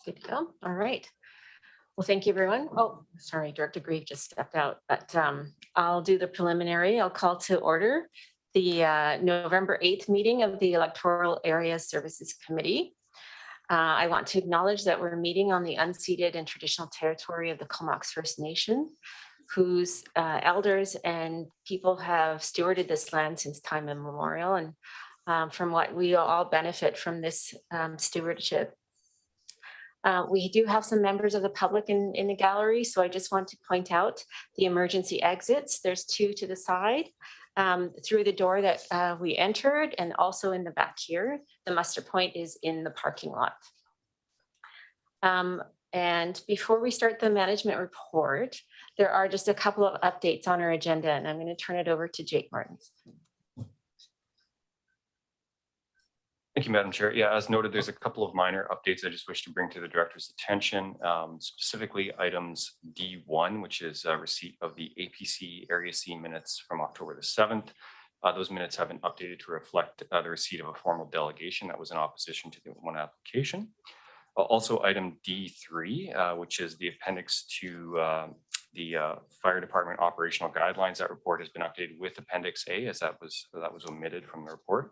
Good to go. All right. Well, thank you, everyone. Oh, sorry, Director Grieve just stepped out, but I'll do the preliminary. I'll call to order the November 8th meeting of the Electoral Area Services Committee. I want to acknowledge that we're meeting on the unceded and traditional territory of the Comox First Nation, whose elders and people have stewarded this land since time immemorial, and from what we all benefit from this stewardship. We do have some members of the public in the gallery, so I just want to point out the emergency exits. There's two to the side through the door that we entered, and also in the back here. The muster point is in the parking lot. And before we start the management report, there are just a couple of updates on our agenda, and I'm going to turn it over to Jake Martins. Thank you, Madam Chair. Yeah, as noted, there's a couple of minor updates I just wish to bring to the director's attention, specifically items D1, which is receipt of the APC Area C minutes from October the 7th. Those minutes have been updated to reflect the receipt of a formal delegation that was in opposition to the one application. Also, item D3, which is the appendix to the fire department operational guidelines. That report has been updated with Appendix A, as that was omitted from the report.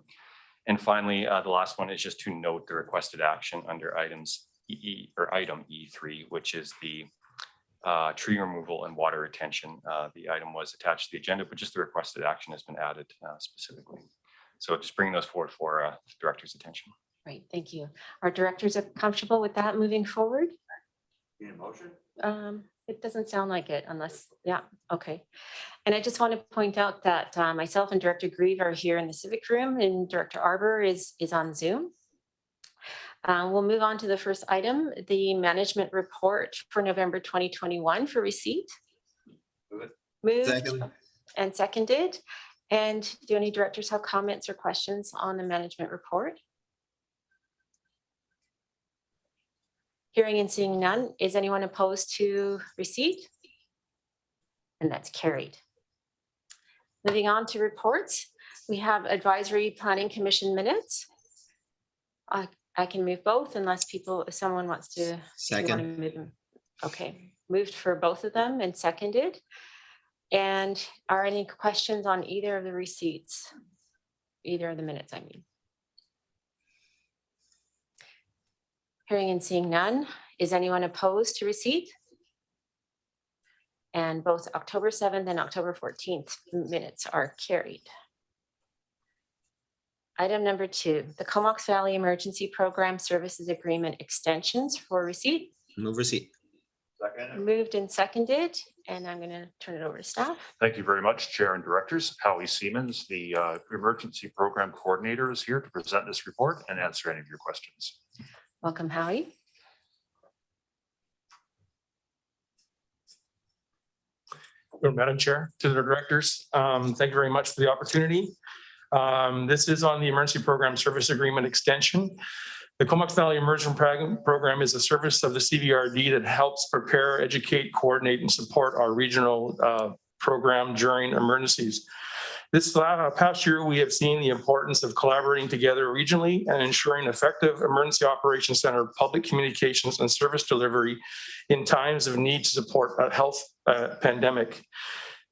And finally, the last one is just to note the requested action under item E3, which is the tree removal and water retention. The item was attached to the agenda, but just the requested action has been added specifically. So just bringing those forward for the director's attention. Right, thank you. Our directors are comfortable with that moving forward? Need a motion? It doesn't sound like it unless, yeah, okay. And I just want to point out that myself and Director Grieve are here in the civic room, and Director Arbor is on Zoom. We'll move on to the first item, the management report for November 2021 for receipt. Move it. Moved Second. and seconded. And do any directors have comments or questions on the management report? Hearing and seeing none, is anyone opposed to receipt? And that's carried. Moving on to reports, we have Advisory Planning Commission minutes. I can move both unless if someone wants to. Second. Move them. Okay, moved for both of them and seconded. And are any questions on either of the receipts? Either of the minutes, I mean. Hearing and seeing none, is anyone opposed to receipt? And both October 7th and October 14th minutes are carried. Item number 2, the Comox Valley Emergency Program Services Agreement extensions for receipt. Move receipt. Second. Moved and seconded, and I'm going to turn it over to staff. Thank you very much, Chair and Directors. Howie Siemens, the Emergency Program Coordinator, is here to present this report and answer any of your questions. Welcome, Howie. Madam Chair, to the directors, thank you very much for the opportunity. This is on the Emergency Program Service Agreement extension. The Comox Valley Emergency Program is a service of the CVRD that helps prepare, educate, coordinate, and support our regional program during emergencies. This past year, we have seen the importance of collaborating together regionally and ensuring effective Emergency Operations Center public communications and service delivery in times of need to support a health pandemic.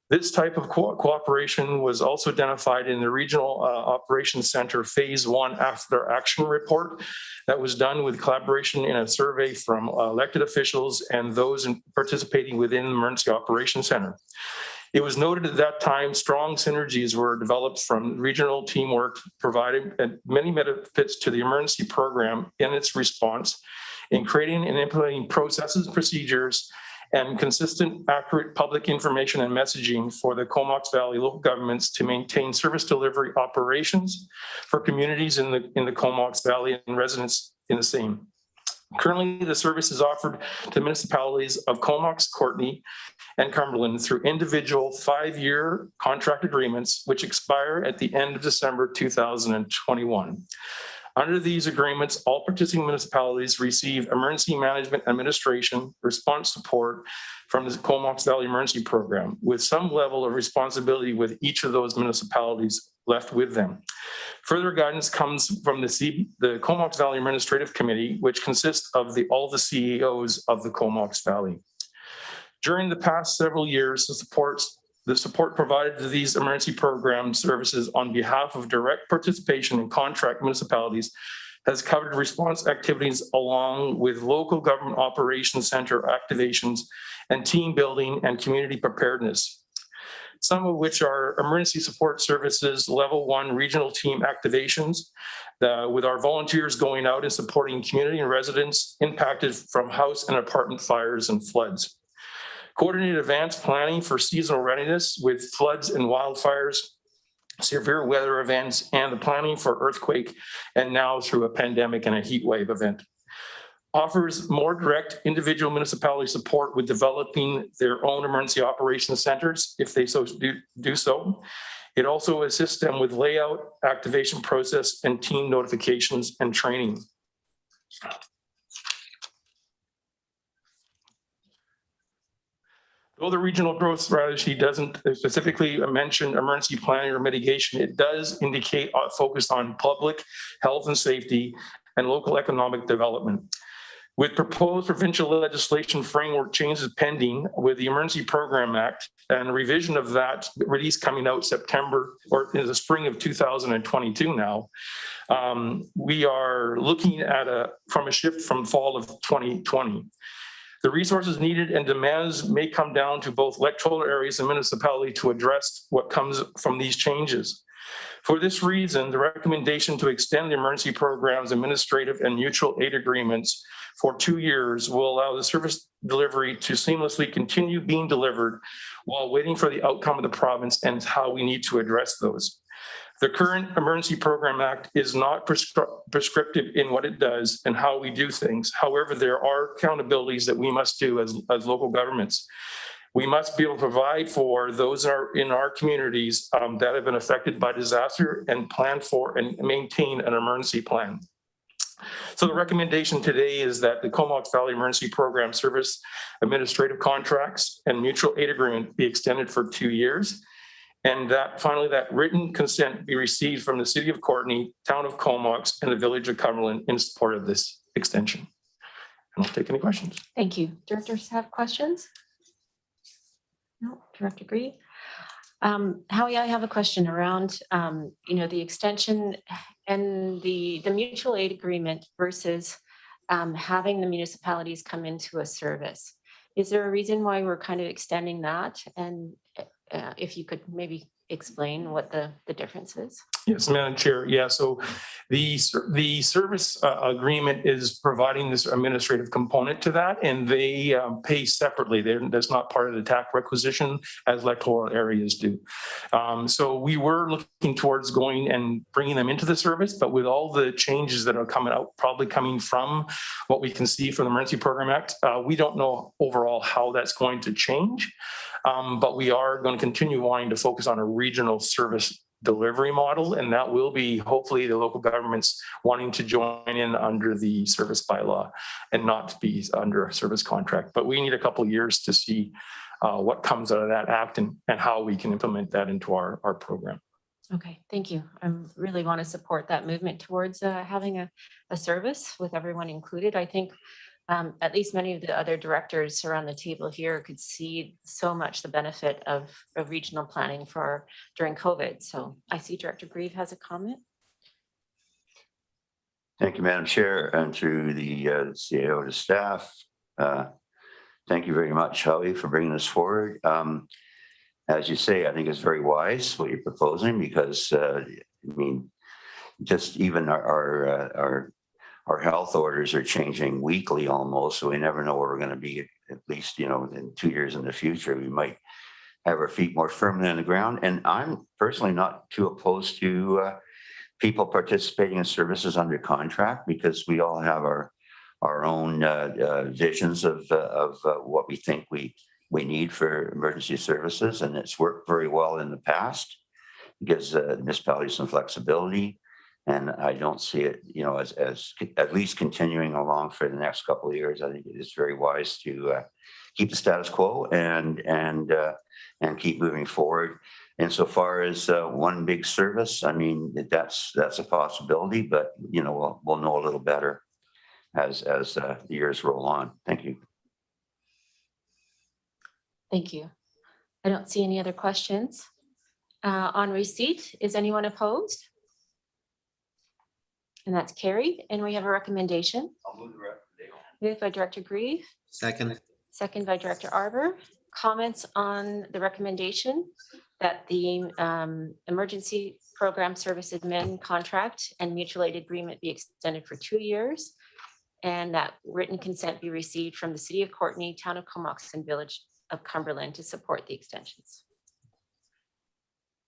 This type of cooperation was also identified in the Regional Operations Center Phase 1 After Action Report that was done with collaboration in a survey from elected officials and those participating within the Emergency Operations Center. It was noted at that time strong synergies were developed from regional teamwork, providing many benefits to the emergency program in its response in creating and implementing processes, procedures, and consistent, accurate public information and messaging for the Comox Valley local governments to maintain service delivery operations for communities in the Comox Valley and residents in the same. Currently, the service is offered to municipalities of Comox, Courtenay, and Cumberland through individual 5-year contract agreements, which expire at the end of December 2021. Under these agreements, all participating municipalities receive emergency management administration response support from the Comox Valley Emergency Program, with some level of responsibility with each of those municipalities left with them. Further guidance comes from the Comox Valley Administrative Committee, which consists of all the CEOs of the Comox Valley. During the past several years, the support provided to these emergency program services on behalf of direct participation in contract municipalities has covered response activities along with local government operations center activations and team building and community preparedness. Some of which are emergency support services, level 1 regional team activations, with our volunteers going out and supporting community and residents impacted from house and apartment fires and floods. Coordinated advanced planning for seasonal readiness with floods and wildfires, severe weather events, and the planning for earthquake, and now through a pandemic and a heat wave event. Offers more direct individual municipality support with developing their own emergency operations centers if they so do so. It also assists them with layout, activation process, and team notifications and training. Though the regional growth strategy doesn't specifically mention emergency planning or mitigation, it does indicate a focus on public health and safety and local economic development. With proposed provincial legislation framework changes pending with the Emergency Program Act and revision of that release coming out September or in the spring of 2022 now, we are looking at a shift from fall of 2020. The resources needed and demands may come down to both electoral areas and municipality to address what comes from these changes. For this reason, the recommendation to extend the emergency program's administrative and mutual aid agreements for 2 years will allow the service delivery to seamlessly continue being delivered while waiting for the outcome of the province and how we need to address those. The current Emergency Program Act is not prescriptive in what it does and how we do things. However, there are accountabilities that we must do as local governments. We must be able to provide for those in our communities that have been affected by disaster and plan for and maintain an emergency plan. So the recommendation today is that the Comox Valley Emergency Program Service administrative contracts and mutual aid agreement be extended for 2 years. And that finally, that written consent be received from the City of Courtenay, Town of Comox, and the Village of Cumberland in support of this extension. And I'll take any questions. Thank you. Directors have questions? No, Director Grieve. Howie, I have a question around, the extension and the mutual aid agreement versus having the municipalities come into a service. Is there a reason why we're kind of extending that? And if you could maybe explain what the difference is? Yes, Madam Chair. Yeah, so the service agreement is providing this administrative component to that, and they pay separately. That's not part of the tax requisition as electoral areas do. So we were looking towards going and bringing them into the service, but with all the changes that are coming out, probably coming from what we can see from the Emergency Program Act, we don't know overall how that's going to change, but we are going to continue wanting to focus on a regional service delivery model, and that will be hopefully the local governments wanting to join in under the service bylaw and not be under a service contract. But we need a couple of years to see what comes out of that act and how we can implement that into our program. Okay, thank you. I really want to support that movement towards having a service with everyone included. I think at least many of the other directors around the table here could see so much the benefit of regional planning during COVID. So I see Director Grieve has a comment. Thank you, Madam Chair, and through the CAO to staff. Thank you very much, Howie, for bringing this forward. As you say, I think it's very wise what you're proposing because, just even our health orders are changing weekly almost, so we never know where we're going to be, at least, in 2 years in the future. We might have our feet more firmly on the ground. And I'm personally not too opposed to people participating in services under contract because we all have our own visions of what we think we need for emergency services. And it's worked very well in the past. It gives municipalities some flexibility. And I don't see it, as at least continuing along for the next couple of years. I think it is very wise to keep the status quo and keep moving forward. insofar as one big service, I mean, that's a possibility, but you know, we'll know a little better as the years roll on. Thank you. Thank you. I don't see any other questions. On receipt, is anyone opposed? And that's carried, and we have a recommendation. I'll move the recommendation. Moved by Director Grieve, Second. second by Director Arbor. Comments on the recommendation that the emergency program service admin contract and mutual aid agreement be extended for 2 years, and that written consent be received from the City of Courtenay, Town of Comox, and Village of Cumberland to support the extensions.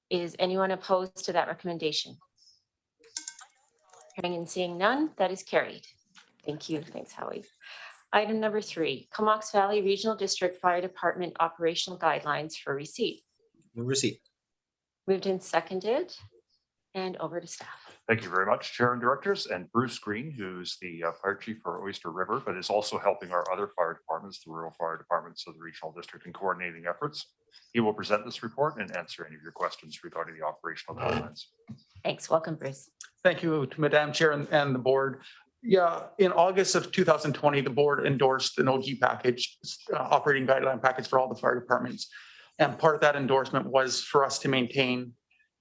Is anyone opposed to that recommendation? Hearing and seeing none, that is carried. Thank you. Thanks, Howie. Item number 3, Comox Valley Regional District Fire Department operational guidelines for receipt. Move receipt. Moved and seconded, and over to staff. Thank you very much, Chair and Directors, and Bruce Green, who's the Fire Chief for Oyster River, but is also helping our other fire departments, the rural fire departments of the regional district, in coordinating efforts. He will present this report and answer any of your questions regarding the operational guidelines. Thanks. Welcome, Bruce. Thank you to Madam Chair and the board. Yeah, in August of 2020, the board endorsed an OG package, operating guideline package for all the fire departments. And part of that endorsement was for us to maintain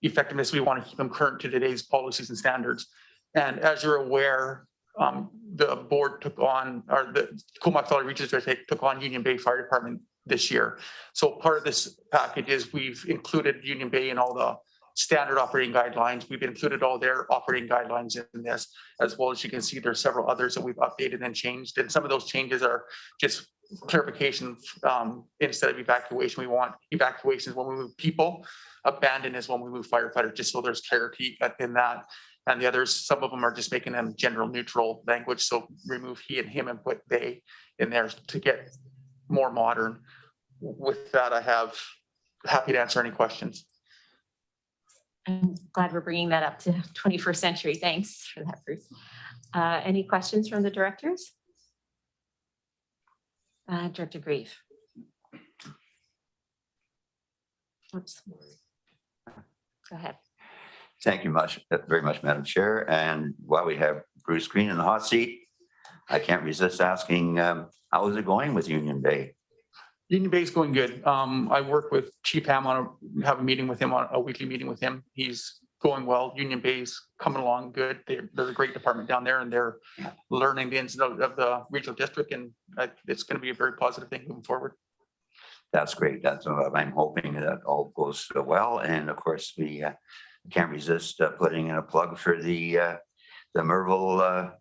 effectiveness. We want to keep them current to today's policies and standards. And as you're aware, the board took on, or the Comox Valley Regional District took on Union Bay Fire Department this year. So part of this package is we've included Union Bay in all the standard operating guidelines. We've included all their operating guidelines in this, as well as you can see there's several others that we've updated and changed. And some of those changes are just clarification. Instead of evacuation, we want evacuations when we move people. Abandon is when we move firefighters, just so there's clarity in that. And the others, some of them are just making them general neutral language. So remove he and him and put they in there to get more modern. With that, I have happy to answer any questions. I'm glad we're bringing that up to 21st century. Thanks for that, Bruce. Any questions from the directors? Director Grieve. Oops. Go ahead. Thank you very much, Madam Chair. And while we have Bruce Green in the hot seat, I can't resist asking, how is it going with Union Bay? Union Bay is going good. I work with Chief Ham have a meeting with him, on a weekly meeting with him. He's going well. Union Bay's coming along good. They're a great department down there, and they're learning the ins and outs of the regional district, and it's going to be a very positive thing moving forward. That's great. That's what I'm hoping that all goes well. And of course, we can't resist putting in a plug for the Merville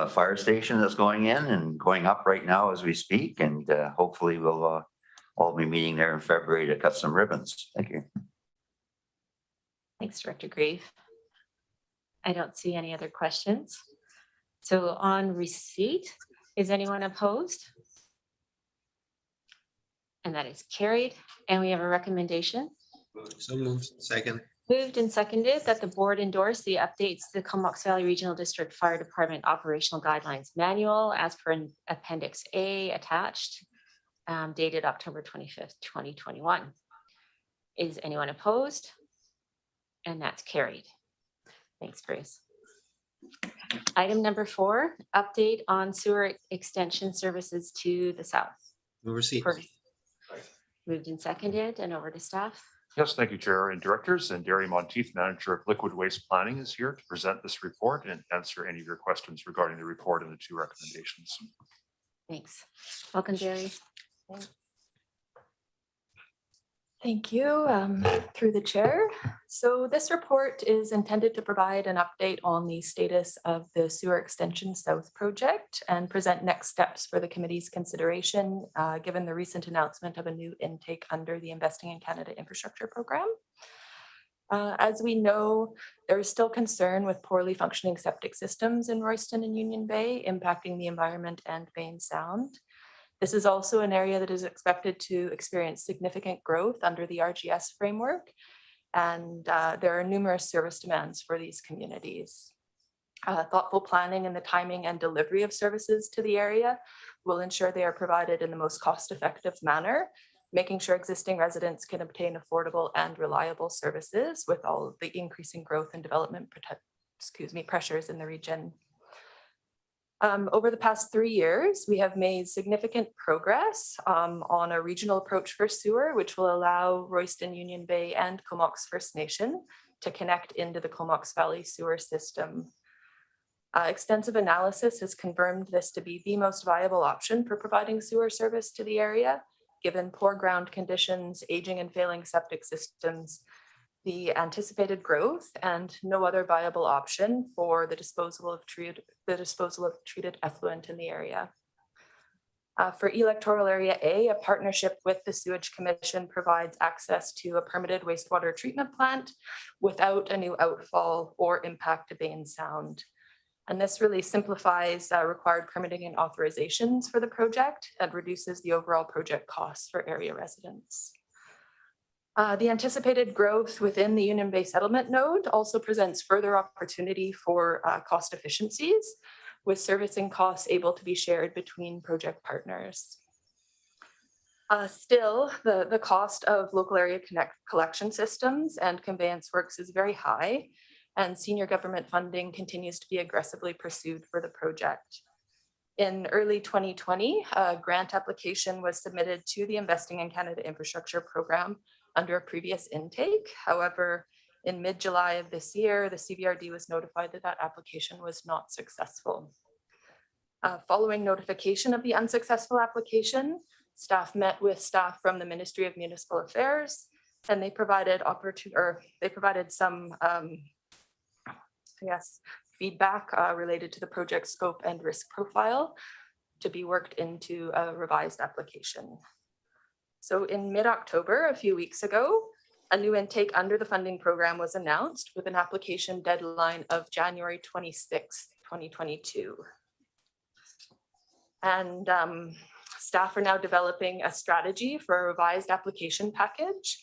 fire station that's going in and going up right now as we speak. And hopefully we'll all be meeting there in February to cut some ribbons. Thank you. Thanks, Director Grieve. I don't see any other questions. So on receipt, is anyone opposed? And that is carried. And we have a recommendation. So moved. Second. Moved and seconded that the board endorse the updates to the Comox Valley Regional District Fire Department Operational Guidelines Manual as per Appendix A attached, dated October 25th, 2021. Is anyone opposed? And that's carried. Thanks, Bruce. Item number 4, update on sewer extension services to the south. Move receipt. Moved and seconded, and over to staff. Yes, thank you, Chair and Directors. And Derry Monteith, Manager of Liquid Waste Planning, is here to present this report and answer any of your questions regarding the report and the 2 recommendations. Thanks. Welcome, Jerry. Thank you, through the chair. So this report is intended to provide an update on the status of the Sewer Extension South project and present next steps for the committee's consideration, given the recent announcement of a new intake under the Investing in Canada Infrastructure Program. As we know, there is still concern with poorly functioning septic systems in Royston and Union Bay, impacting the environment and Bain Sound. This is also an area that is expected to experience significant growth under the RGS framework, and there are numerous service demands for these communities. Thoughtful planning in the timing and delivery of services to the area will ensure they are provided in the most cost-effective manner, making sure existing residents can obtain affordable and reliable services with all the increasing growth and development pressures in the region. Over the past 3 years, we have made significant progress on a regional approach for sewer, which will allow Royston, Union Bay, and Comox First Nation to connect into the Comox Valley sewer system. Extensive analysis has confirmed this to be the most viable option for providing sewer service to the area, given poor ground conditions, aging and failing septic systems, the anticipated growth, and no other viable option for the disposal of treated effluent in the area. For Electoral Area A, a partnership with the Sewage Commission provides access to a permitted wastewater treatment plant without a new outfall or impact to Bain Sound. And this really simplifies required permitting and authorizations for the project and reduces the overall project costs for area residents. The anticipated growth within the Union Bay settlement node also presents further opportunity for cost efficiencies, with servicing costs able to be shared between project partners. Still, the cost of local area collection systems and conveyance works is very high, and senior government funding continues to be aggressively pursued for the project. In early 2020, a grant application was submitted to the Investing in Canada Infrastructure Program under a previous intake. However, in mid-July of this year, the CVRD was notified that that application was not successful. Following notification of the unsuccessful application, staff met with staff from the Ministry of Municipal Affairs, and they provided some feedback related to the project scope and risk profile to be worked into a revised application. So in mid-October, a few weeks ago, a new intake under the funding program was announced with an application deadline of January 26, 2022. And staff are now developing a strategy for a revised application package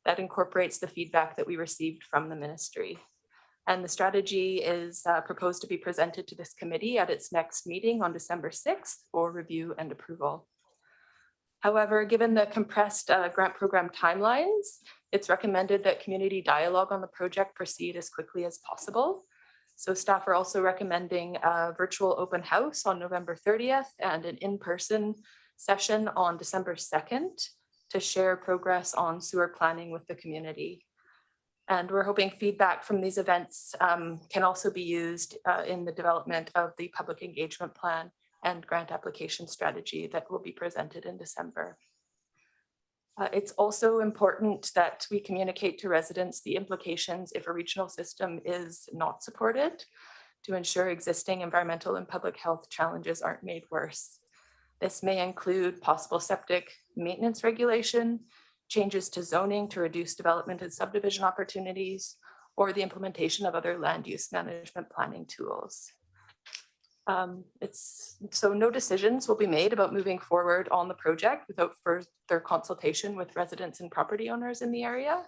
that incorporates the feedback that we received from the ministry. And the strategy is proposed to be presented to this committee at its next meeting on December 6th for review and approval. However, given the compressed grant program timelines, it's recommended that community dialogue on the project proceed as quickly as possible. So staff are also recommending a virtual open house on November 30th and an in-person session on December 2nd to share progress on sewer planning with the community. And we're hoping feedback from these events can also be used in the development of the public engagement plan and grant application strategy that will be presented in December. It's also important that we communicate to residents the implications if a regional system is not supported to ensure existing environmental and public health challenges aren't made worse. This may include possible septic maintenance regulation, changes to zoning to reduce development and subdivision opportunities, or the implementation of other land use management planning tools. So no decisions will be made about moving forward on the project without further consultation with residents and property owners in the area.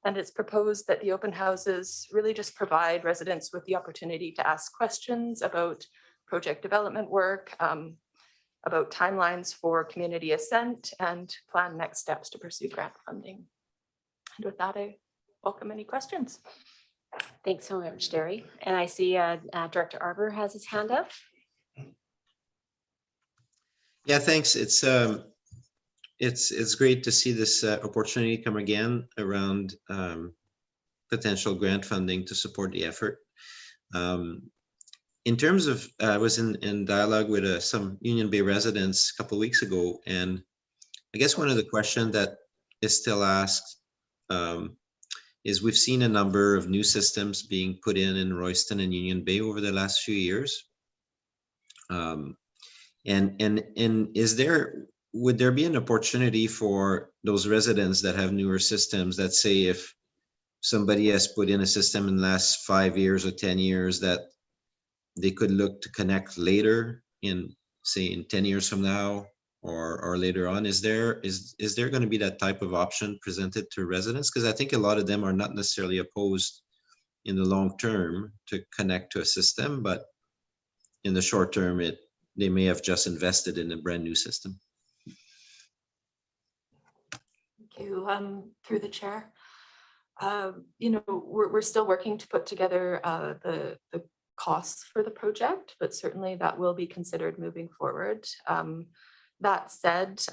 And it's proposed that the open houses really just provide residents with the opportunity to ask questions about project development work, about timelines for community assent, and plan next steps to pursue grant funding. And with that, I welcome any questions. Thanks so much, Derry. And I see Director Arbor has his hand up. Yeah, thanks. It's great to see this opportunity come again around potential grant funding to support the effort. In terms of, I was in dialogue with some Union Bay residents a couple of weeks ago, and I guess one of the questions that is still asked is we've seen a number of new systems being put in Royston and Union Bay over the last few years. And would there be an opportunity for those residents that have newer systems that say if somebody has put in a system in the last 5 years or 10 years that they could look to connect later in, say, in 10 years from now or later on? Is there going to be that type of option presented to residents? Because I think a lot of them are not necessarily opposed in the long term to connect to a system, but in the short term, they may have just invested in a brand new system. you, through the chair. We're still working to put together the costs for the project, but certainly that will be considered moving forward. That said,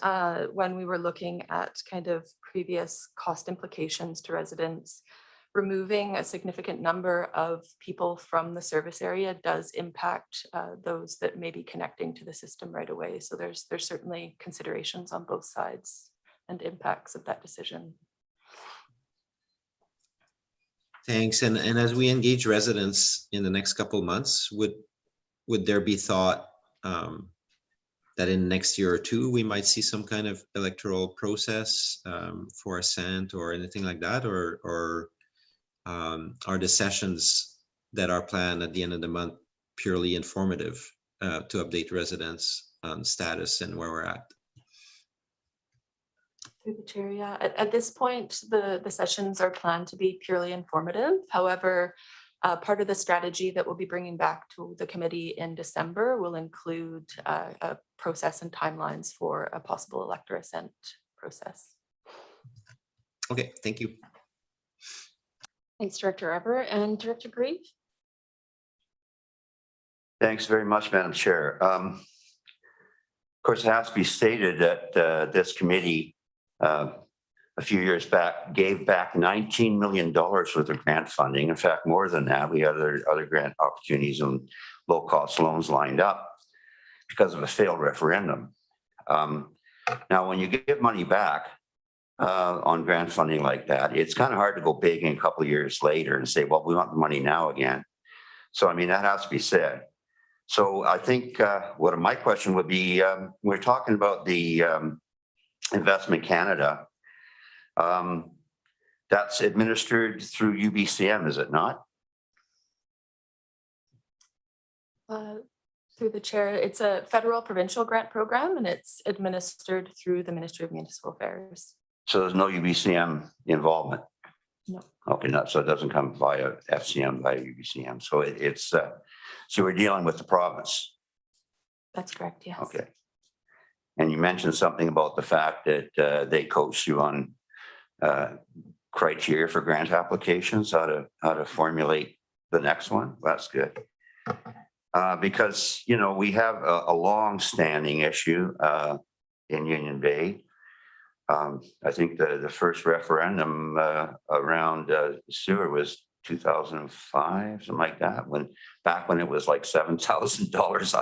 when we were looking at kind of previous cost implications to residents, removing a significant number of people from the service area does impact those that may be connecting to the system right away. So there's certainly considerations on both sides and impacts of that decision. Thanks. And as we engage residents in the next couple of months, would there be thought that in next year or two, we might see some kind of electoral process for assent or anything like that? Or are the sessions that are planned at the end of the month purely informative to update residents on status and where we're at? Through the chair, yeah. At this point, the sessions are planned to be purely informative. However, part of the strategy that we'll be bringing back to the committee in December will include a process and timelines for a possible elector assent process. Okay, thank you. Thanks, Director Everett and Director Grieve. Thanks very much, Madam Chair. Of course, it has to be stated that this committee a few years back gave back $19 million worth of grant funding. In fact, more than that, we had other grant opportunities and low-cost loans lined up because of a failed referendum. Now, when you give money back on grant funding like that, it's kind of hard to go big in a couple of years later and say, well, we want the money now again. So, I mean, that has to be said. So I think what my question would be, we're talking about the Investment Canada. That's administered through UBCM, is it not? Through the chair, it's a federal provincial grant program and it's administered through the Ministry of Municipal Affairs. So there's no UBCM involvement? No. Okay, no, so it doesn't come via FCM, via UBCM. So so we're dealing with the province. That's correct, yes. Okay. And you mentioned something about the fact that they coach you on criteria for grant applications, how to formulate the next one. That's good. Because, you know, we have a long-standing issue in Union Bay. I think the first referendum around sewer was 2005, something like that, back when it was like $7,000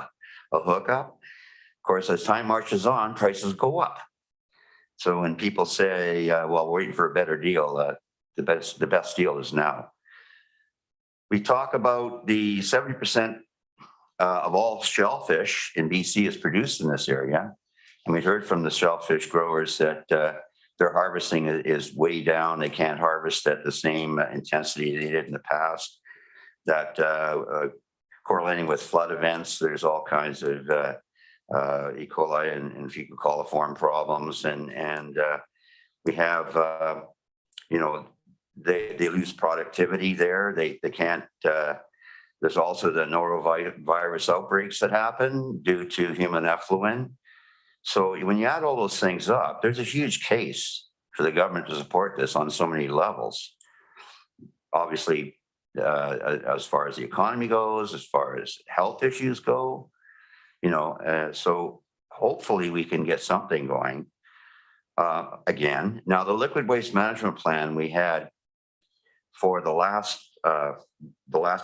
a hookup. Of course, as time marches on, prices go up. So when people say, well, we're waiting for a better deal, the best deal is now. We talk about the 70% of all shellfish in BC is produced in this area. And we heard from the shellfish growers that their harvesting is way down. They can't harvest at the same intensity they did in the past. That correlating with flood events, there's all kinds of E. coli and fecal coliform problems. And we have, you know, they lose productivity there. They can't, there's also the norovirus outbreaks that happen due to human effluent. So when you add all those things up, there's a huge case for the government to support this on so many levels. Obviously, as far as the economy goes, as far as health issues go, you know, so hopefully we can get something going again. Now, the liquid waste management plan we had for the last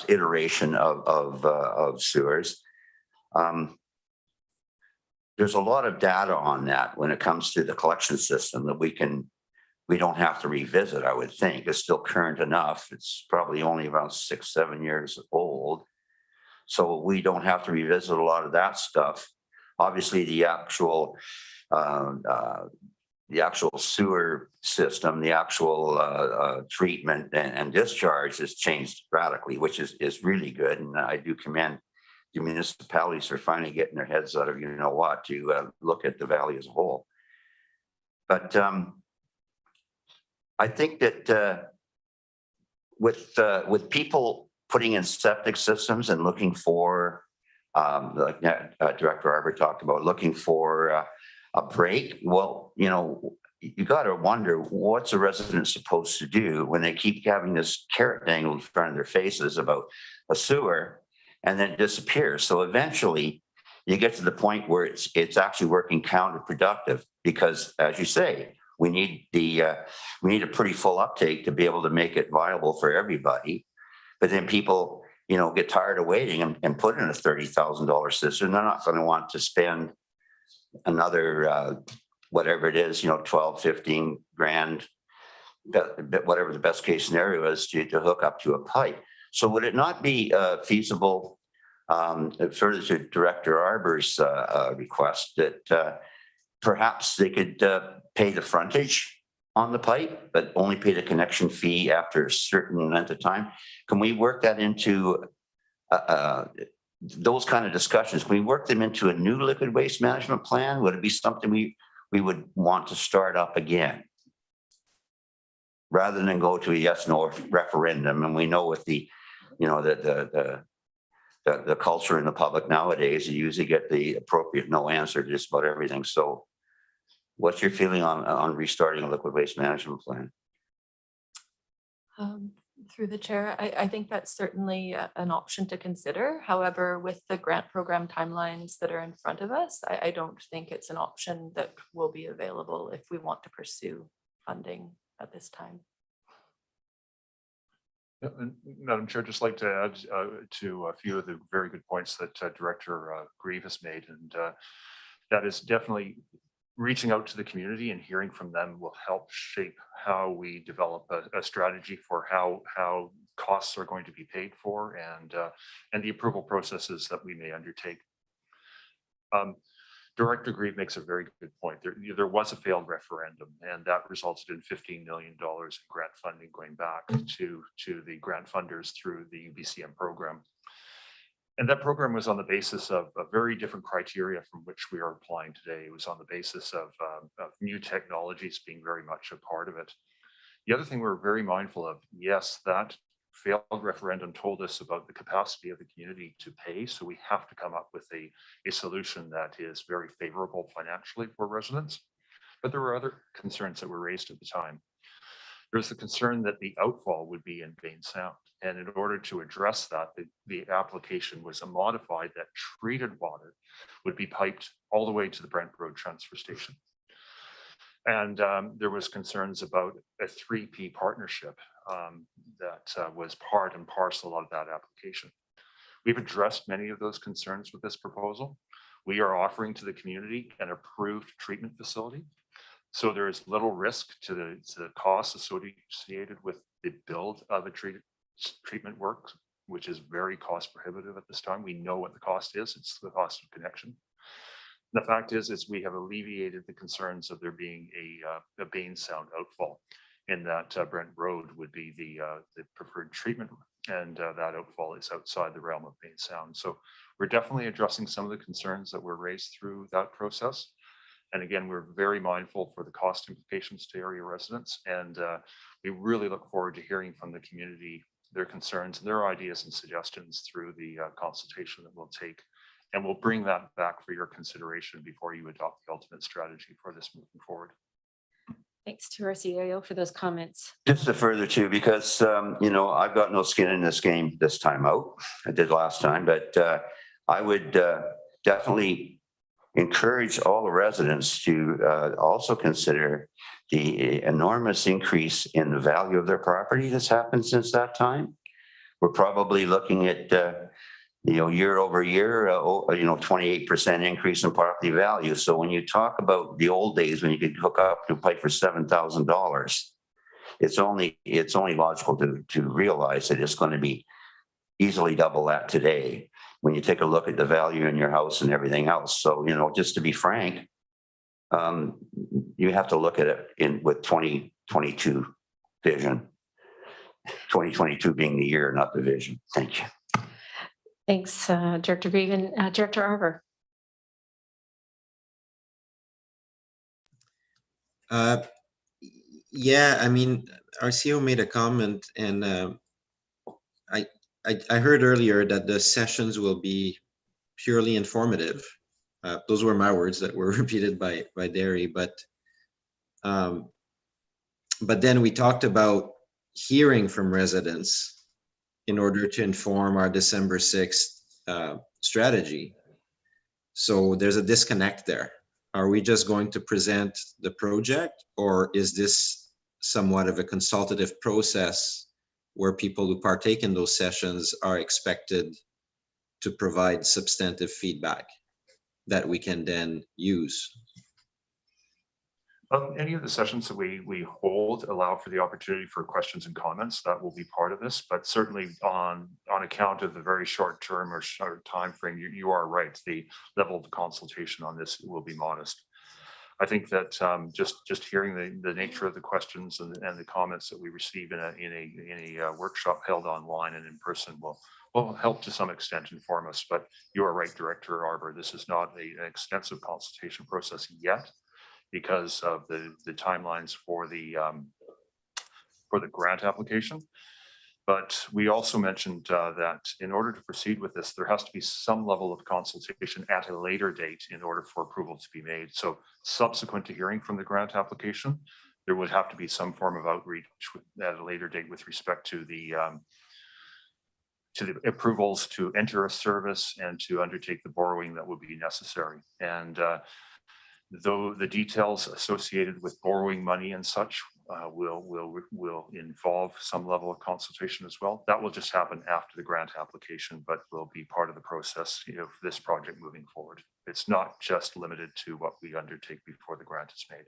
iteration of sewers, there's a lot of data on that when it comes to the collection system that we don't have to revisit, I would think. It's still current enough. It's probably only about 6-7 years old. So we don't have to revisit a lot of that stuff. Obviously, the actual sewer system, the actual treatment and discharge has changed radically, which is really good. And I do commend the municipalities are finally getting their heads out of, you know what, to look at the valley as a whole. But I think that with people putting in septic systems and looking for, like Director Arbor talked about, looking for a break. Well, you know, you got to wonder what's a resident supposed to do when they keep having this carrot dangled in front of their faces about a sewer and then it disappears. So eventually you get to the point where it's actually working counterproductive because, as you say, we need a pretty full uptake to be able to make it viable for everybody. But then people, get tired of waiting and put in a $30,000 system. They're not going to want to spend another whatever it is, 12, 15 grand, whatever the best case scenario is to hook up to a pipe. So would it not be feasible, further to Director Arbor's request, that perhaps they could pay the frontage on the pipe, but only pay the connection fee after a certain length of time? Can we work that into those kind of discussions? Can we work them into a new liquid waste management plan? Would it be something we would want to start up again, rather than go to a yes/no referendum? And we know with the culture in the public nowadays, you usually get the appropriate no answer to just about everything. So what's your feeling on restarting a liquid waste management plan? Through the chair, I think that's certainly an option to consider. However, with the grant program timelines that are in front of us, I don't think it's an option that will be available if we want to pursue funding at this time. Yeah, and Madam Chair, just like to add to a few of the very good points that Director Grieve has made, and that is definitely reaching out to the community and hearing from them will help shape how we develop a strategy for how costs are going to be paid for and the approval processes that we may undertake. Director Grieve makes a very good point. There was a failed referendum, and that resulted in $15 million in grant funding going back to the grant funders through the UBCM program. And that program was on the basis of a very different criteria from which we are applying today. It was on the basis of new technologies being very much a part of it. The other thing we're very mindful of, yes, that failed referendum told us about the capacity of the community to pay. So we have to come up with a solution that is very favorable financially for residents. But there were other concerns that were raised at the time. There's the concern that the outfall would be in Bain Sound. And in order to address that, the application was modified that treated water would be piped all the way to the Brent Road transfer station. And there was concerns about a 3P partnership that was part and parcel of that application. We've addressed many of those concerns with this proposal. We are offering to the community an approved treatment facility. So there is little risk to the costs associated with the build of a treatment work, which is very cost prohibitive at this time. We know what the cost is. It's the cost of connection. The fact is we have alleviated the concerns of there being a Bain Sound outfall, in that Brent Road would be the preferred treatment, and that outfall is outside the realm of Bain Sound. So we're definitely addressing some of the concerns that were raised through that process. And again, we're very mindful for the cost implications to area residents. And we really look forward to hearing from the community, their concerns and their ideas and suggestions through the consultation that we'll take. And we'll bring that back for your consideration before you adopt the ultimate strategy for this moving forward. Thanks to our CIO for those comments. Just to further too, because, I've got no skin in this game this time out. I did last time, but I would definitely encourage all the residents to also consider the enormous increase in the value of their property that's happened since that time. We're probably looking at, year over year, 28% increase in property value. So when you talk about the old days when you could hook up to a pipe for $7,000, it's only logical to realize that it's going to be easily double that today when you take a look at the value in your house and everything else. So, just to be frank, you have to look at it with 2022 vision, 2022 being the year, not the vision. Thank you. Thanks, Director Grieve and Director Arbor. Yeah, I mean, our CEO made a comment, and I heard earlier that the sessions will be purely informative. Those were my words that were repeated by Derry, but But then we talked about hearing from residents in order to inform our December 6th strategy. So there's a disconnect there. Are we just going to present the project, or is this somewhat of a consultative process where people who partake in those sessions are expected to provide substantive feedback that we can then use? Any of the sessions that we hold allow for the opportunity for questions and comments. That will be part of this, but certainly on account of the very short term or short time frame, you are right. The level of consultation on this will be modest. I think that just hearing the nature of the questions and the comments that we receive in a workshop held online and in person will help to some extent inform us. But you are right, Director Arbor. This is not an extensive consultation process yet, because of the timelines for the grant application. But we also mentioned that in order to proceed with this, there has to be some level of consultation at a later date in order for approval to be made. So subsequent to hearing from the grant application, there would have to be some form of outreach at a later date with respect to the approvals to enter a service and to undertake the borrowing that would be necessary. And though the details associated with borrowing money and such will involve some level of consultation as well. That will just happen after the grant application, but will be part of the process, for this project moving forward. It's not just limited to what we undertake before the grant is made.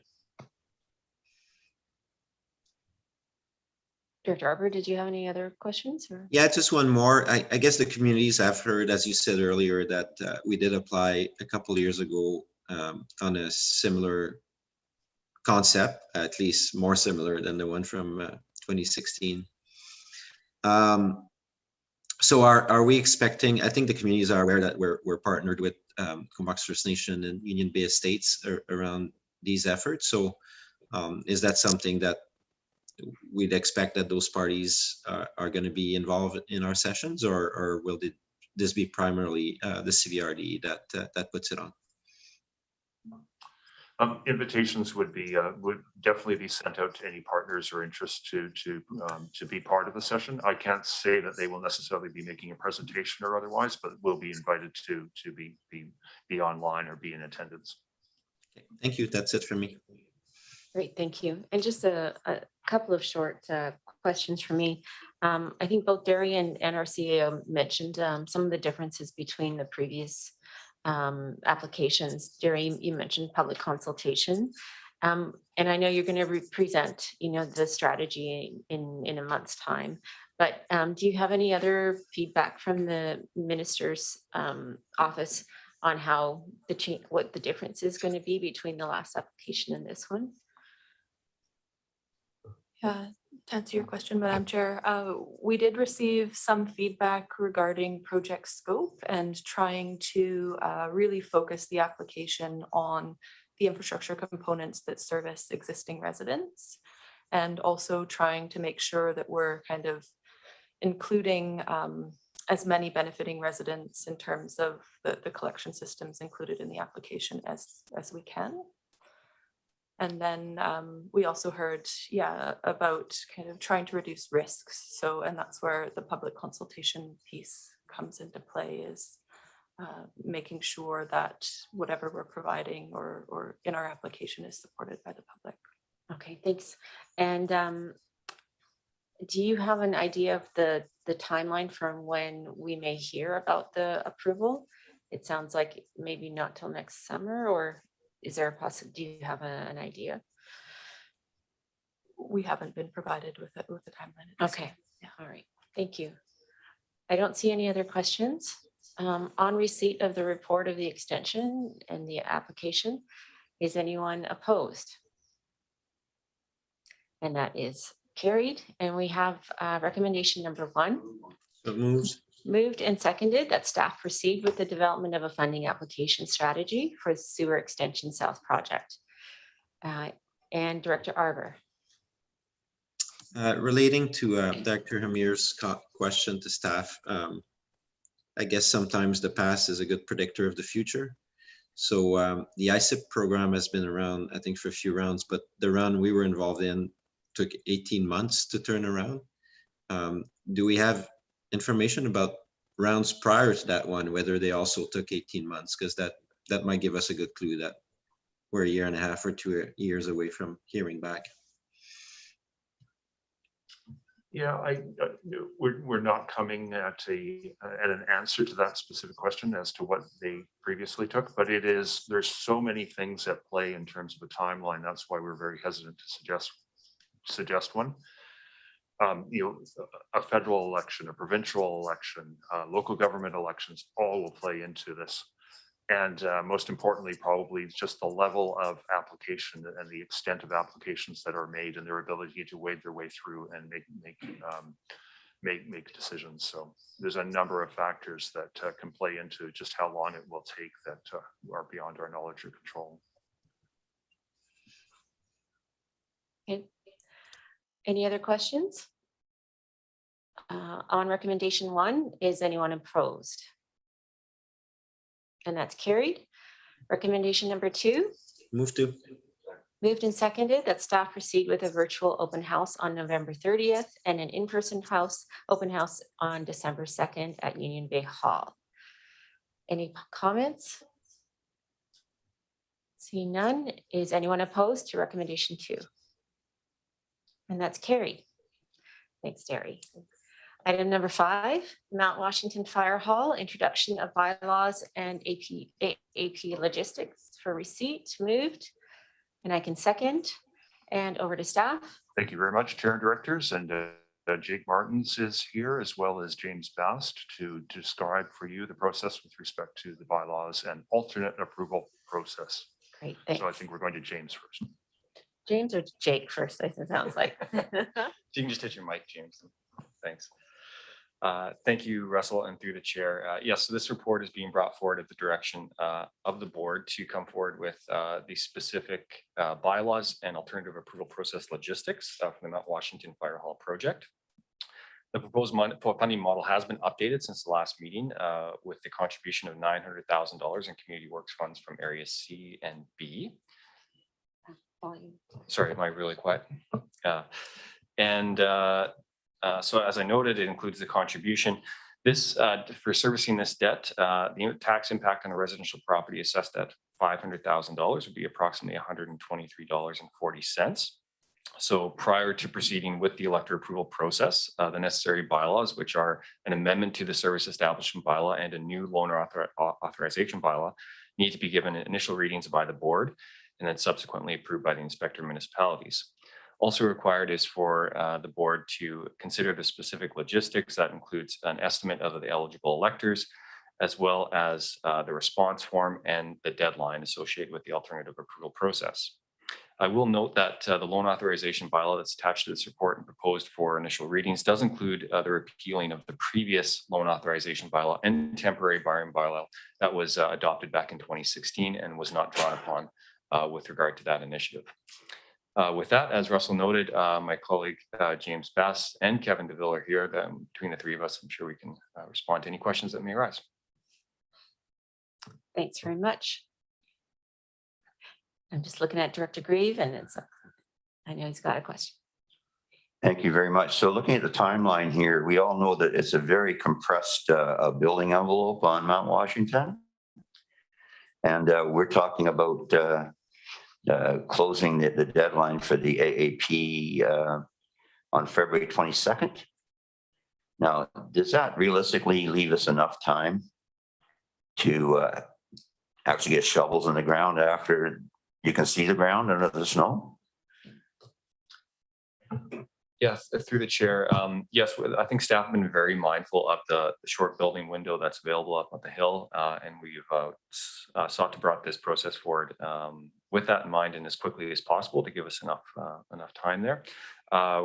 Director Arbor, did you have any other questions? Or? Yeah, just one more. I guess the communities have heard, as you said earlier, that we did apply a couple of years ago on a similar concept, at least more similar than the one from 2016. So are we expecting, I think the communities are aware that we're partnered with Comox First Nation and Union Bay Estates around these efforts. So is that something that we'd expect that those parties are going to be involved in our sessions, or will this be primarily the CVRD that puts it on? Invitations would definitely be sent out to any partners or interest to be part of the session. I can't say that they will necessarily be making a presentation or otherwise, but will be invited to be online or be in attendance. Okay, thank you. That's it for me. Great, thank you. And just a couple of short questions for me. I think both Derry and our CAO mentioned some of the differences between the previous applications. Derry, you mentioned public consultation. And I know you're going to present, the strategy in a month's time. But do you have any other feedback from the minister's office on how what the difference is going to be between the last application and this one? Yeah, to answer your question, Madam Chair, we did receive some feedback regarding project scope and trying to really focus the application on the infrastructure components that service existing residents, and also trying to make sure that we're kind of including as many benefiting residents in terms of the collection systems included in the application as we can. And then we also heard, about kind of trying to reduce risks. So, and that's where the public consultation piece comes into play, is making sure that whatever we're providing or in our application is supported by the public. Okay, thanks. And do you have an idea of the timeline from when we may hear about the approval? It sounds like maybe not till next summer, or is there a possibility? Do you have an idea? We haven't been provided with a timeline. Okay, yeah. All right, thank you. I don't see any other questions. On receipt of the report of the extension and the application, is anyone opposed? And that is carried. And we have recommendation number 1. So moved. Moved and seconded that staff proceed with the development of a funding application strategy for the Sewer Extension South project. And Director Arbor. Relating to Dr. Hamir's question to staff, I guess sometimes the past is a good predictor of the future. So the ISIP program has been around, I think, for a few rounds, but the round we were involved in took 18 months to turn around. Do we have information about rounds prior to that one, whether they also took 18 months? Because that might give us a good clue that we're a year and a half or 2 years away from hearing back. Yeah, we're not coming at an answer to that specific question as to what they previously took, but there's so many things at play in terms of a timeline. That's why we're very hesitant to suggest one. A federal election, a provincial election, local government elections, all will play into this. And most importantly, probably just the level of application and the extent of applications that are made and their ability to wade their way through and make decisions. So there's a number of factors that can play into just how long it will take that are beyond our knowledge or control. Okay. Any other questions? On recommendation 1, is anyone opposed? And that's carried. Recommendation number 2, Move to. moved and seconded that staff proceed with a virtual open house on November 30th and an in-person open house on December 2nd at Union Bay Hall. Any comments? Seeing none, is anyone opposed to recommendation 2? And that's carried. Thanks, Terry. Item number 5, Mount Washington Fire Hall, introduction of bylaws and AP logistics for receipt, moved. And I can second. And over to staff. Thank you very much, Chair and Directors. And Jake Martins is here, as well as James Bast, to describe for you the process with respect to the bylaws and alternate approval process. Great, thanks. So I think we're going to James first. James or Jake first, I think it sounds like. You can just hit your mic, James. Thanks. Thank you, Russell, and through the chair. Yes, so this report is being brought forward at the direction of the board to come forward with the specific bylaws and alternative approval process logistics for the Mount Washington Fire Hall project. The proposed funding model has been updated since the last meeting with the contribution of $900,000 in community works funds from areas C and B. Sorry, am I really quiet? So as I noted, it includes the contribution. This for servicing this debt, the tax impact on a residential property assessed at $500,000 would be approximately $123.40. So prior to proceeding with the elector approval process, the necessary bylaws, which are an amendment to the service establishment bylaw and a new loan authorization bylaw, need to be given initial readings by the board and then subsequently approved by the inspector of municipalities. Also required is for the board to consider the specific logistics. That includes an estimate of the eligible electors, as well as the response form and the deadline associated with the alternative approval process. I will note that the loan authorization bylaw that's attached to this report and proposed for initial readings does include the repealing of the previous loan authorization bylaw and temporary borrowing bylaw that was adopted back in 2016 and was not drawn upon with regard to that initiative. With that, as Russell noted, my colleague James Bass and Kevin DeVille are here. Between the three of us, I'm sure we can respond to any questions that may arise. Thanks very much. I'm just looking at Director Grieve and I know he's got a question. Thank you very much. So looking at the timeline here, we all know that it's a very compressed building envelope on Mount Washington. And we're talking about closing the deadline for the AAP on February 22nd. Now, does that realistically leave us enough time to actually get shovels in the ground after you can see the ground under the snow? Yes, through the chair. Yes, I think staff have been very mindful of the short building window that's available up on the hill, and we've sought to bring this process forward with that in mind and as quickly as possible to give us enough time there.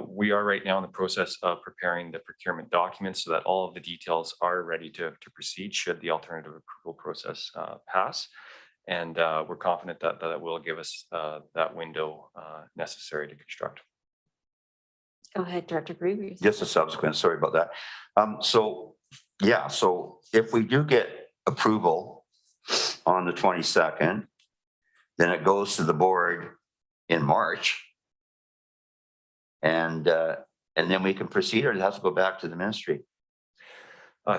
We are right now in the process of preparing the procurement documents so that all of the details are ready to proceed should the alternative approval process pass. And we're confident that that will give us that window necessary to construct. Go ahead, Director Grieve. Just a subsequent, sorry about that. So if we do get approval on the 22nd. Then it goes to the board in March. And then we can proceed, or it has to go back to the ministry.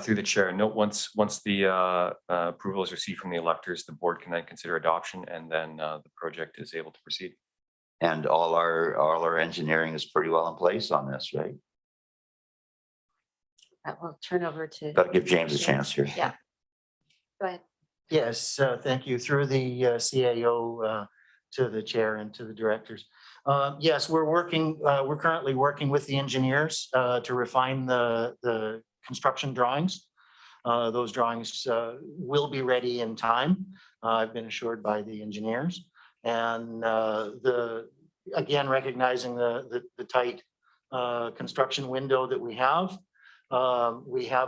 Through the chair, note once the approval is received from the electors, the board can then consider adoption, and then the project is able to proceed. And all our engineering is pretty well in place on this, right? I will turn over to. Got to give James a chance here. Yeah. Go ahead. Yes, thank you. Through the CAO to the chair and to the directors. Yes, we're currently working with the engineers to refine the construction drawings. Those drawings will be ready in time. I've been assured by the engineers. And again, recognizing the tight construction window that we have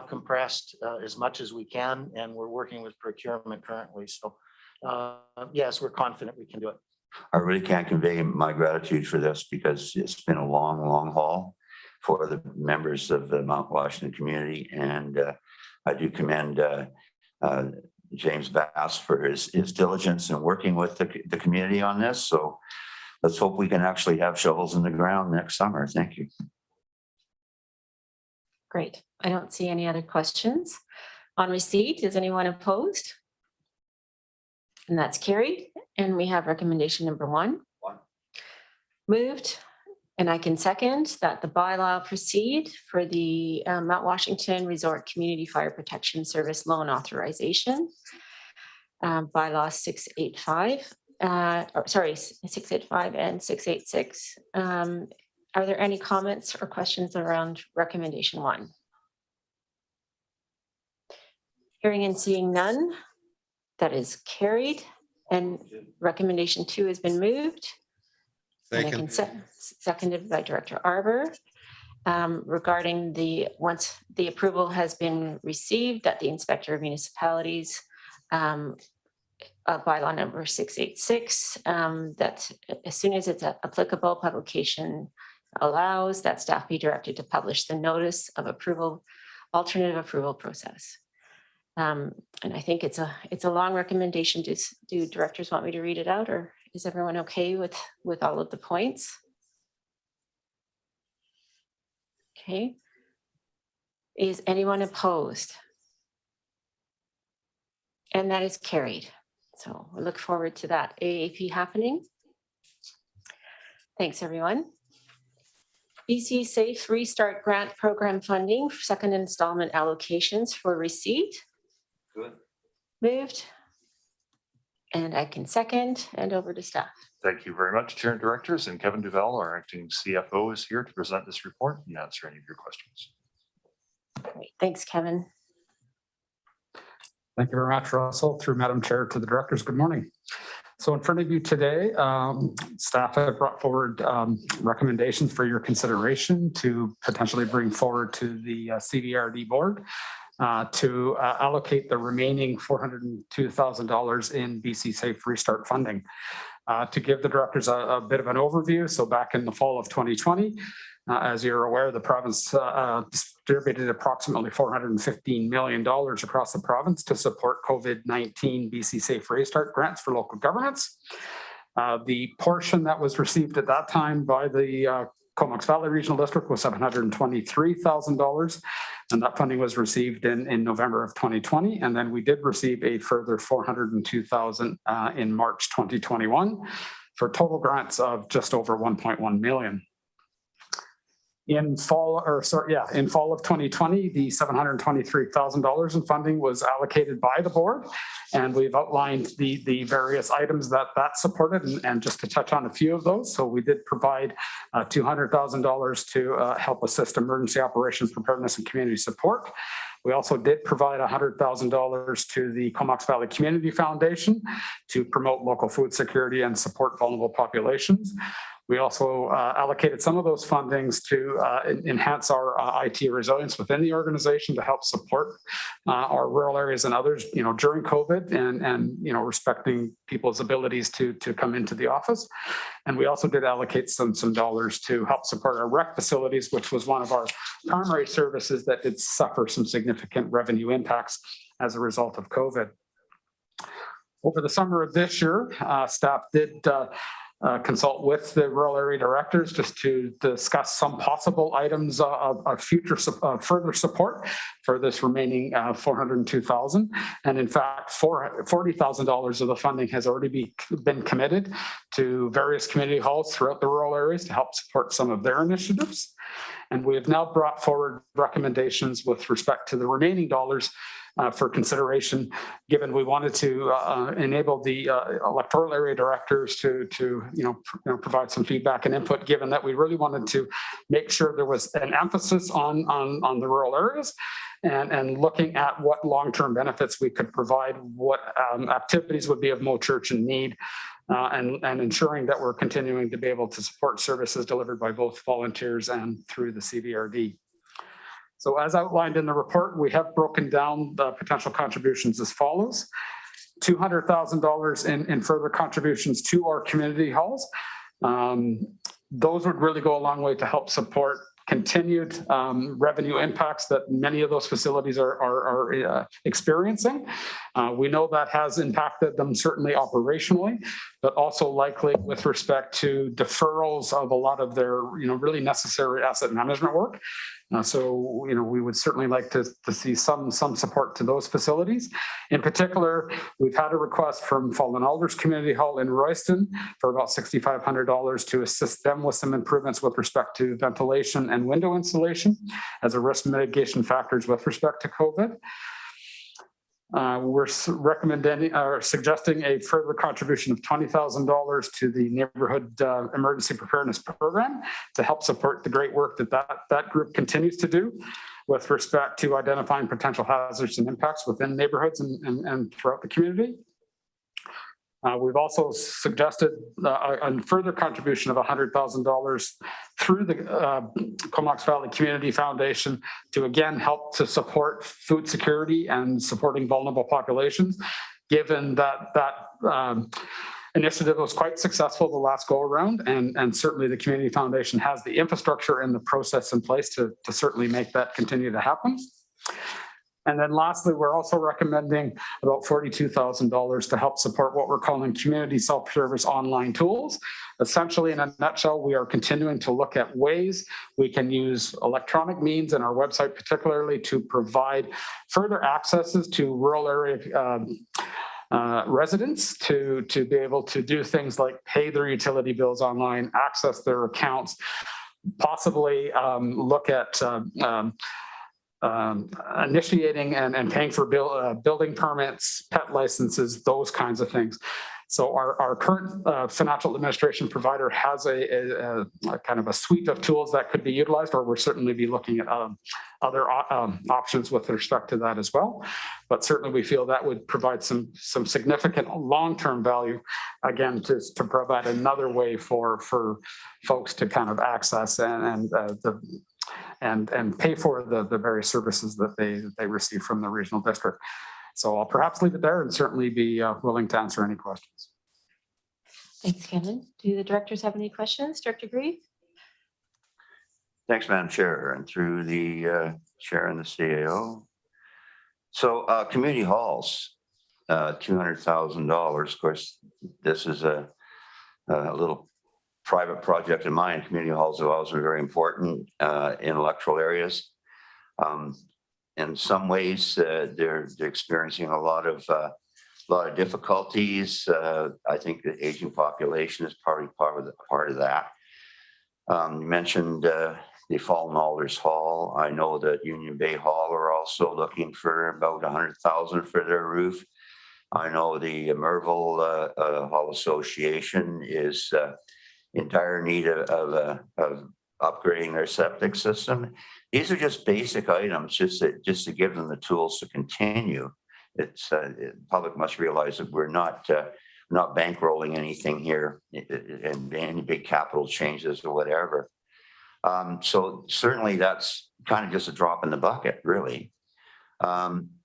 compressed as much as we can, and we're working with procurement currently. So yes, we're confident we can do it. I really can't convey my gratitude for this because it's been a long, long haul for the members of the Mount Washington community. And I do commend James Bass for his diligence in working with the community on this. So let's hope we can actually have shovels in the ground next summer. Thank you. Great. I don't see any other questions. On receipt, is anyone opposed? And that's carried. And we have recommendation number 1. Moved. And I can second that the bylaw proceed for the Mount Washington Resort Community Fire Protection Service loan authorization. Bylaw 685. 685 and 686. Are there any comments or questions around recommendation 1? Hearing and seeing none, that is carried, and recommendation 2 has been moved. And I can seconded by Director Arbour, regarding once the approval has been received, that the Inspector of Municipalities bylaw number 686, that as soon as it's applicable, publication allows, that staff be directed to publish the notice of approval, alternative approval process. And I think it's a long recommendation. Do directors want me to read it out, or is everyone okay with all of the points? Okay. Is anyone opposed? And that is carried. So we look forward to that AAP happening. Thanks, everyone. BC Safe Restart Grant Program funding, second installment allocations for receipt. Good. Moved. And I can second, and over to staff. Thank you very much, Chair and Directors, and Kevin Duval, our acting CFO, is here to present this report and answer any of your questions. Great. Thanks, Kevin. Thank you very much, Russell. Through Madam Chair to the directors, good morning. So in front of you today, staff have brought forward recommendations for your consideration to potentially bring forward to the CVRD board to allocate the remaining $402,000 in BC Safe Restart funding. To give the directors a bit of an overview, so back in the fall of 2020, as you're aware, the province distributed approximately $415 million across the province to support COVID-19 BC Safe Restart grants for local governments. The portion that was received at that time by the Comox Valley Regional District was $723,000, and that funding was received in November of 2020. And then we did receive a further $402,000 in March 2021 for total grants of just over $1.1 million. In fall of 2020, the $723,000 in funding was allocated by the board, and we've outlined the various items that supported, and just to touch on a few of those. So we did provide $200,000 to help assist emergency operations preparedness and community support. We also did provide $100,000 to the Comox Valley Community Foundation to promote local food security and support vulnerable populations. We also allocated some of those fundings to enhance our IT resilience within the organization to help support our rural areas and others, during COVID and respecting people's abilities to come into the office. And we also did allocate some dollars to help support our rec facilities, which was one of our primary services that did suffer some significant revenue impacts as a result of COVID. Over the summer of this year, staff did consult with the rural area directors just to discuss some possible items of future further support for this remaining $402,000. And in fact, $40,000 of the funding has already been committed to various community halls throughout the rural areas to help support some of their initiatives. And we have now brought forward recommendations with respect to the remaining dollars for consideration, given we wanted to enable the electoral area directors to provide some feedback and input, given that we really wanted to make sure there was an emphasis on the rural areas and looking at what long-term benefits we could provide, what activities would be of most urgent need, and ensuring that we're continuing to be able to support services delivered by both volunteers and through the CVRD. So as outlined in the report, we have broken down the potential contributions as follows. $200,000 in further contributions to our community halls. Those would really go a long way to help support continued revenue impacts that many of those facilities are experiencing. We know that has impacted them certainly operationally, but also likely with respect to deferrals of a lot of their really necessary asset management work. So we would certainly like to see some support to those facilities. In particular, we've had a request from Fallen Alders Community Hall in Royston for about $6,500 to assist them with some improvements with respect to ventilation and window insulation as a risk mitigation factors with respect to COVID. We're recommending or suggesting a further contribution of $20,000 to the Neighborhood Emergency Preparedness Program to help support the great work that group continues to do with respect to identifying potential hazards and impacts within neighborhoods and throughout the community. We've also suggested a further contribution of $100,000 through the Comox Valley Community Foundation to again help to support food security and supporting vulnerable populations, given that initiative was quite successful the last go around, and certainly the Community Foundation has the infrastructure and the process in place to certainly make that continue to happen. And then lastly, we're also recommending about $42,000 to help support what we're calling community self-service online tools. Essentially, in a nutshell, we are continuing to look at ways we can use electronic means and our website particularly to provide further accesses to rural area residents to be able to do things like pay their utility bills online, access their accounts, possibly look at initiating and paying for building permits, pet licenses, those kinds of things. So our current financial administration provider has a kind of a suite of tools that could be utilized, or we'll certainly be looking at other options with respect to that as well. But certainly we feel that would provide some significant long-term value, again, to provide another way for folks to kind of access and pay for the various services that they receive from the regional district. So I'll perhaps leave it there and certainly be willing to answer any questions. Thanks, Kevin. Do the directors have any questions? Director Grieve? Thanks, Madam Chair, and through the chair and the CAO. So community halls, $200,000. Of course, this is a little private project of mine. Community halls have always been very important in electoral areas. In some ways, they're experiencing a lot of difficulties. I think the aging population is probably part of that. You mentioned the Fallen Alders Hall. I know that Union Bay Hall are also looking for about $100,000 for their roof. I know the Merville Hall Association is in dire need of upgrading their septic system. These are just basic items, just to give them the tools to continue. It's the public must realize that we're not bankrolling anything here and any big capital changes or whatever. So certainly that's kind of just a drop in the bucket, really.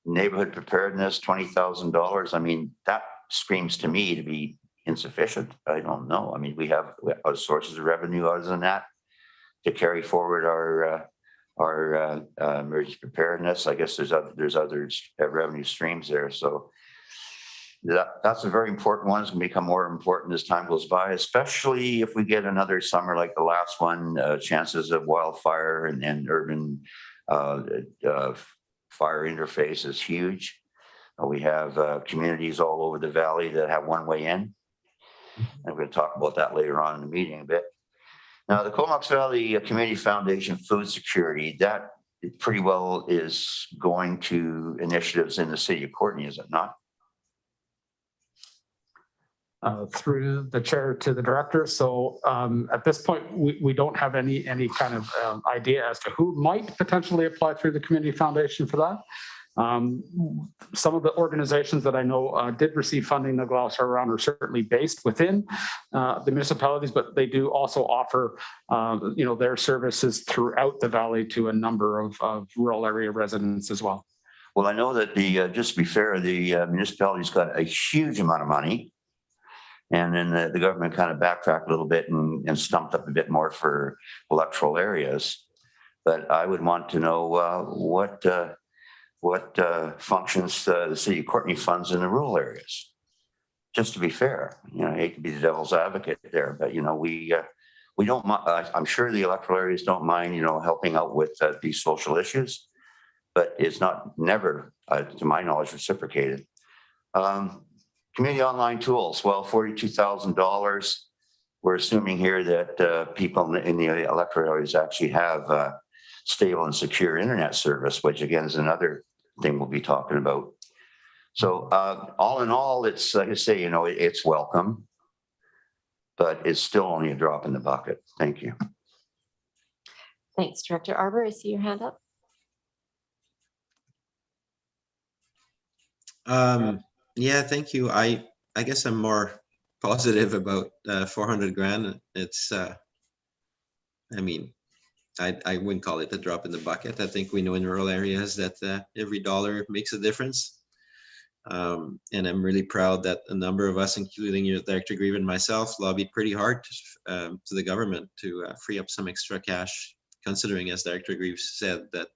Neighborhood preparedness, $20,000. I mean, that screams to me to be insufficient. I don't know. I mean, we have other sources of revenue other than that to carry forward our emergency preparedness. I guess there's other revenue streams there. So that's a very important one. It's going to become more important as time goes by, especially if we get another summer like the last one. Chances of wildfire and urban fire interface is huge. We have communities all over the valley that have one way in. And we're going to talk about that later on in the meeting a bit. Now, the Comox Valley Community Foundation Food Security, that pretty well is going to initiatives in the city of Courtenay, is it not? Through the chair to the director. So at this point, we don't have any kind of idea as to who might potentially apply through the community foundation for that. Some of the organizations that I know did receive funding in the Gloucester round are certainly based within the municipalities, but they do also offer their services throughout the valley to a number of rural area residents as well. Well, I know that just to be fair, the municipality's got a huge amount of money. And then the government kind of backtracked a little bit and stumped up a bit more for electoral areas. But I would want to know what functions the city of Courtenay funds in the rural areas. Just to be fair, I hate to be the devil's advocate there, but we don't. I'm sure the electoral areas don't mind, helping out with these social issues, but it's never, to my knowledge, reciprocated. Community online tools, well, $42,000. We're assuming here that people in the electoral areas actually have stable and secure internet service, which again is another thing we'll be talking about. So all in all, it's like I say, it's welcome, but it's still only a drop in the bucket. Thank you. Thanks, Director Arbor. I see your hand up. Yeah, thank you. I guess I'm more positive about 400 grand. It's, I mean, I wouldn't call it a drop in the bucket. I think we know in rural areas that every dollar makes a difference. And I'm really proud that a number of us, including your Director Grieve and myself, lobbied pretty hard to the government to free up some extra cash, considering, as Director Grieve said, that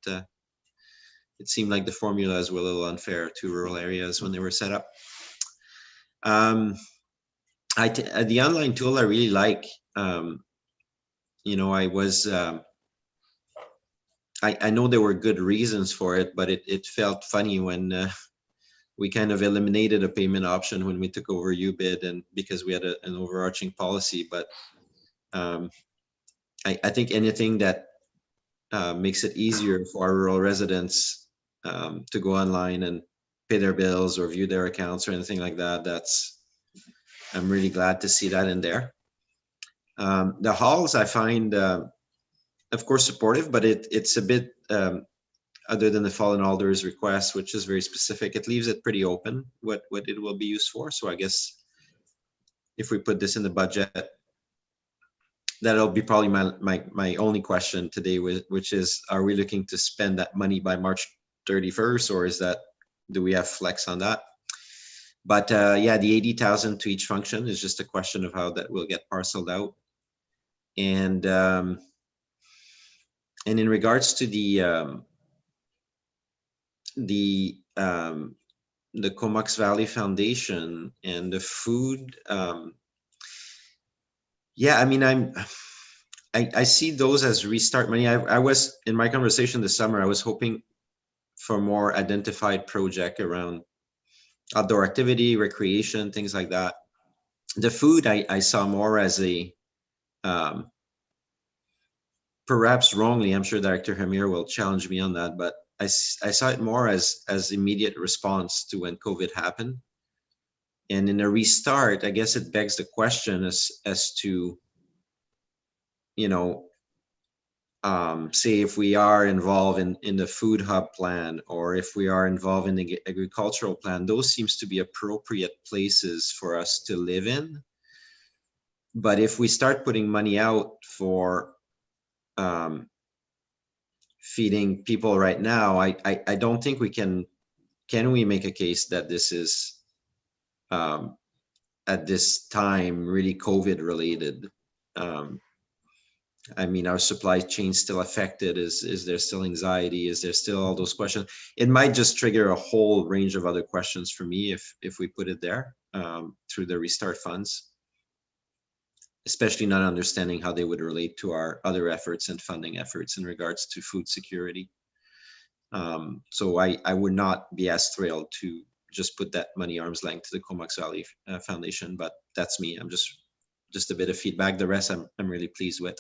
it seemed like the formulas were a little unfair to rural areas when they were set up. The online tool I really like. I know there were good reasons for it, but it felt funny when we kind of eliminated a payment option when we took over UBID, and because we had an overarching policy. But I think anything that makes it easier for our rural residents to go online and pay their bills or view their accounts or anything like that, I'm really glad to see that in there. The halls I find, of course, supportive, but it's a bit, other than the Fallen Alders request, which is very specific, it leaves it pretty open what it will be used for. So I guess if we put this in the budget, that'll be probably my only question today, which is, are we looking to spend that money by March 31st, or do we have flex on that? But yeah, the 80,000 to each function is just a question of how that will get parceled out. And in regards to the Comox Valley Foundation and the food, yeah, I mean, I see those as restart money. I was, in my conversation this summer, I was hoping for more identified project around outdoor activity, recreation, things like that. The food I saw more as a, perhaps wrongly, I'm sure Director Hamir will challenge me on that, but I saw it more as immediate response to when COVID happened. And in a restart, I guess it begs the question as to, say if we are involved in the food hub plan, or if we are involved in the agricultural plan, those seems to be appropriate places for us to live in. But if we start putting money out for feeding people right now, I don't think we can we make a case that this is at this time really COVID related. I mean, our supply chain still affected? Is there still anxiety? Is there still all those questions? It might just trigger a whole range of other questions for me if we put it there through the restart funds, especially not understanding how they would relate to our other efforts and funding efforts in regards to food security. So I would not be as thrilled to just put that money arm's length to the Comox Valley Foundation, but that's me. I'm just a bit of feedback. The rest I'm really pleased with.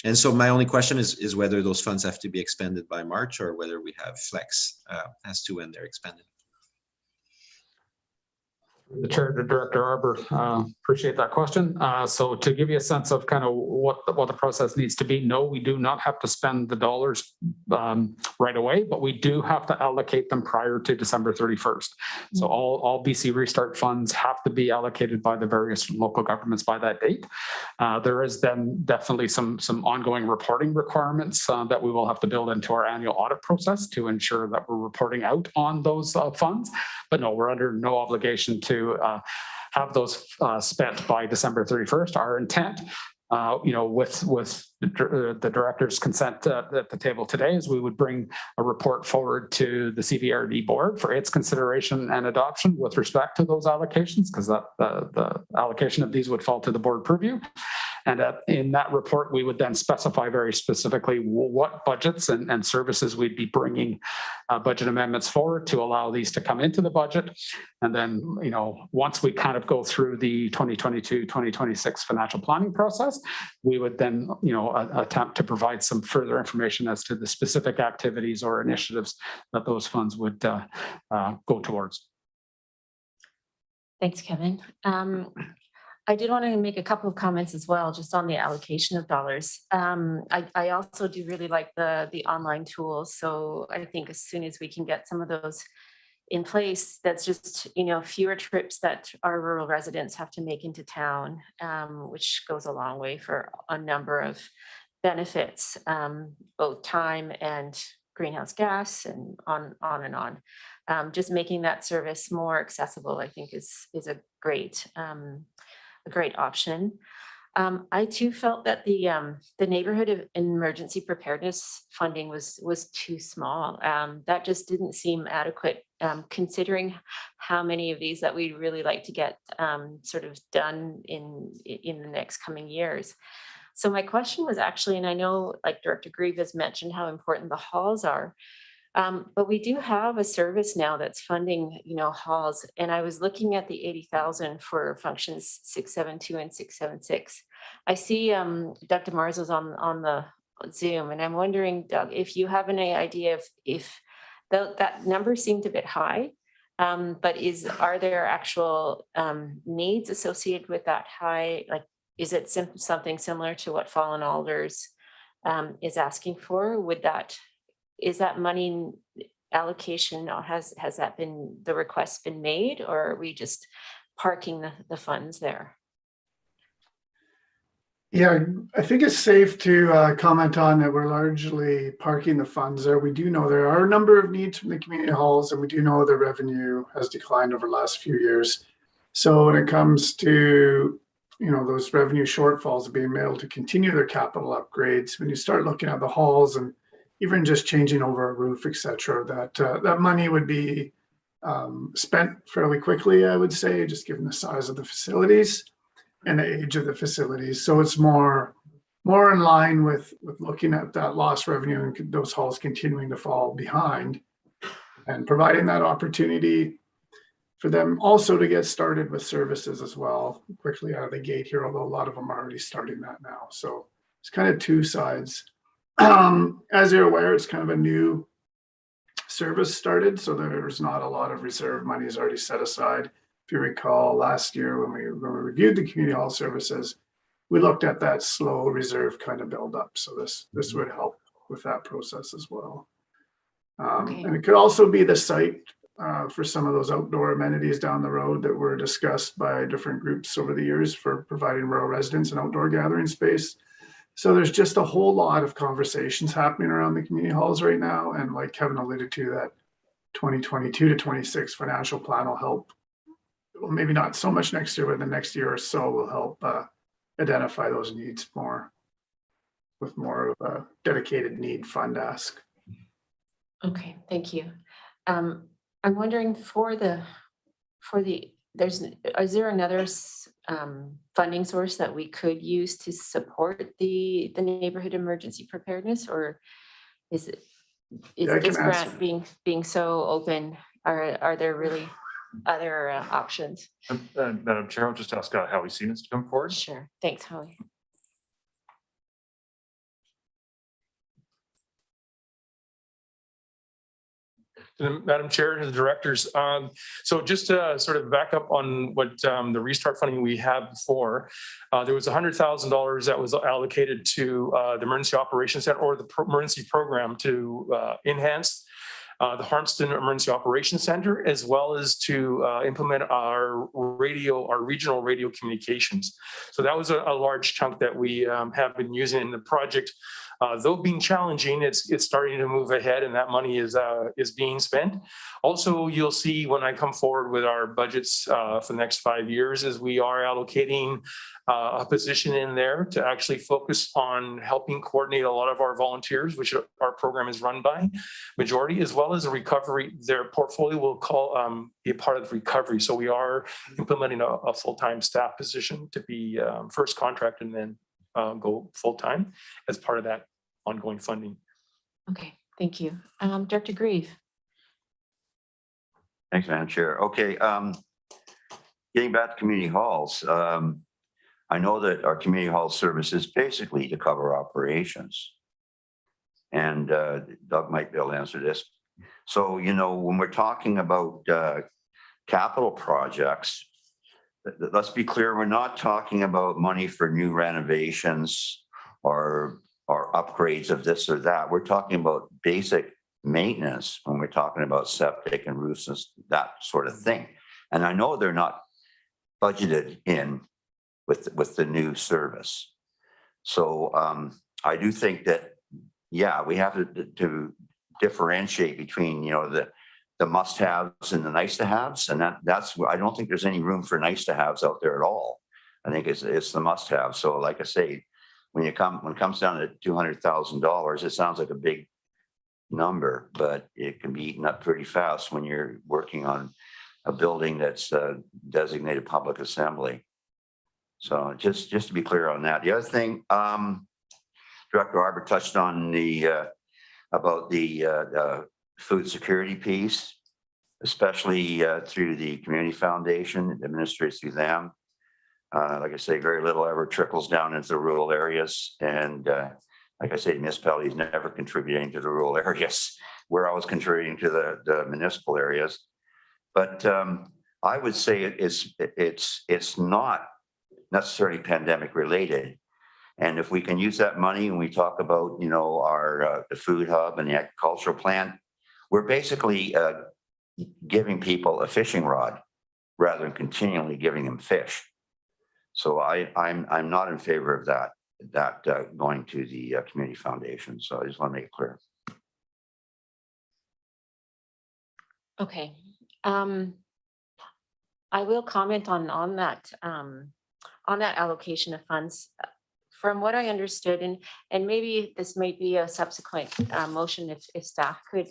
And so my only question is whether those funds have to be expended by March or whether we have flex as to when they're expended. The Chair, to Director Arbor, appreciate that question. So to give you a sense of kind of what the process needs to be, no, we do not have to spend the dollars right away, but we do have to allocate them prior to December 31st. So all BC Restart funds have to be allocated by the various local governments by that date. There is then definitely some ongoing reporting requirements that we will have to build into our annual audit process to ensure that we're reporting out on those funds. But no, we're under no obligation to have those spent by December 31st. Our intent, with the director's consent at the table today, is we would bring a report forward to the CVRD board for its consideration and adoption with respect to those allocations, because the allocation of these would fall to the board purview. And in that report, we would then specify very specifically what budgets and services we'd be bringing budget amendments forward to allow these to come into the budget. And then, once we kind of go through the 2022-2026 financial planning process, we would then, attempt to provide some further information as to the specific activities or initiatives that those funds would go towards. Thanks, Kevin. I did want to make a couple of comments as well, just on the allocation of dollars. I also do really like the online tools. So I think as soon as we can get some of those in place, that's just, fewer trips that our rural residents have to make into town, which goes a long way for a number of benefits, both time and greenhouse gas and on and on. Just making that service more accessible, I think is a great option. I too felt that the neighborhood of emergency preparedness funding was too small. That just didn't seem adequate, considering how many of these that we'd really like to get sort of done in the next coming years. So my question was actually, and I know like Director Grieve has mentioned how important the halls are, but we do have a service now that's funding, halls. And I was looking at the 80,000 for functions 672 and 676. I see Dr. Marzo's on the Zoom, and I'm wondering, Doug, if you have any idea if that number seemed a bit high, but are there actual needs associated with that high? Like, is it something similar to what Fallen Alders is asking for? Is that money allocation, has that been, the request been made, or are we just parking the funds there? Yeah, I think it's safe to comment on that we're largely parking the funds there. We do know there are a number of needs from the community halls, and we do know the revenue has declined over the last few years. So when it comes to, those revenue shortfalls of being able to continue their capital upgrades, when you start looking at the halls and even just changing over a roof, et cetera, that money would be spent fairly quickly, I would say, just given the size of the facilities and the age of the facilities. So it's more in line with looking at that lost revenue and those halls continuing to fall behind, and providing that opportunity for them also to get started with services as well quickly out of the gate here, although a lot of them are already starting that now. So it's kind of two sides. As you're aware, it's kind of a new service started, so there's not a lot of reserve money is already set aside. If you recall, last year when we reviewed the community hall services, we looked at that slow reserve kind of build up. So this would help with that process as well. Okay. And it could also be the site for some of those outdoor amenities down the road that were discussed by different groups over the years for providing rural residents an outdoor gathering space. So there's just a whole lot of conversations happening around the community halls right now. And like Kevin alluded to, that 2022 to 26 financial plan will help. Well, maybe not so much next year, but the next year or so will help identify those needs more. with more of a dedicated need fund ask. Okay, thank you. I'm wondering is there another funding source that we could use to support the neighborhood emergency preparedness, or is Yeah, I can this answer. grant being so open? Are there really other options? Madam Chair, I'll just ask Howie Stevens to come forward. Sure. Thanks, Holly. Madam Chair, to the directors. So just to sort of back up on what the restart funding we had before, there was $100,000 that was allocated to the Emergency Operations Center or the emergency program to enhance the Harmston Emergency Operations Center, as well as to implement our regional radio communications. So that was a large chunk that we have been using in the project. Though being challenging, it's starting to move ahead, and that money is being spent. Also, you'll see when I come forward with our budgets for the next 5 years, is we are allocating a position in there to actually focus on helping coordinate a lot of our volunteers, which our program is run by majority, as well as a recovery. Their portfolio will be a part of the recovery. So we are implementing a full-time staff position to be first contract and then go full-time as part of that ongoing funding. Okay, thank you. Director Grieve. Thanks, Madam Chair. Okay, getting back to community halls. I know that our community hall service is basically to cover operations. And Doug might be able to answer this. So, when we're talking about capital projects, let's be clear, we're not talking about money for new renovations or upgrades of this or that. We're talking about basic maintenance when we're talking about septic and roofs and that sort of thing. And I know they're not budgeted in with the new service. So I do think that, yeah, we have to differentiate between, the must-haves and the nice-to-haves, and that's I don't think there's any room for nice-to-haves out there at all. I think it's the must-have. So, like I say, when it comes down to $200,000, it sounds like a big number, but it can be eaten up pretty fast when you're working on a building that's designated public assembly. So, just to be clear on that. The other thing, Director Arbor touched on about the food security piece, especially through the community foundation, administered through them. Like I say, very little ever trickles down into the rural areas. And like I say, municipalities never contributing to the rural areas. We're always contributing to the municipal areas. But I would say it's not necessarily pandemic related. And if we can use that money when we talk about, our the food hub and the agricultural plant, we're basically giving people a fishing rod rather than continually giving them fish. So I'm not in favor of that going to the community foundation. So I just want to make it clear. Okay. I will comment on that allocation of funds. From what I understood, and maybe this may be a subsequent motion if staff could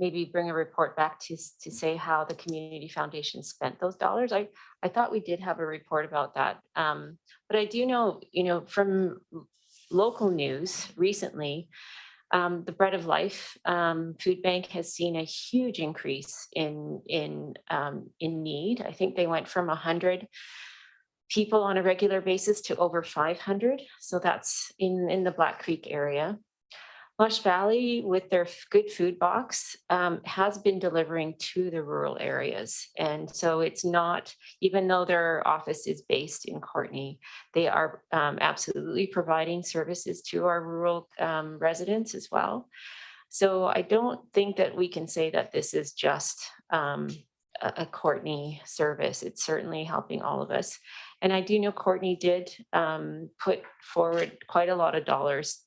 maybe bring a report back to say how the community foundation spent those dollars. I thought we did have a report about that. But I do know, from local news recently, the Bread of Life food bank has seen a huge increase in need. I think they went from 100 people on a regular basis to over 500. So that's in the Black Creek area. Lush Valley, with their good food box, has been delivering to the rural areas. And so it's not, even though their office is based in Courtenay, they are absolutely providing services to our rural residents as well. So I don't think that we can say that this is just a Courtenay service. It's certainly helping all of us. And I do know Courtenay did put forward quite a lot of dollars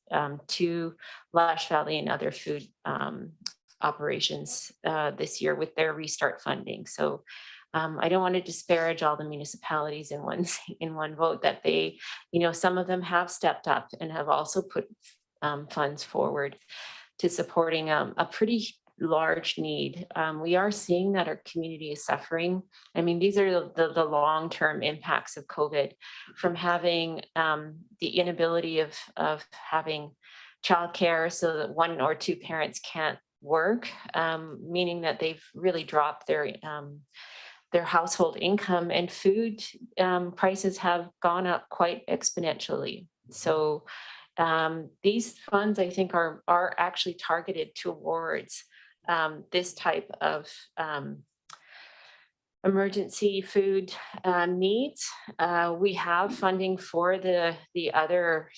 to Lush Valley and other food operations this year with their restart funding. So I don't want to disparage all the municipalities in one vote that they, some of them have stepped up and have also put funds forward to supporting a pretty large need. We are seeing that our community is suffering. I mean, these are the long-term impacts of COVID, from having the inability of having childcare so that one or two parents can't work, meaning that they've really dropped their household income, and food prices have gone up quite exponentially. So these funds, I think, are actually targeted towards this type of emergency food needs. We have funding for the other,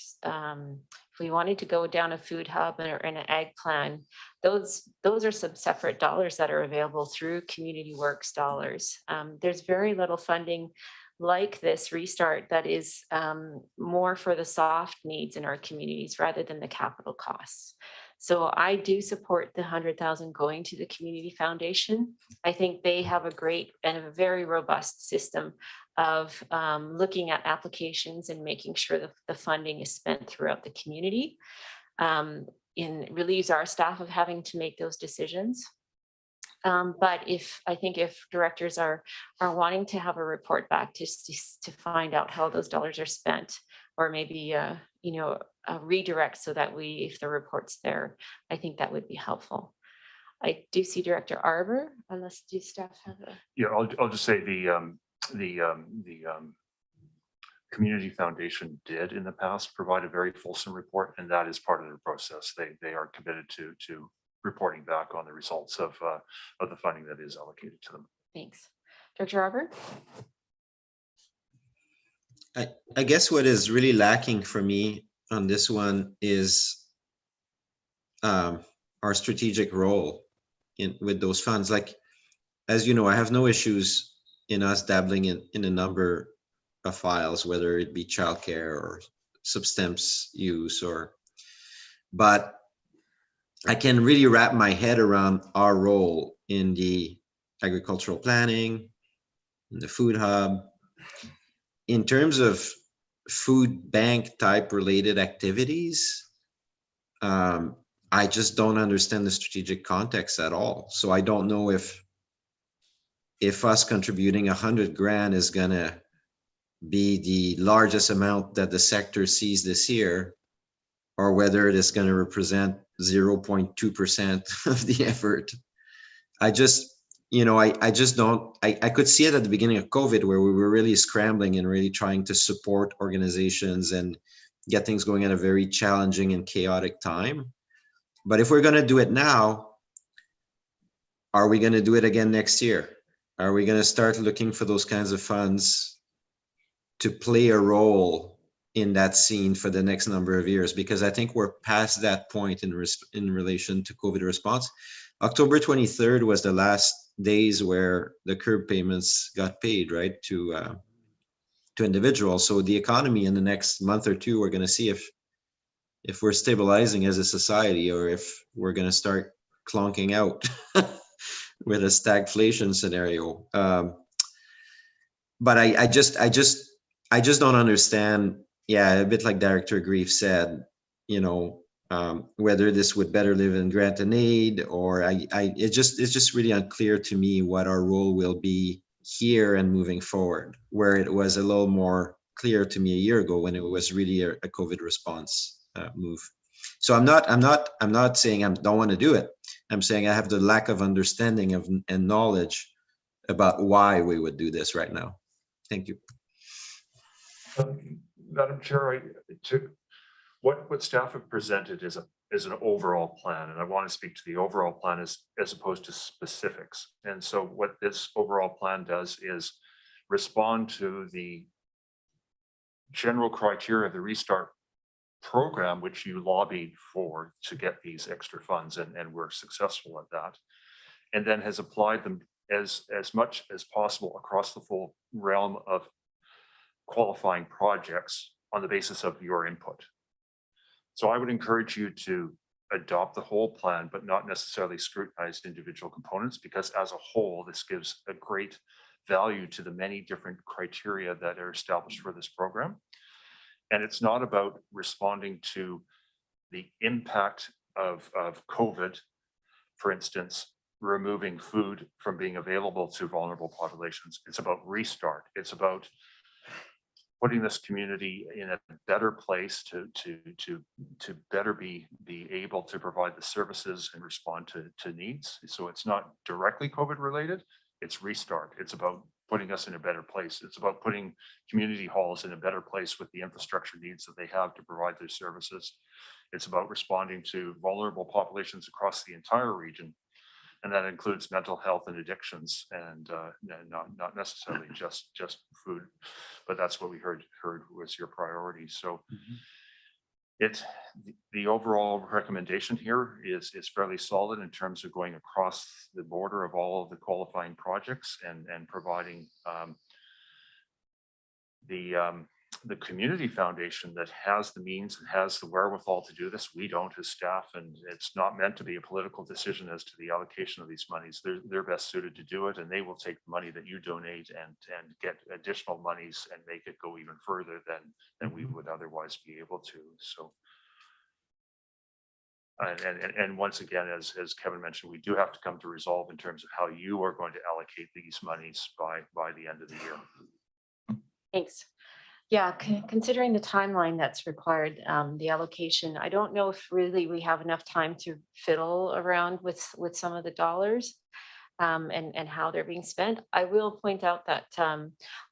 if we wanted to go down a food hub or an ag plan, those are some separate dollars that are available through Community Works dollars. There's very little funding like this restart that is more for the soft needs in our communities rather than the capital costs. So I do support the 100,000 going to the Community Foundation. I think they have a great and a very robust system of looking at applications and making sure that the funding is spent throughout the community. Relieves our staff of having to make those decisions. But I think if directors are wanting to have a report back to find out how those dollars are spent, or maybe a redirect so that if the report's there, I think that would be helpful. I do see Director Arbor, unless do staff have a. Yeah, I'll just say the Community Foundation did in the past provide a very fulsome report, and that is part of their process. They are committed to reporting back on the results of the funding that is allocated to them. Thanks. Director Arbor? I guess what is really lacking for me on this one is our strategic role with those funds. Like, as you know, I have no issues in us dabbling in a number of files, whether it be childcare or substance use, but I can really wrap my head around our role in the agricultural planning, in the food hub. In terms of food bank type related activities, I just don't understand the strategic context at all. So I don't know if us contributing 100 grand is gonna be the largest amount that the sector sees this year, or whether it is going to represent 0.2% of the effort. I just don't, I could see it at the beginning of COVID, where we were really scrambling and really trying to support organizations and get things going at a very challenging and chaotic time. But if we're going to do it now, are we going to do it again next year? Are we going to start looking for those kinds of funds to play a role in that scene for the next number of years? Because I think we're past that point in relation to COVID response. October 23rd was the last days where the curb payments got paid, right, to individuals. So the economy in the next month or two, we're going to see if we're stabilizing as a society, or if we're going to start clunking out with a stagflation scenario. But I just don't understand. Yeah, a bit like Director Grief said, whether this would better live in grant and aid, or it's just really unclear to me what our role will be here and moving forward, where it was a little more clear to me a year ago when it was really a COVID response move. So I'm not saying I don't want to do it. I'm saying I have the lack of understanding and knowledge about why we would do this right now. Thank you. Madam Chair, what staff have presented is an overall plan, and I want to speak to the overall plan as opposed to specifics. And so what this overall plan does is respond to the general criteria of the Restart program, which you lobbied for to get these extra funds, and we're successful at that, and then has applied them as much as possible across the full realm of qualifying projects on the basis of your input. So I would encourage you to adopt the whole plan, but not necessarily scrutinize individual components, because as a whole, this gives a great value to the many different criteria that are established for this program. And it's not about responding to the impact of COVID, for instance, removing food from being available to vulnerable populations. It's about restart. It's about putting this community in a better place to better be able to provide the services and respond to needs. So it's not directly COVID related, it's restart. It's about putting us in a better place. It's about putting community halls in a better place with the infrastructure needs that they have to provide their services. It's about responding to vulnerable populations across the entire region. And that includes mental health and addictions, and not necessarily just food, but that's what we heard was your priority. So the overall recommendation here is fairly solid in terms of going across the border of all of the qualifying projects and providing the community foundation that has the means and has the wherewithal to do this. We don't as staff, and it's not meant to be a political decision as to the allocation of these monies. They're best suited to do it, and they will take the money that you donate and get additional monies and make it go even further than we would otherwise be able to. So and once again, as Kevin mentioned, we do have to come to resolve in terms of how you are going to allocate these monies by the end of the year. Thanks. Yeah, considering the timeline that's required, the allocation, I don't know if really we have enough time to fiddle around with some of the dollars and how they're being spent. I will point out that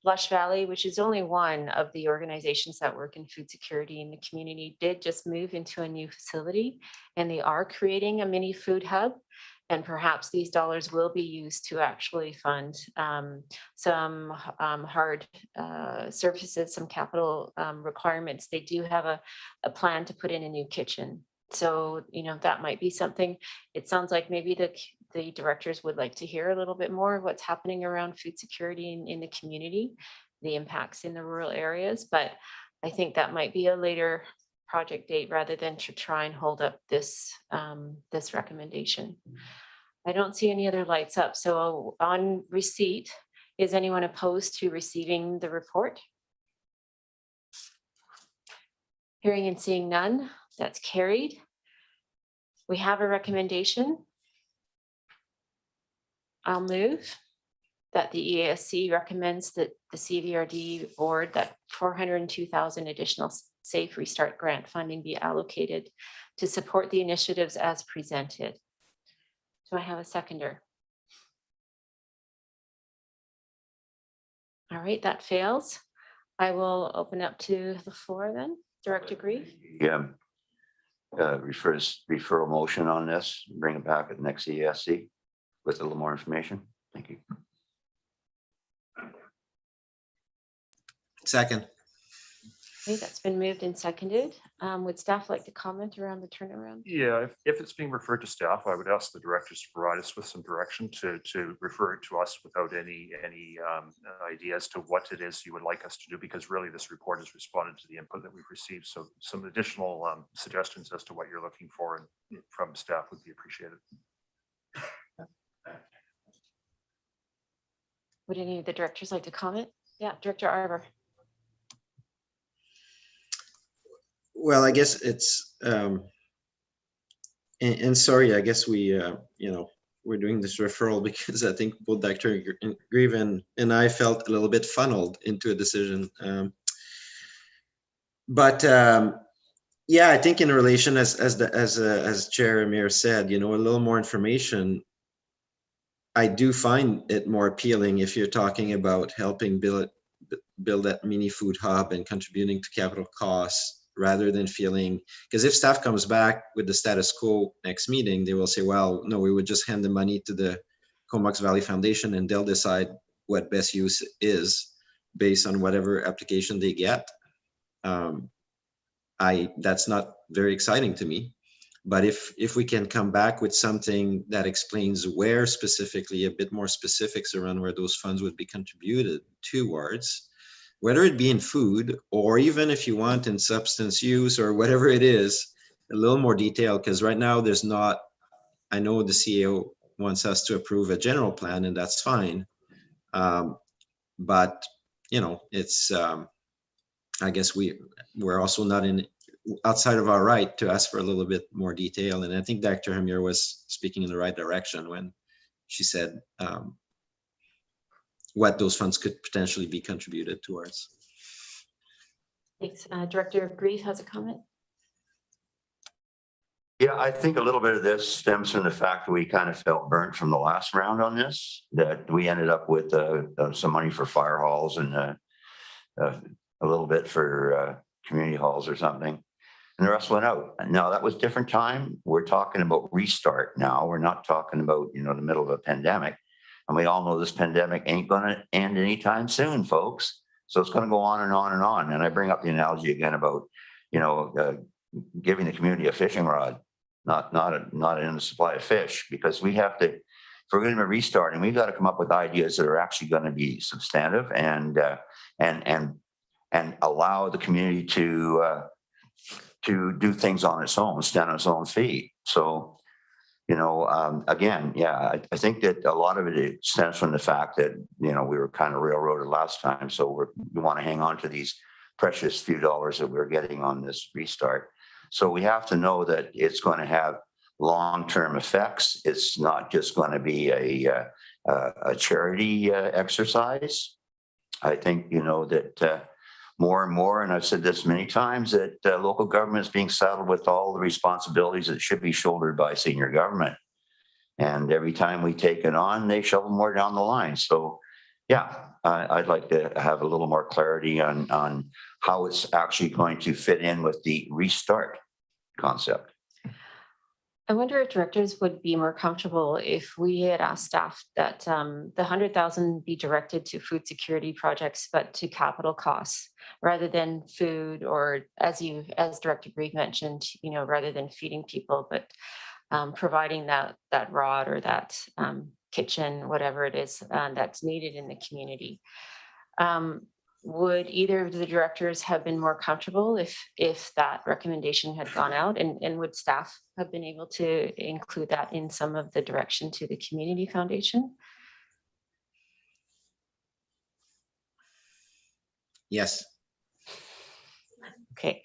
Lush Valley, which is only one of the organizations that work in food security in the community, did just move into a new facility, and they are creating a mini food hub. And perhaps these dollars will be used to actually fund some hard services, some capital requirements. They do have a plan to put in a new kitchen. So, that might be something. It sounds like maybe the directors would like to hear a little bit more of what's happening around food security in the community, the impacts in the rural areas. But I think that might be a later project date rather than to try and hold up this recommendation. I don't see any other lights up. So on receipt, is anyone opposed to receiving the report? Hearing and seeing none, that's carried. We have a recommendation. I'll move that the EASC recommends that the CVRD board that 402,000 additional Safe Restart grant funding be allocated to support the initiatives as presented. Do I have a seconder? All right, that fails. I will open up to the floor then. Director Grieve? Yeah. Referral motion on this, bring it back at the next ESC with a little more information. Thank you. Second. Okay, that's been moved and seconded. Would staff like to comment around the turnaround? Yeah, if it's being referred to staff, I would ask the directors to provide us with some direction to refer it to us without any idea as to what it is you would like us to do, because really this report has responded to the input that we've received. So some additional suggestions as to what you're looking for from staff would be appreciated. Would any of the directors like to comment? Yeah, Director Arbor. Well, I guess it's, and sorry, I guess we, we're doing this referral because I think both Dr. Grieve and I felt a little bit funneled into a decision. Yeah, I think in relation, as Chair Amir said, a little more information, I do find it more appealing if you're talking about helping build that mini food hub and contributing to capital costs, rather than feeling, because if staff comes back with the status quo next meeting, they will say, well, no, we would just hand the money to the Comox Valley Foundation and they'll decide what best use is based on whatever application they get. That's not very exciting to me. But if we can come back with something that explains where specifically, a bit more specifics around where those funds would be contributed towards, whether it be in food or even if you want in substance use or whatever it is, a little more detail, because right now there's not, I know the CEO wants us to approve a general plan and that's fine. But, it's, I guess we're also not in outside of our right to ask for a little bit more detail. And I think Dr. Hamir was speaking in the right direction when she said what those funds could potentially be contributed towards. Thanks. Director of Grief has a comment. Yeah, I think a little bit of this stems from the fact that we kind of felt burnt from the last round on this, that we ended up with some money for fire halls and a little bit for community halls or something. And the rest went out. Now that was different time. We're talking about restart now. We're not talking about, you know, the middle of a pandemic. And we all know this pandemic ain't going to end anytime soon, folks. So it's going to go on and on and on. And I bring up the analogy again about, you know, giving the community a fishing rod, not in the supply of fish, because we have to, if we're going to be restarting, we've got to come up with ideas that are actually going to be substantive and allow the community to do things on its own, stand on its own feet. So, you know, again, yeah, I think that a lot of it stems from the fact that, you know, we were kind of railroaded last time. So we want to hang on to these precious few dollars that we're getting on this restart. So we have to know that it's going to have long-term effects. It's not just going to be a charity exercise. I think, you know, that more and more, and I've said this many times, that local government is being saddled with all the responsibilities that should be shouldered by senior government. And every time we take it on, they shovel more down the line. So yeah, I'd like to have a little more clarity on how it's actually going to fit in with the restart concept. I wonder if directors would be more comfortable if we had asked staff that the 100,000 be directed to food security projects, but to capital costs rather than food, or as Director Grieve mentioned, you know, rather than feeding people, but providing that rod or that kitchen, whatever it is that's needed in the community. Would either of the directors have been more comfortable if that recommendation had gone out, and would staff have been able to include that in some of the direction to the community foundation? Yes. Okay,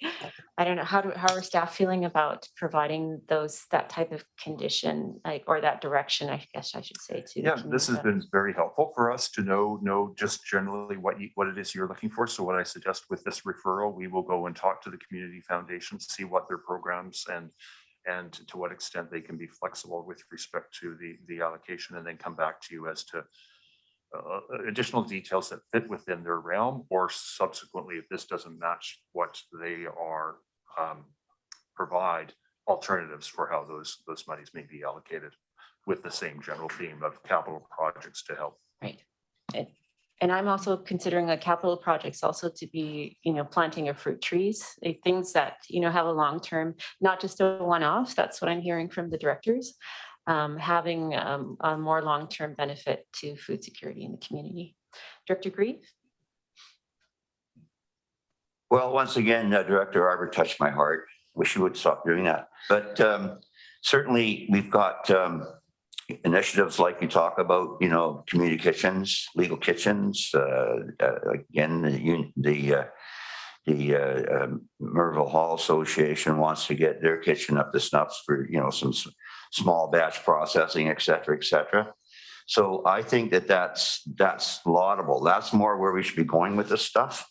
I don't know, how are staff feeling about providing that type of condition, like, or that direction, I guess I should say, to the Yeah, this has community been very helpful for us to know just generally what it is you're looking for. So what I suggest with this referral, we will go and talk to the community foundation, see what their programs and to what extent they can be flexible with respect to the allocation, and then come back to you as to additional details that fit within their realm, or subsequently, if this doesn't match what they are, provide alternatives for how those monies may be allocated, with the same general theme of capital projects to help. Right. And I'm also considering a capital projects also to be, you know, planting of fruit trees, things that, you know, have a long-term, not just a one-off. That's what I'm hearing from the directors. Having a more long-term benefit to food security in the community. Director Grieve? Well, once again, Director Arbor touched my heart. Wish you would stop doing that. But certainly we've got initiatives like you talk about, you know, community kitchens, legal kitchens. Again, the Merville Hall Association wants to get their kitchen up to snuff for, you know, some small batch processing, et cetera, et cetera. So I think that that's laudable. That's more where we should be going with this stuff.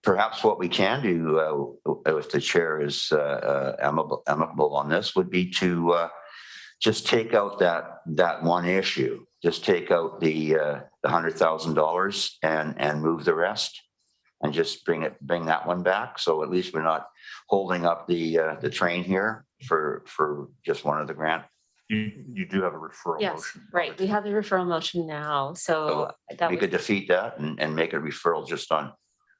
Perhaps what we can do, if the chair is amicable on this, would be to just take out that one issue. Just take out the $100,000 and move the rest, and just bring that one back. So at least we're not holding up the train here for just one of the grant. You do have a referral Yes, motion. right. We have the referral motion now, so that We would, could defeat that and make a referral just on,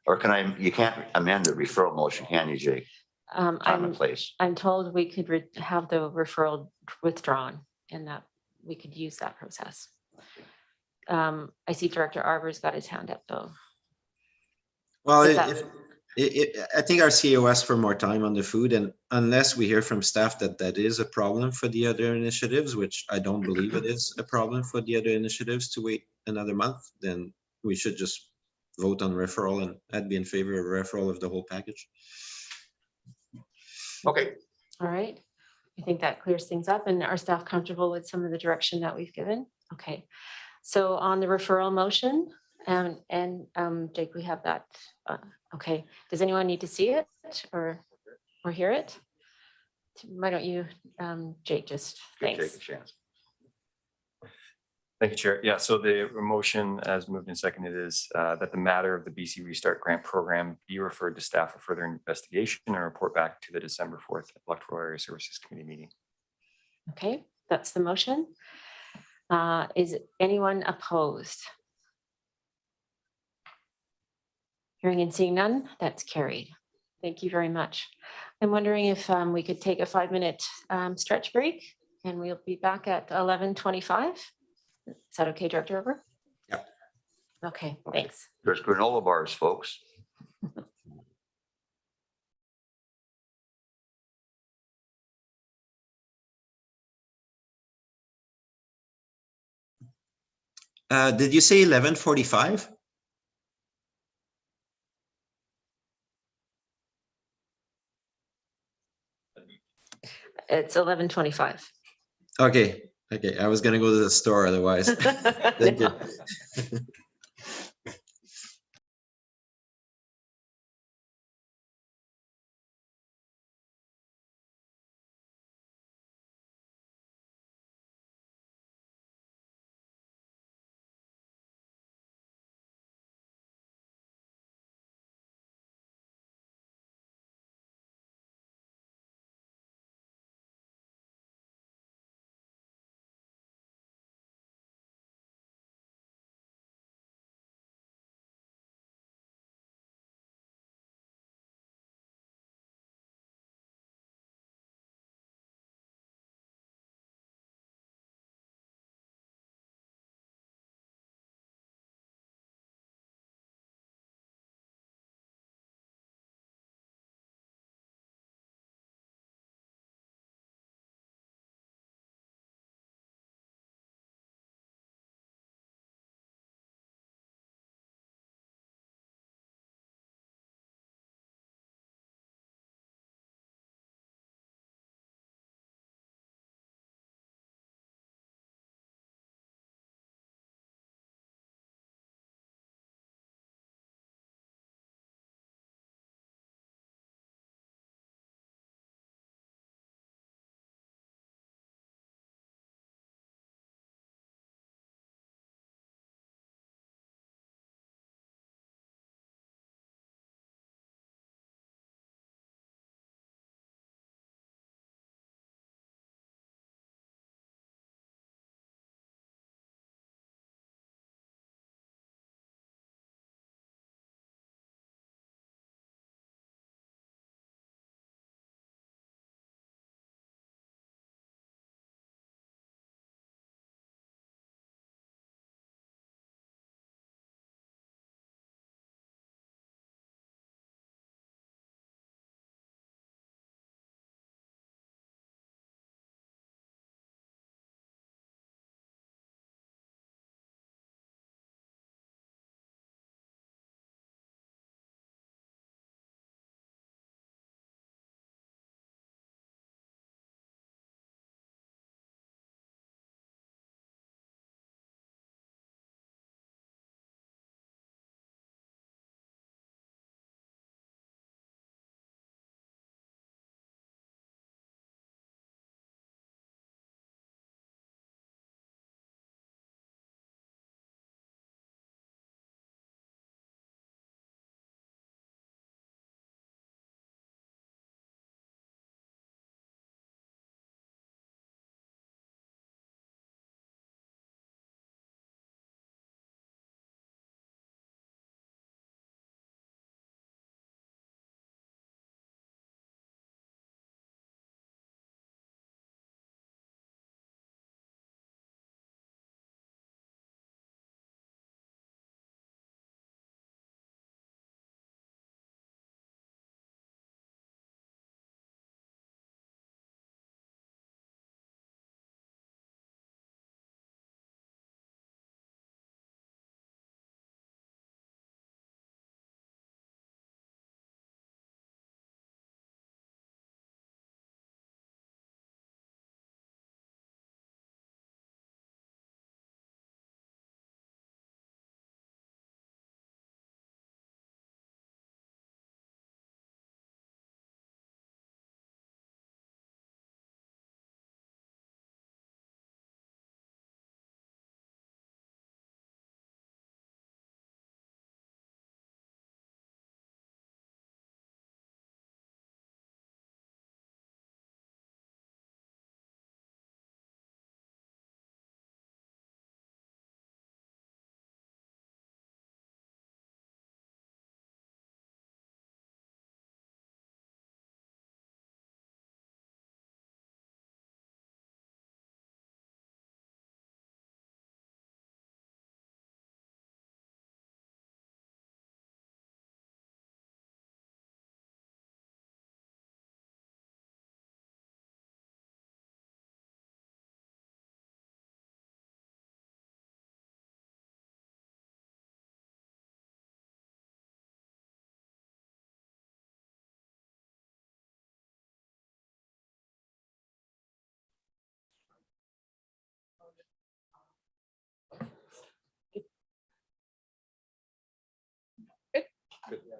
or you can't amend the referral motion, can you, Jake? Time and place. I'm told we could have the referral withdrawn, and that we could use that process. I see Director Arbor's got his hand up though. Well, Is that- I think our CEO asked for more time on the food, and unless we hear from staff that is a problem for the other initiatives, which I don't believe it is a problem for the other initiatives to wait another month, then we should just vote on referral, and I'd be in favor of referral of the whole package. Okay. All right. I think that clears things up, and are staff comfortable with some of the direction that we've given? Okay. So on the referral motion, Jake, we have that. Okay. Does anyone need to see it or hear it? Why don't you, Jake, just Take thanks. a chance. Thank you, Chair. Yeah, so the motion as moved and seconded is that the matter of the BC Restart Grant Program be referred to staff for further investigation and report back to the December 4th Electoral Area Services Committee meeting. Okay, that's the motion. Is anyone opposed? Hearing and seeing none, that's carried. Thank you very much. I'm wondering if we could take a 5-minute stretch break, and we'll be back at 11:25. Is that okay, Director Over? Yep. Okay, thanks. There's granola bars, folks. Did you say 11:45? It's 11:25. Okay, okay. I was gonna go to the store otherwise. Thank you.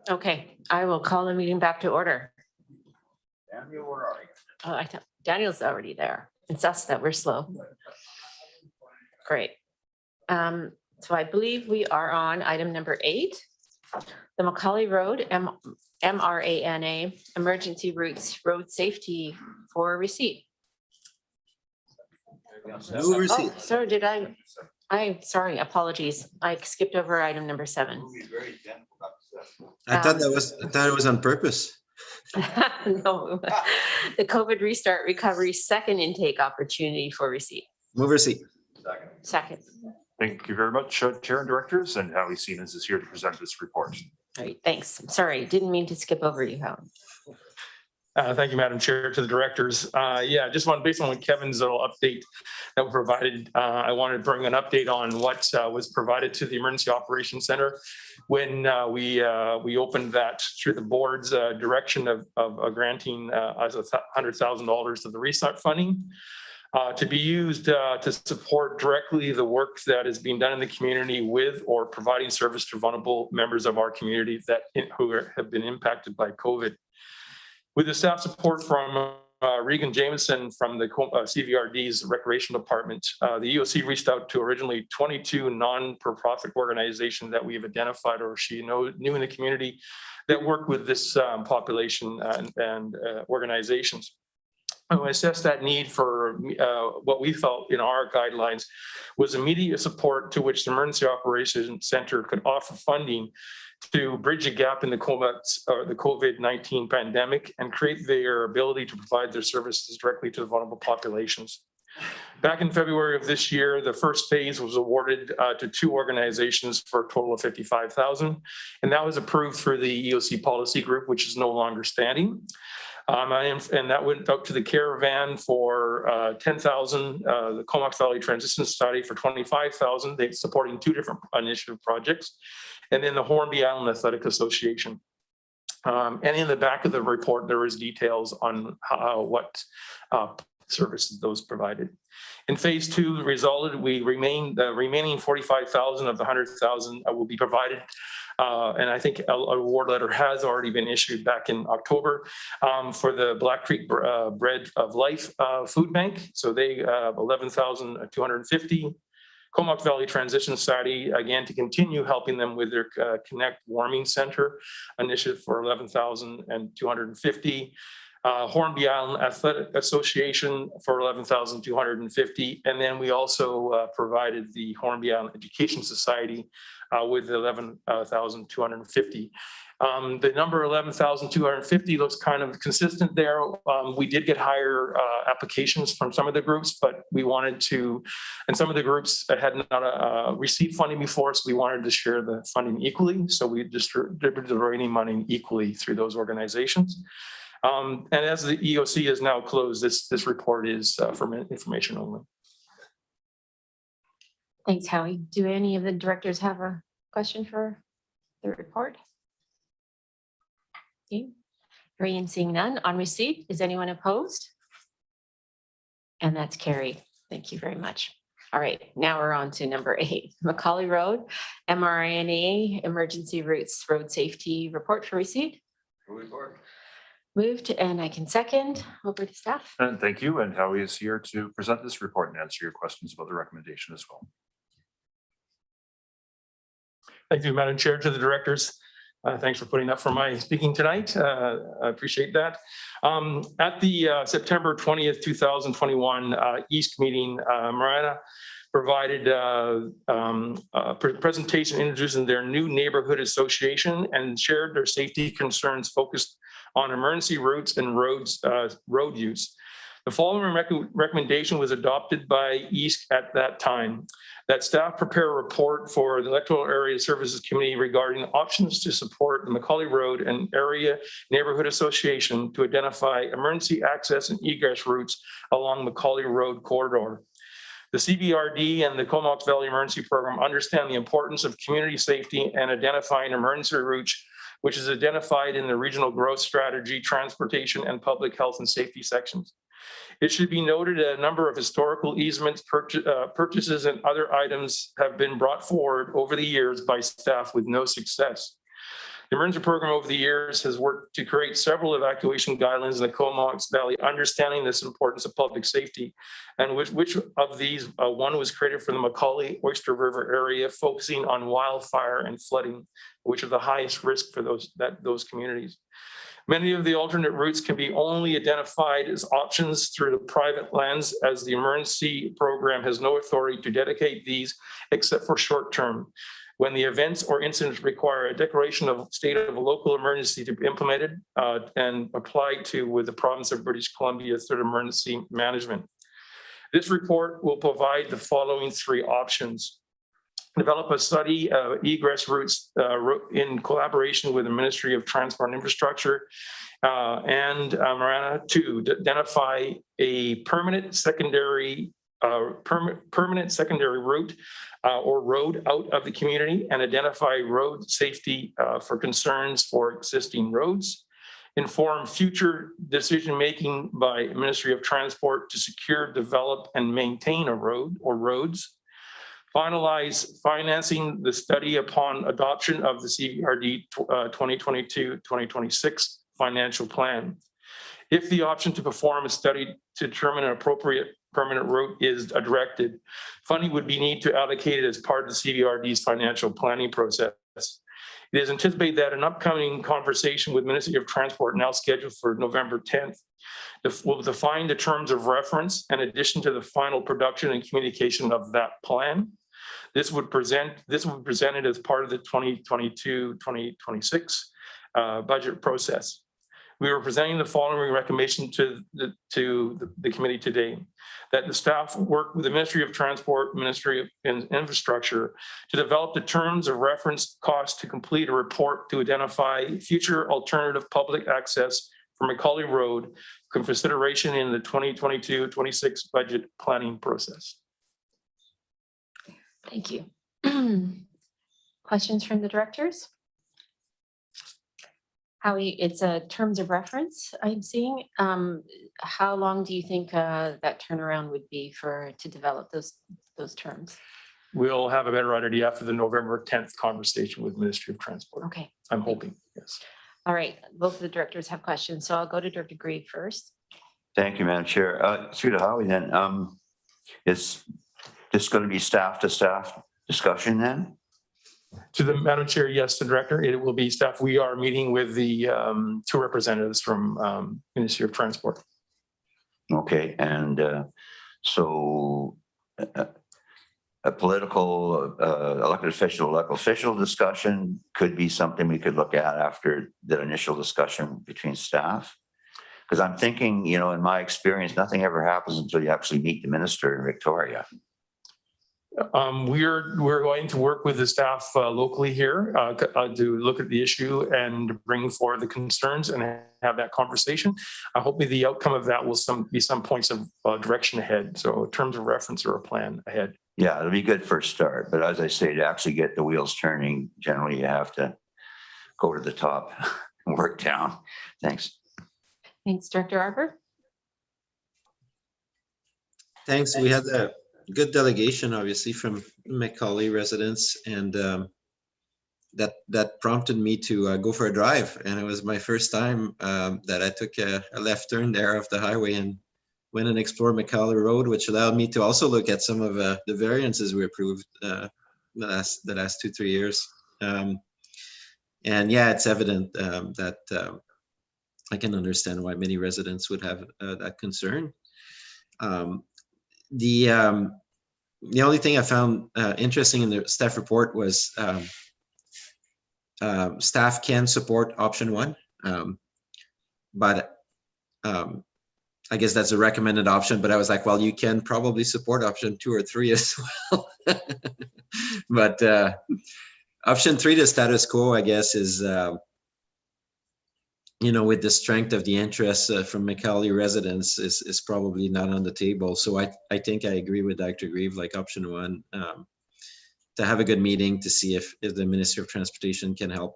Okay, I will call the meeting back to order. Daniel, where are you? Oh, I thought Daniel's already there. It's us that we're slow. Great. So I believe we are on item number 8, the Macaulay Road MRANA Emergency Routes Road Safety for receipt. Move receipt. Oh, so did I'm sorry, apologies. I skipped over item number 7. I thought it was on purpose. No, the COVID Restart Recovery second intake opportunity for receipt. Move receipt. Second. Thank you very much, Chair and Directors, and Howie Stevens is here to present this report. All right, thanks. Sorry, didn't mean to skip over you, Howard. Thank you, Madam Chair, to the directors. Yeah, just want, based on Kevin's little update that was provided, I wanted to bring an update on what was provided to the Emergency Operations Center when we opened that through the board's direction of granting us $100,000 of the restart funding to be used to support directly the work that is being done in the community with or providing service to vulnerable members of our community who have been impacted by COVID. With the staff support from Regan Jameson from the CVRD's Recreation Department, the EOC reached out to originally 22 non-for-profit organizations that we've identified or knew in the community that work with this population and organizations. We assessed that need for what we felt in our guidelines was immediate support to which the Emergency Operations Center could offer funding to bridge a gap in the COVID-19 pandemic and create their ability to provide their services directly to the vulnerable populations. Back in February of this year, the first phase was awarded to 2 organizations for a total of $55,000, and that was approved through the EOC policy group, which is no longer standing. And that went out to the Caravan for $10,000, the Comox Valley Transition Society for $25,000. They're supporting 2 different initiative projects, and then the Hornby Island Athletic Association. And in the back of the report, there is details on what services those provided. In phase 2 resulted, the remaining 45,000 of the 100,000 will be provided. And I think an award letter has already been issued back in October for the Black Creek Bread of Life Food Bank. So they have 11,250. Comox Valley Transition Society, again, to continue helping them with their Connect Warming Center initiative for 11,250. Hornby Island Athletic Association for 11,250. And then we also provided the Hornby Island Education Society with 11,250. The number 11,250 looks kind of consistent there. We did get higher applications from some of the groups, but we wanted to, and some of the groups that had not received funding before, so we wanted to share the funding equally. So we distributed the remaining money equally through those organizations. And as the EOC is now closed, this report is for information only. Thanks, Howie. Do any of the directors have a question for the report? Okay. Hearing and seeing none. On receipt, is anyone opposed? And that's carried. Thank you very much. All right, now we're on to number 8, Macaulay Road, MRNA Emergency Routes Road Safety Report for receipt. Moved, and I can second. Over to staff. And thank you. And Howie is here to present this report and answer your questions about the recommendation as well. Thank you, Madam Chair, to the directors. Thanks for putting up for my speaking tonight. I appreciate that. At the September 20th, 2021 East meeting, Marana provided a presentation introducing their new neighborhood association and shared their safety concerns focused on emergency routes and road use. The following recommendation was adopted by East at that time, that staff prepare a report for the Electoral Area Services Committee regarding options to support the Macaulay Road and Area Neighborhood Association to identify emergency access and egress routes along Macaulay Road corridor. The CVRD and the Comox Valley Emergency Program understand the importance of community safety and identifying emergency routes, which is identified in the Regional Growth Strategy, Transportation and Public Health and Safety sections. It should be noted that a number of historical easements, purchases and other items have been brought forward over the years by staff with no success. The emergency program over the years has worked to create several evacuation guidelines in the Comox Valley, understanding this importance of public safety. And which of these, one was created for the Macaulay Oyster River area, focusing on wildfire and flooding, which are the highest risk for those communities. Many of the alternate routes can be only identified as options through the private lands, as the emergency program has no authority to dedicate these except for short term, when the events or incidents require a declaration of state of local emergency to be implemented and applied to with the province of British Columbia through emergency management. This report will provide the following three options. Develop a study of egress routes in collaboration with the Ministry of Transport and Infrastructure and Marana to identify a permanent secondary route or road out of the community and identify road safety for concerns for existing roads. Inform future decision-making by Ministry of Transport to secure, develop, and maintain a road or roads. Finalize financing the study upon adoption of the CVRD 2022-2026 financial plan. If the option to perform a study to determine an appropriate permanent route is directed, funding would be need to allocate it as part of the CVRD's financial planning process. It is anticipated that an upcoming conversation with Ministry of Transport, now scheduled for November 10th, will define the terms of reference in addition to the final production and communication of that plan. This would be presented as part of the 2022-2026 budget process. We are presenting the following recommendation to the committee today: that the staff work with the Ministry of Transport, Ministry of Infrastructure to develop the terms of reference costs to complete a report to identify future alternative public access for Macaulay Road for consideration in the 2022-26 budget planning process. Thank you. Questions from the directors? Howie, it's a terms of reference I'm seeing. How long do you think that turnaround would be to develop those terms? We'll have a better idea after the November 10th conversation with Ministry of Transport. Okay. I'm hoping, yes. All right. Both of the directors have questions, so I'll go to Director Grieve first. Thank you, Madam Chair. Through to Howie then, is this going to be staff to staff discussion then? To the Madam Chair, yes, the Director, it will be staff. We are meeting with the two representatives from Ministry of Transport. Okay, and so a political elected official discussion could be something we could look at after the initial discussion between staff. Because I'm thinking, you know, in my experience, nothing ever happens until you actually meet the minister in Victoria. We're going to work with the staff locally here to look at the issue and bring forward the concerns and have that conversation. Hopefully the outcome of that will be some points of direction ahead. So in terms of reference or a plan ahead. Yeah, it'll be good for a start. But as I say, to actually get the wheels turning, generally you have to go to the top and work down. Thanks. Thanks, Director Arbor. Thanks. We had a good delegation, obviously, from Macaulay residents, and that prompted me to go for a drive. And it was my first time that I took a left turn there off the highway and went and explored Macaulay Road, which allowed me to also look at some of the variances we approved the last 2-3 years. And yeah, it's evident that I can understand why many residents would have that concern. The only thing I found interesting in the staff report was staff can support option 1, but I guess that's a recommended option. But I was like, well, you can probably support option 2 or 3 as well. But option 3, the status quo, I guess, is you know, with the strength of the interest from Macaulay residents is probably not on the table. So I think I agree with Dr. Grieve, like option 1, to have a good meeting to see if the Ministry of Transportation can help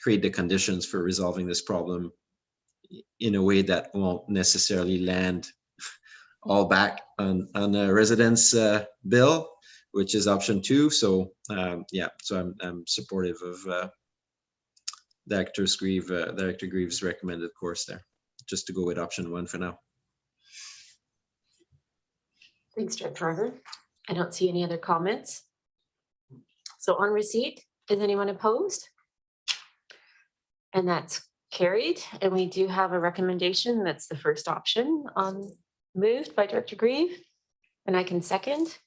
create the conditions for resolving this problem in a way that won't necessarily land all back on the residents' bill, which is option 2. So yeah, so I'm supportive of Director Greaves' recommended course there, just to go with option 1 for now. Thanks, Director Harper. I don't see any other comments. So on receipt, is anyone opposed? And that's carried. And we do have a recommendation. That's the first option moved by Director Grieve. And I can second.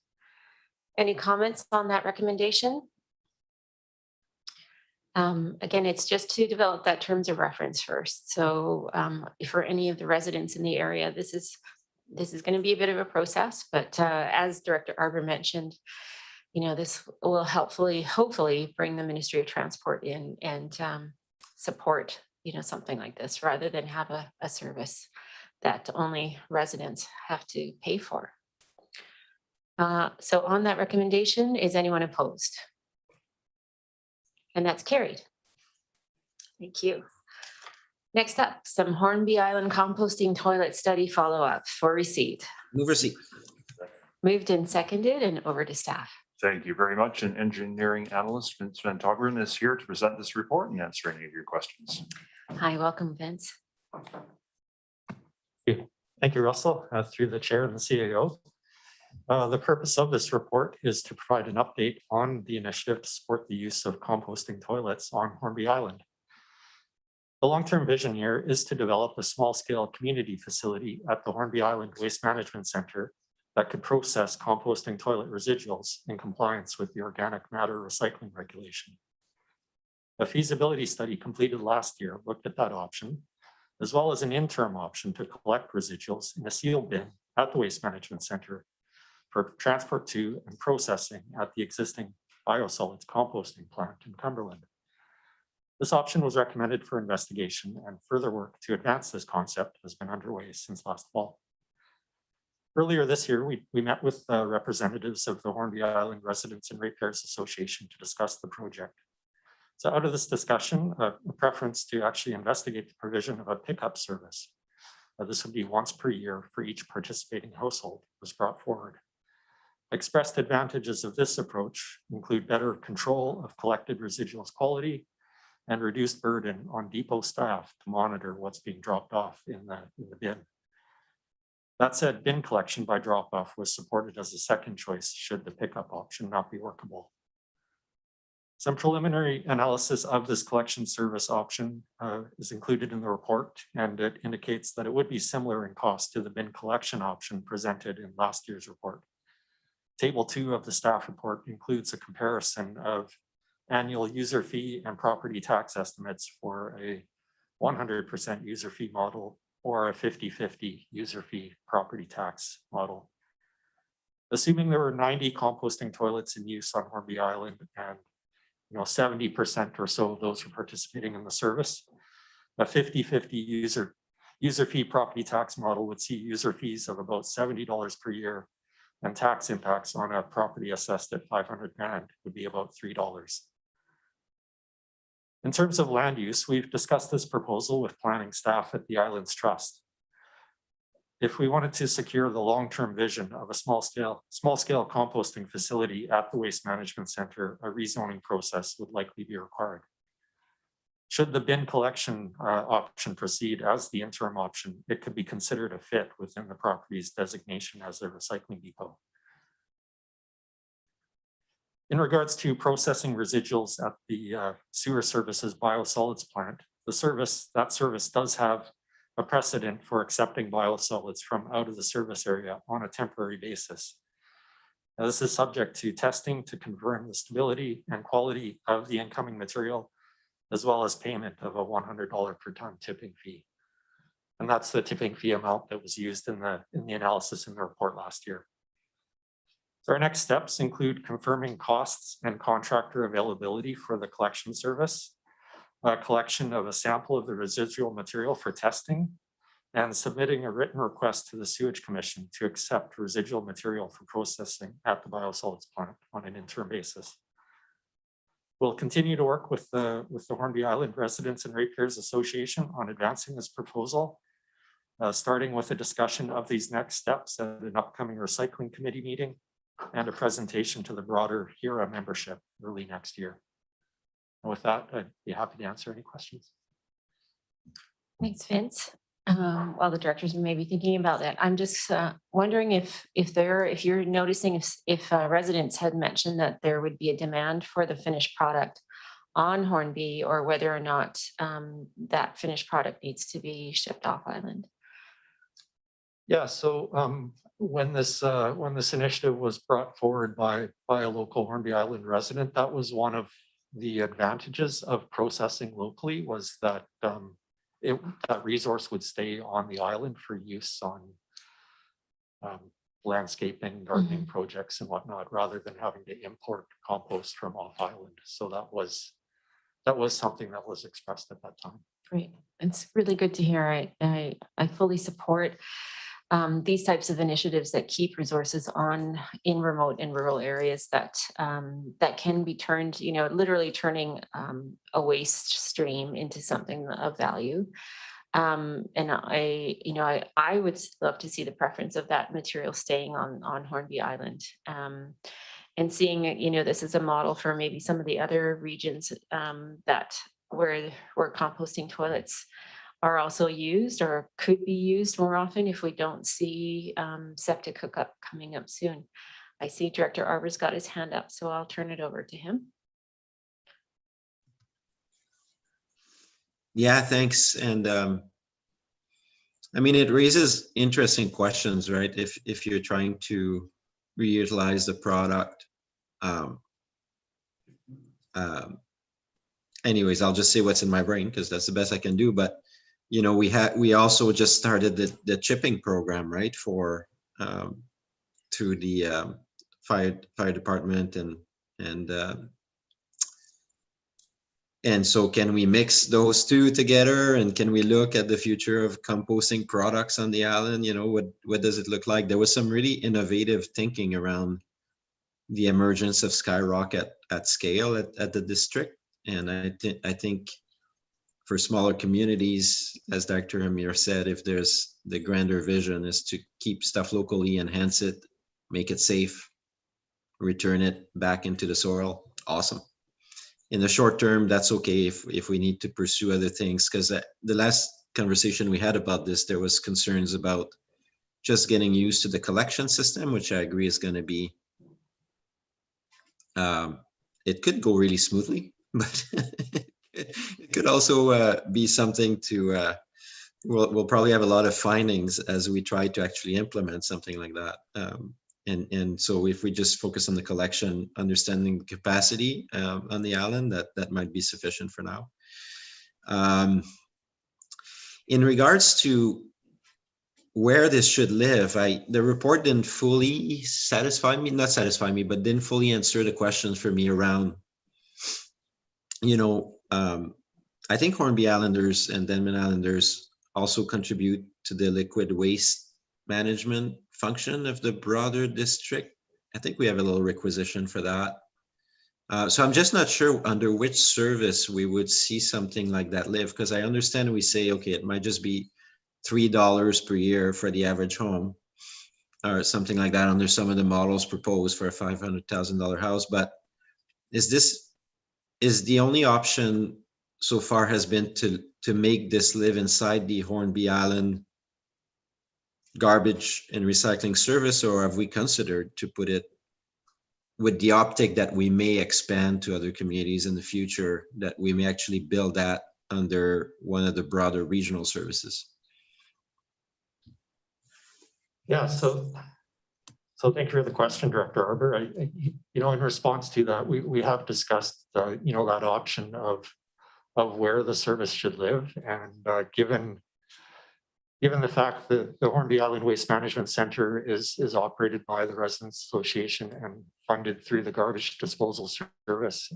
Any comments on that recommendation? Again, it's just to develop that terms of reference first. So for any of the residents in the area, this is going to be a bit of a process, but as Director Arbor mentioned, this will hopefully bring the Ministry of Transport in and support, something like this rather than have a service that only residents have to pay for. So on that recommendation, is anyone opposed? And that's carried. Thank you. Next up, some Hornby Island composting toilet study follow-up for receipt. Move receipt. Moved and seconded and over to staff. Thank you very much. And engineering analyst Vince Van Togeren is here to present this report and answer any of your questions. Hi, welcome, Vince. Thank you, Russell, through the chair and the CAO. The purpose of this report is to provide an update on the initiative to support the use of composting toilets on Hornby Island. The long-term vision here is to develop a small-scale community facility at the Hornby Island Waste Management Center that could process composting toilet residuals in compliance with the organic matter recycling regulation. A feasibility study completed last year looked at that option, as well as an interim option to collect residuals in a sealed bin at the Waste Management Center for transport to and processing at the existing biosolids composting plant in Cumberland. This option was recommended for investigation, and further work to advance this concept has been underway since last fall. Earlier this year, we met with representatives of the Hornby Island Residents and Ratepayers Association to discuss the project. So out of this discussion, a preference to actually investigate the provision of a pickup service. This would be once per year for each participating household was brought forward. Expressed advantages of this approach include better control of collected residuals quality and reduced burden on depot staff to monitor what's being dropped off in the bin. That said, bin collection by drop-off was supported as a second choice should the pickup option not be workable. Some preliminary analysis of this collection service option is included in the report, and it indicates that it would be similar in cost to the bin collection option presented in last year's report. Table 2 of the staff report includes a comparison of annual user fee and property tax estimates for a 100% user fee model or a 50-50 user fee property tax model. Assuming there were 90 composting toilets in use on Hornby Island and 70% or so of those were participating in the service, a 50-50 user fee property tax model would see user fees of about $70 per year, and tax impacts on a property assessed at 500 grand would be about $3. In terms of land use, we've discussed this proposal with planning staff at the Islands Trust. If we wanted to secure the long-term vision of a small-scale composting facility at the Waste Management Center, a rezoning process would likely be required. Should the bin collection option proceed as the interim option, it could be considered a fit within the property's designation as a recycling depot. In regards to processing residuals at the sewer services biosolids plant, that service does have a precedent for accepting biosolids from out of the service area on a temporary basis. Now, this is subject to testing to confirm the stability and quality of the incoming material, as well as payment of a $100 per ton tipping fee. And that's the tipping fee amount that was used in the analysis in the report last year. So our next steps include confirming costs and contractor availability for the collection service, a collection of a sample of the residual material for testing, and submitting a written request to the Sewage Commission to accept residual material for processing at the biosolids plant on an interim basis. We'll continue to work with the Hornby Island Residents and Ratepayers Association on advancing this proposal, starting with a discussion of these next steps at an upcoming recycling committee meeting and a presentation to the broader HERA membership early next year. And with that, I'd be happy to answer any questions. Thanks, Vince. While the directors may be thinking about that, I'm just wondering if you're noticing if residents had mentioned that there would be a demand for the finished product on Hornby, or whether or not that finished product needs to be shipped off island. Yeah, so when this initiative was brought forward by a local Hornby Island resident, that was one of the advantages of processing locally, was that that resource would stay on the island for use on landscaping, gardening projects and whatnot, rather than having to import compost from off island. So that was something that was expressed at that time. Great. It's really good to hear. I fully support these types of initiatives that keep resources in remote and rural areas that can be turned, literally turning a waste stream into something of value. And I would love to see the preference of that material staying on Hornby Island. And seeing, this is a model for maybe some of the other regions where composting toilets are also used or could be used more often if we don't see septic hookup coming up soon. I see Director Arbor's got his hand up, so I'll turn it over to him. Yeah, thanks. And I mean, it raises interesting questions, right? If you're trying to reutilize the product. Anyways, I'll just say what's in my brain because that's the best I can do. But we also just started the chipping program, right, for through the fire department and so can we mix those two together, and can we look at the future of composting products on the island? What does it look like? There was some really innovative thinking around the emergence of Skyrock at scale at the district. And I think for smaller communities, as Dr. Amir said, if there's the grander vision is to keep stuff locally, enhance it, make it safe, return it back into the soil, awesome. In the short term, that's okay if we need to pursue other things, because the last conversation we had about this, there was concerns about just getting used to the collection system, which I agree is going to be, it could go really smoothly, but it could also be something to, we'll probably have a lot of findings as we try to actually implement something like that. And so if we just focus on the collection, understanding the capacity on the island, that might be sufficient for now. In regards to where this should live, the report didn't fully not satisfy me, but didn't fully answer the questions for me around, I think Hornby Islanders and Denman Islanders also contribute to the liquid waste management function of the broader district. I think we have a little requisition for that. So I'm just not sure under which service we would see something like that live, because I understand we say, okay, it might just be $3 per year for the average home or something like that under some of the models proposed for a $500,000 house. But is the only option so far has been to make this live inside the Hornby Island garbage and recycling service, or have we considered to put it with the optic that we may expand to other communities in the future, that we may actually build that under one of the broader regional services? Yeah, so thank you for the question, Director Arbor. In response to that, we have discussed, that option of where the service should live, and given the fact that the Hornby Island Waste Management Center is operated by the Residents Association and funded through the garbage disposal service,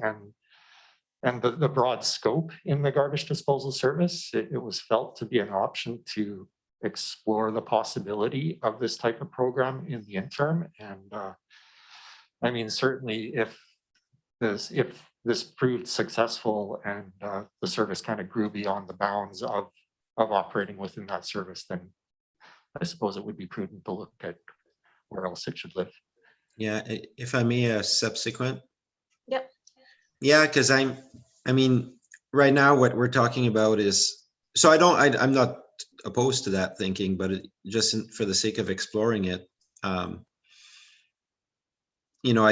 and the broad scope in the garbage disposal service, it was felt to be an option to explore the possibility of this type of program in the interim. And I mean, certainly if this proved successful and the service kind of grew beyond the bounds of operating within that service, then I suppose it would be prudent to look at where else it should live. Yeah, if I may, subsequent. Yep. Yeah, because I mean, right now, what we're talking about is, so I'm not opposed to that thinking, but for the sake of exploring it, I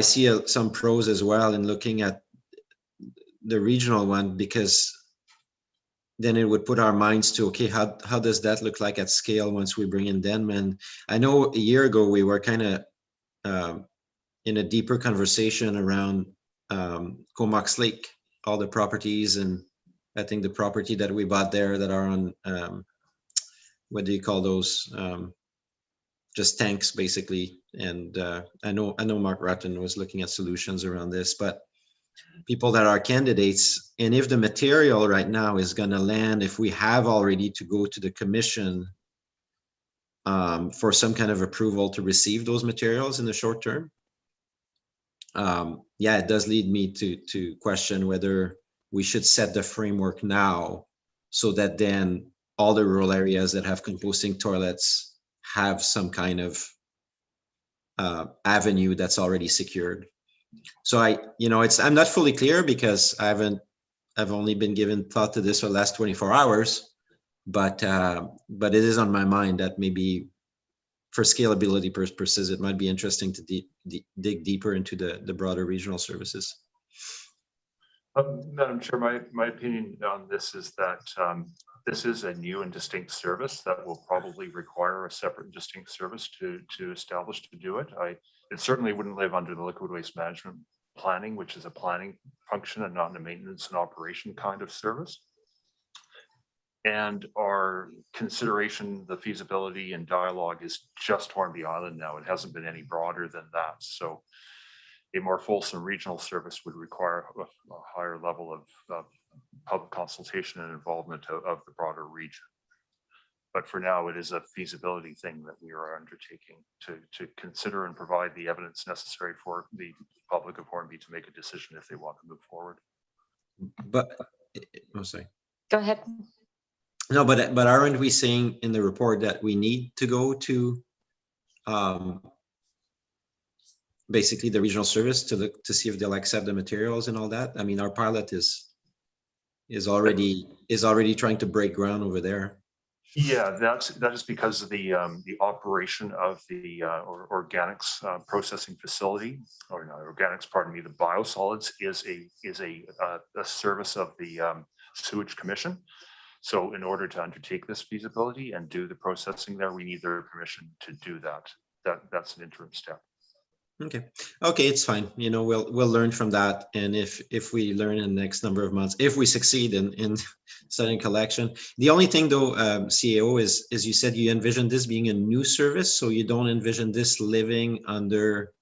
see some pros as well in looking at the regional one, because then it would put our minds to, okay, how does that look like at scale once we bring in Denman? I know a year ago we were kind of in a deeper conversation around Comox Lake, all the properties, and I think the property that we bought there that are on what do you call those? Just tanks, basically. And I know Mark Rutten was looking at solutions around this, but people that are candidates, and if the material right now is going to land, if we have already to go to the commission for some kind of approval to receive those materials in the short term, yeah, it does lead me to question whether we should set the framework now, so that then all the rural areas that have composting toilets have some kind of avenue that's already secured. So I'm not fully clear, because I've only been given thought to this for the last 24 hours, but it is on my mind that maybe for scalability purposes, it might be interesting to dig deeper into the broader regional services. Madam Chair, my opinion on this is that this is a new and distinct service that will probably require a separate and distinct service to establish to do it. It certainly wouldn't live under the liquid waste management planning, which is a planning function and not a maintenance and operation kind of service. And our consideration, the feasibility and dialogue is just Hornby Island now. It hasn't been any broader than that. So a more fulsome regional service would require a higher level of public consultation and involvement of the broader region. But for now, it is a feasibility thing that we are undertaking to consider and provide the evidence necessary for the public of Hornby to make a decision if they want to move forward. But, I'm sorry. Go ahead. No, but aren't we saying in the report that we need to go to basically the regional service to see if they'll accept the materials and all that? I mean, our pilot is already trying to break ground over there. Yeah, that is because of the operation of the organics processing facility, or not organics, pardon me, the biosolids is a service of the Sewage Commission. So in order to undertake this feasibility and do the processing there, we need their permission to do that. That's an interim step. Okay, it's fine. We'll learn from that, and if we learn in the next number of months, if we succeed in starting collection. The only thing though, CAO, is you said you envision this being a new service, so you don't envision this living under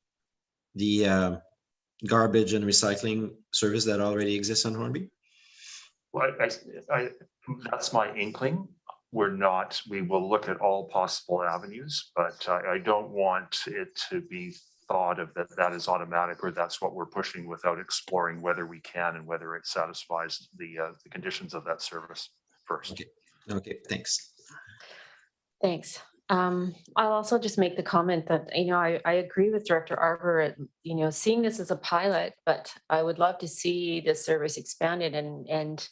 the garbage and recycling service that already exists on Hornby. Well, that's my inkling. We will look at all possible avenues, but I don't want it to be thought of that is automatic, or that's what we're pushing, without exploring whether we can and whether it satisfies the conditions of that service first. Okay, thanks. Thanks. I'll also just make the comment that, I agree with Director Arbor, seeing this as a pilot, but I would love to see this service expanded. And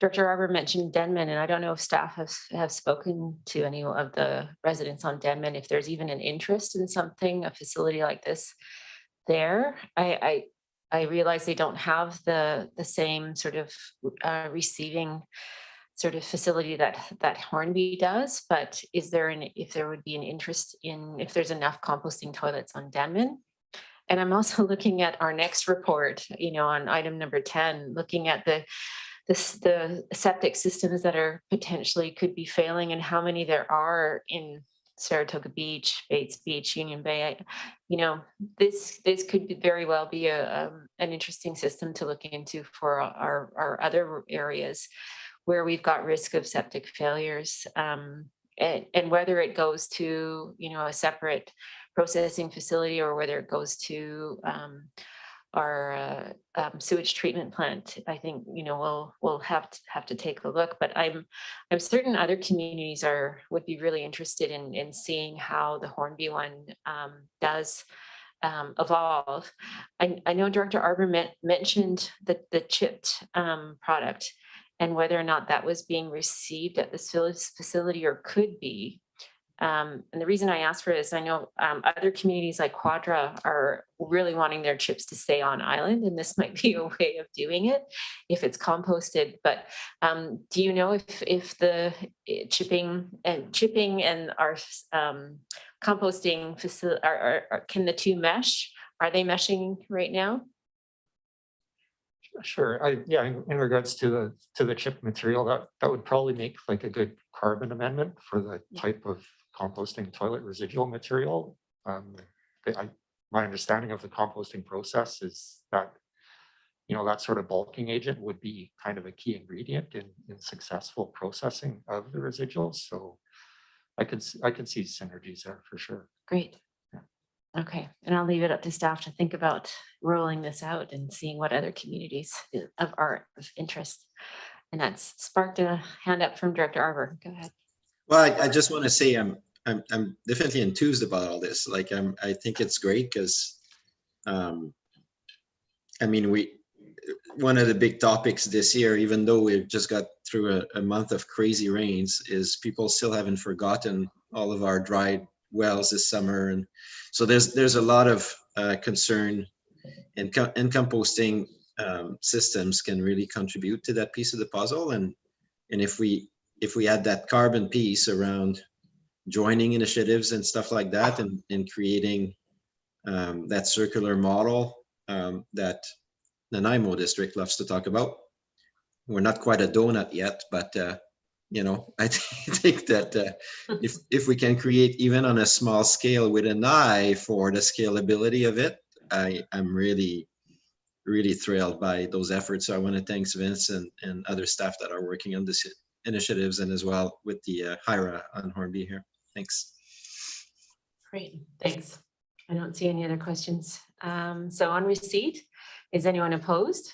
Director Arbor mentioned Denman, and I don't know if staff have spoken to any of the residents on Denman, if there's even an interest in something, a facility like this there. I realize they don't have the same sort of receiving sort of facility that Hornby does, but if there would be an interest in, if there's enough composting toilets on Denman. And I'm also looking at our next report, on item number 10, looking at the septic systems that are potentially could be failing and how many there are in Saratoga Beach, Bates Beach, Union Bay. This could very well be an interesting system to look into for our other areas where we've got risk of septic failures, and whether it goes to, a separate processing facility, or whether it goes to our sewage treatment plant. I think, we'll have to take a look, but I'm certain other communities would be really interested in seeing how the Hornby one does evolve. I know Director Arbor mentioned the chipped product and whether or not that was being received at this facility or could be. And the reason I asked for this, I know other communities like Quadra are really wanting their chips to stay on island, and this might be a way of doing it if it's composted. But do you know if the chipping and our composting facility can the two mesh? Are they meshing right now? Sure. In regards to the chip material, that would probably make like a good carbon amendment for the type of composting toilet residual material. My understanding of the composting process is that, that sort of bulking agent would be kind of a key ingredient in successful processing of the residuals. So I could see synergies there for sure. Great. Okay, and I'll leave it up to staff to think about rolling this out and seeing what other communities are of interest. And that's sparked a hand up from Director Arbor. Go ahead. Well, I just want to say I'm definitely enthused about all this. Like I think it's great because, I mean, one of the big topics this year, even though we've just got through a month of crazy rains, is people still haven't forgotten all of our dried wells this summer, and so there's a lot of concern, and composting systems can really contribute to that piece of the puzzle. And if we add that carbon piece around joining initiatives and stuff like that, and creating that circular model that the Nanaimo district loves to talk about. We're not quite a donut yet, but I think that if we can create even on a small scale with an eye for the scalability of it, I'm really, really thrilled by those efforts. So I want to thank Vince and other staff that are working on this initiatives, and as well with the HIRA on Hornby here. Thanks. Great, thanks. I don't see any other questions. So on receipt, is anyone opposed?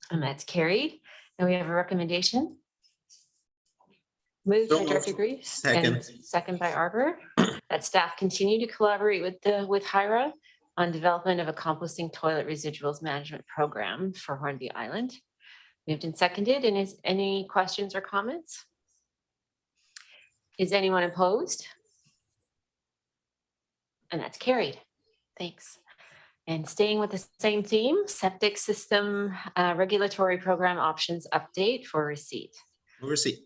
And that's carried. And we have a recommendation. Moved by Director Greaves and second by Arbor, that staff continue to collaborate with HIRA on development of a composting toilet residuals management program for Hornby Island. Moved and seconded. And is any questions or comments? Is anyone opposed? And that's carried. Thanks. And staying with the same theme, septic system regulatory program options update for receipt. Receipt.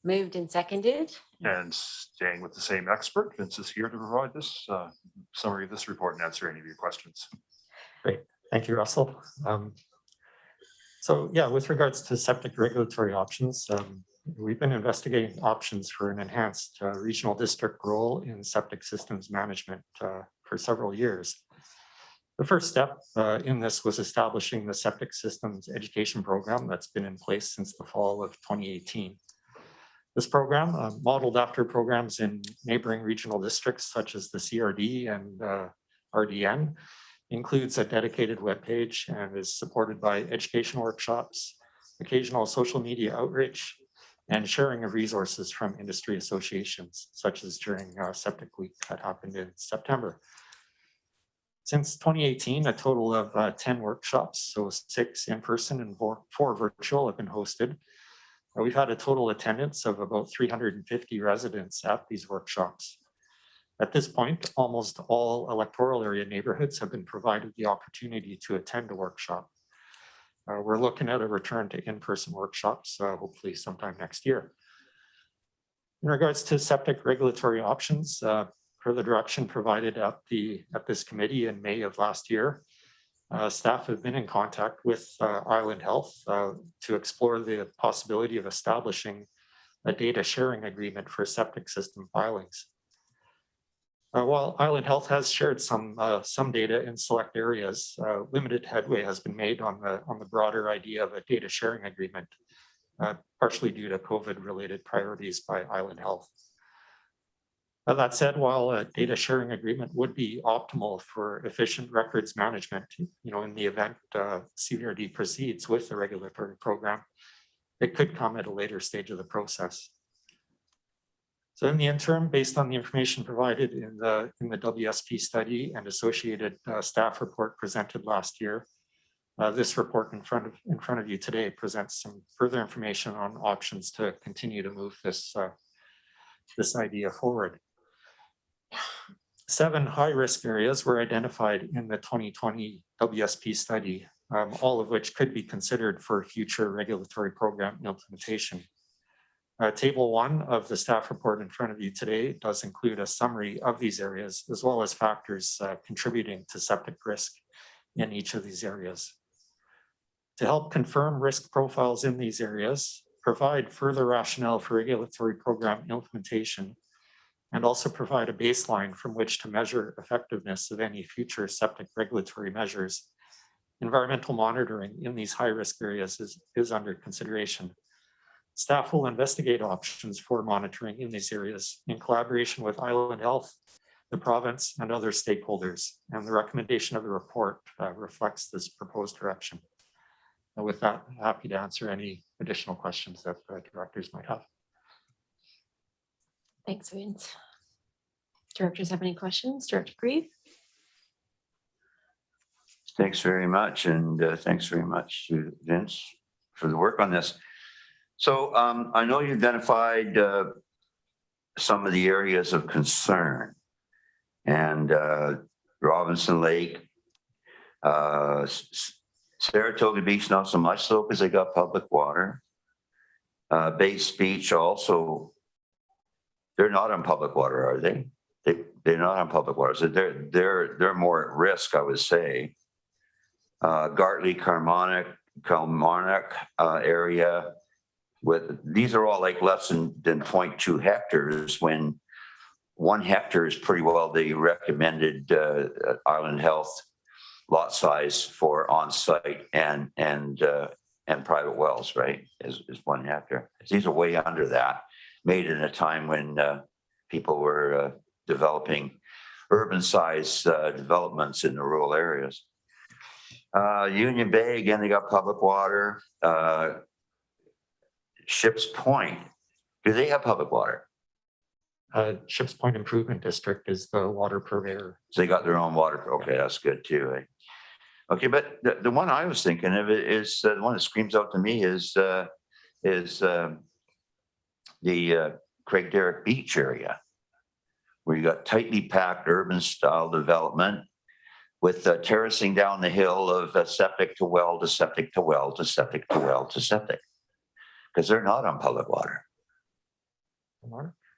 Moved and seconded. And staying with the same expert, Vince is here to provide this summary of this report and answer any of your questions. Great. Thank you, Russell. So yeah, with regards to septic regulatory options, we've been investigating options for an enhanced regional district role in septic systems management for several years. The first step in this was establishing the septic systems education program that's been in place since the fall of 2018. This program, modeled after programs in neighboring regional districts such as the CRD and RDN, includes a dedicated webpage and is supported by education workshops, occasional social media outreach, and sharing of resources from industry associations, such as during Septic Week that happened in September. Since 2018, a total of 10 workshops, so 6 in person and 4 virtual, have been hosted. We've had a total attendance of about 350 residents at these workshops. At this point, almost all electoral area neighborhoods have been provided the opportunity to attend a workshop. We're looking at a return to in-person workshops, hopefully sometime next year. In regards to septic regulatory options, per the direction provided at this committee in May of last year, staff have been in contact with Island Health to explore the possibility of establishing a data sharing agreement for septic system filings. While Island Health has shared some data in select areas, limited headway has been made on the broader idea of a data sharing agreement, partially due to COVID-related priorities by Island Health. That said, while a data sharing agreement would be optimal for efficient records management, in the event CVRD proceeds with the regulatory program, it could come at a later stage of the process. So in the interim, based on the information provided in the WSP study and associated staff report presented last year, this report in front of you today presents some further information on options to continue to move this idea forward. 7 high-risk areas were identified in the 2020 WSP study, all of which could be considered for future regulatory program implementation. Table 1 of the staff report in front of you today does include a summary of these areas, as well as factors contributing to septic risk in each of these areas. To help confirm risk profiles in these areas, provide further rationale for regulatory program implementation, and also provide a baseline from which to measure effectiveness of any future septic regulatory measures, environmental monitoring in these high-risk areas is under consideration. Staff will investigate options for monitoring in these areas in collaboration with Island Health, the province, and other stakeholders, and the recommendation of the report reflects this proposed direction. And with that, I'm happy to answer any additional questions that directors might have. Thanks, Vince. Directors have any questions? Director Grieve? Thanks very much. And thanks very much to Vince for the work on this. So I know you identified some of the areas of concern, and Robinson Lake, Saratoga Beach, not so much so because they got public water. Bates Beach also, they're not on public water, are they? They're not on public water, so they're more at risk, I would say. Gartley, Kilmarnock area, these are all like less than 0.2 hectares, when 1 hectare is pretty well the recommended Island Health lot size for on-site and private wells, right? Is 1 hectare. These are way under that, made in a time when people were developing urban-sized developments in the rural areas. Union Bay, again, they got public water. Ships Point, do they have public water? Ships Point Improvement District is the water purveyor. So they got their own water. Okay, that's good too. Eh? Okay, but the one I was thinking of is the one that screams out to me is the Craig Derrick Beach area, where you got tightly packed urban style development with terracing down the hill of septic to well to septic to well to septic to well to septic, because they're not on public water.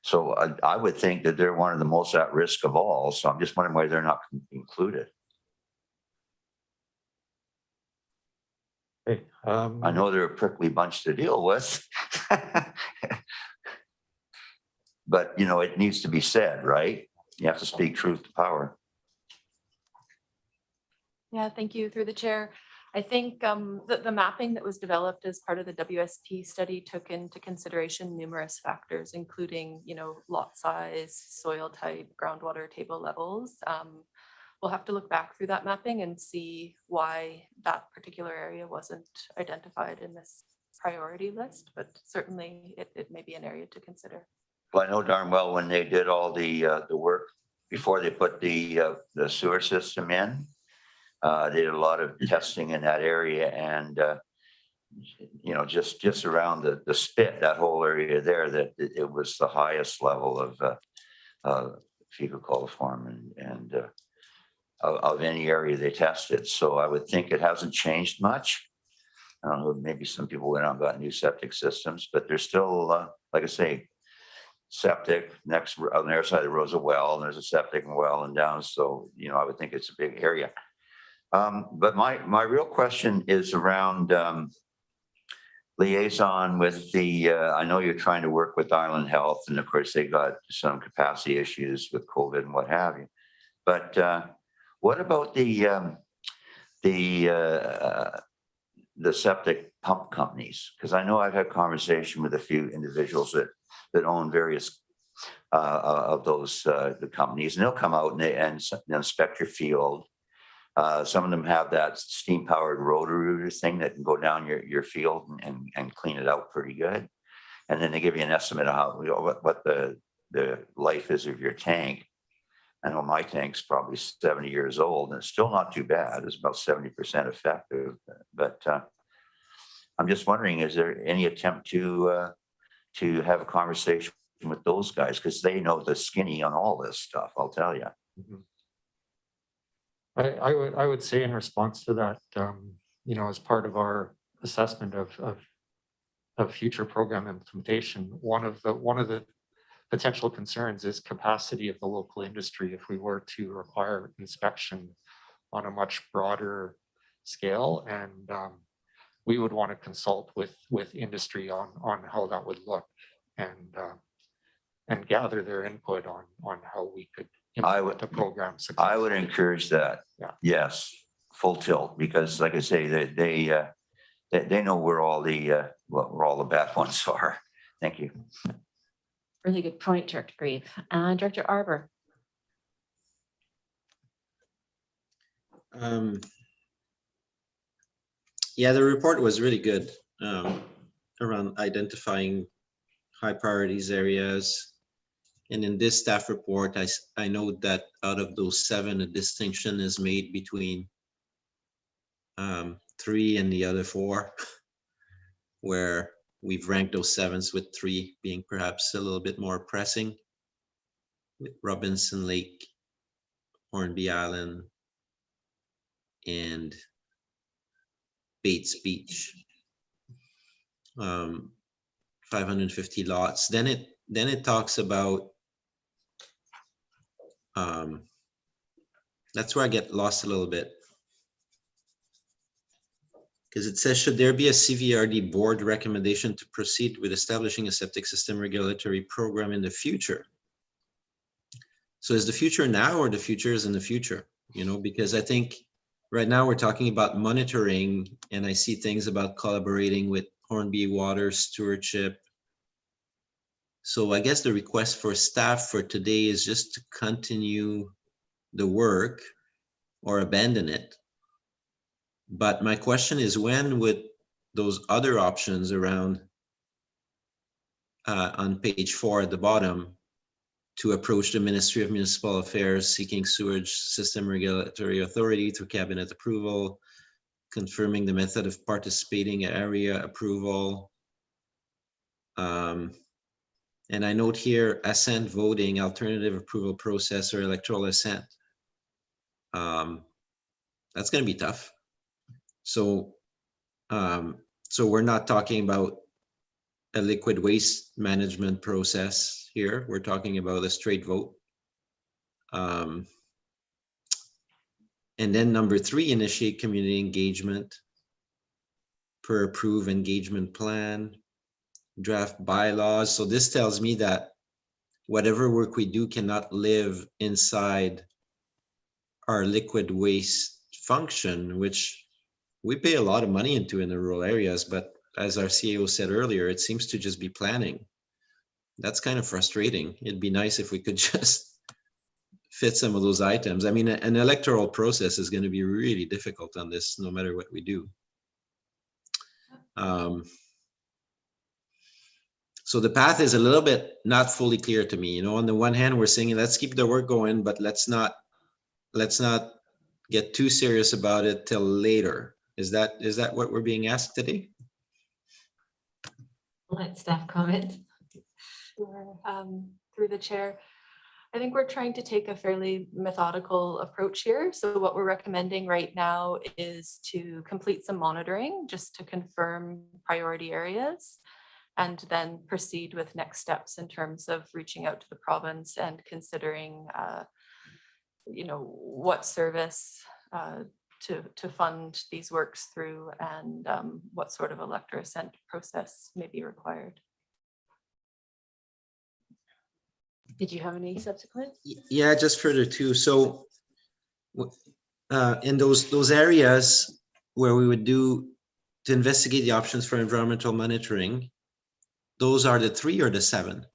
So I would think that they're one of the most at risk of all. So I'm just wondering why they're not included. Okay, I know they're a prickly bunch to deal with. But, you know, it needs to be said, right? You have to speak truth to power. Yeah, thank you through the chair. I think the mapping that was developed as part of the WSP study took into consideration numerous factors, including, you know, lot size, soil type, groundwater table levels. We'll have to look back through that mapping and see why that particular area wasn't identified in this priority list, but certainly it may be an area to consider. Well, I know darn well when they did all the work before they put the sewer system in, they did a lot of testing in that area, and you know, just around the spit, that whole area there, that it was the highest level of fecal coliform and of any area they tested. So I would think it hasn't changed much. I don't know, maybe some people went out and got new septic systems, but there's still, like I say, septic next on the other side of the road's a well, and there's a septic well and down. So, you know, I would think it's a big area. But my real question is around liaison with the, I know you're trying to work with Island Health, and of course they got some capacity issues with COVID and what have you. But what about the septic pump companies? Because I know I've had conversation with a few individuals that own various of those the companies, and they'll come out and inspect your field. Some of them have that steam powered rotary thing that can go down your field and clean it out pretty good. And then they give you an estimate of how, you know, what the the life is of your tank. I know my tank's probably 70 years old and it's still not too bad. It's about 70% effective. But I'm just wondering, is there any attempt to have a conversation with those guys? Because they know the skinny on all this stuff, I'll tell you. I would say in response to that, you know, as part of our assessment of future program implementation, one of the potential concerns is capacity of the local industry if we were to require inspection on a much broader scale. And we would want to consult with industry on how that would look and gather their input on how we could implement a program. I would encourage that. Yeah. Yes, full tilt, because like I say, they know where all the bad ones are. Thank you. Really good point, Director Grieve. Director Arbor. Yeah, the report was really good around identifying high priorities areas. And in this staff report, I know that out of those 7, a distinction is made between 3 and the other 4, where we've ranked those 7s with 3 being perhaps a little bit more pressing, with Robinson Lake, Hornby Island, and Bates Beach. 550 lots. Then it talks about that's where I get lost a little bit, because it says, should there be a CVRD board recommendation to proceed with establishing a septic system regulatory program in the future? So is the future now or the future is in the future? You know, because I think right now we're talking about monitoring, and I see things about collaborating with Hornby Water Stewardship. So I guess the request for staff for today is just to continue the work or abandon it. But my question is, when would those other options around on page 4 at the bottom to approach the Ministry of Municipal Affairs seeking sewage system regulatory authority through cabinet approval, confirming the method of participating area approval. And I note here assent voting, alternative approval process, or electoral assent. That's going to be tough. So we're not talking about a liquid waste management process here. We're talking about a straight vote. And then number 3, initiate community engagement per approve engagement plan, draft bylaws. So this tells me that whatever work we do cannot live inside our liquid waste function, which we pay a lot of money into in the rural areas, but as our CEO said earlier, it seems to just be planning. That's kind of frustrating. It'd be nice if we could just fit some of those items. I mean, an electoral process is going to be really difficult on this, no matter what we do. So the path is a little bit not fully clear to me. You know, on the one hand, we're saying, let's keep the work going, but let's not get too serious about it till later. Is that what we're being asked today? Let staff comment. Sure. Through the chair, I think we're trying to take a fairly methodical approach here. So what we're recommending right now is to complete some monitoring just to confirm priority areas, and then proceed with next steps in terms of reaching out to the province and considering, you know, what service to fund these works through, and what sort of elector assent process may be required. Did you have any subsequent? Yeah, just further too. So in those areas where we would do to investigate the options for environmental monitoring, those are the 3 or the 7?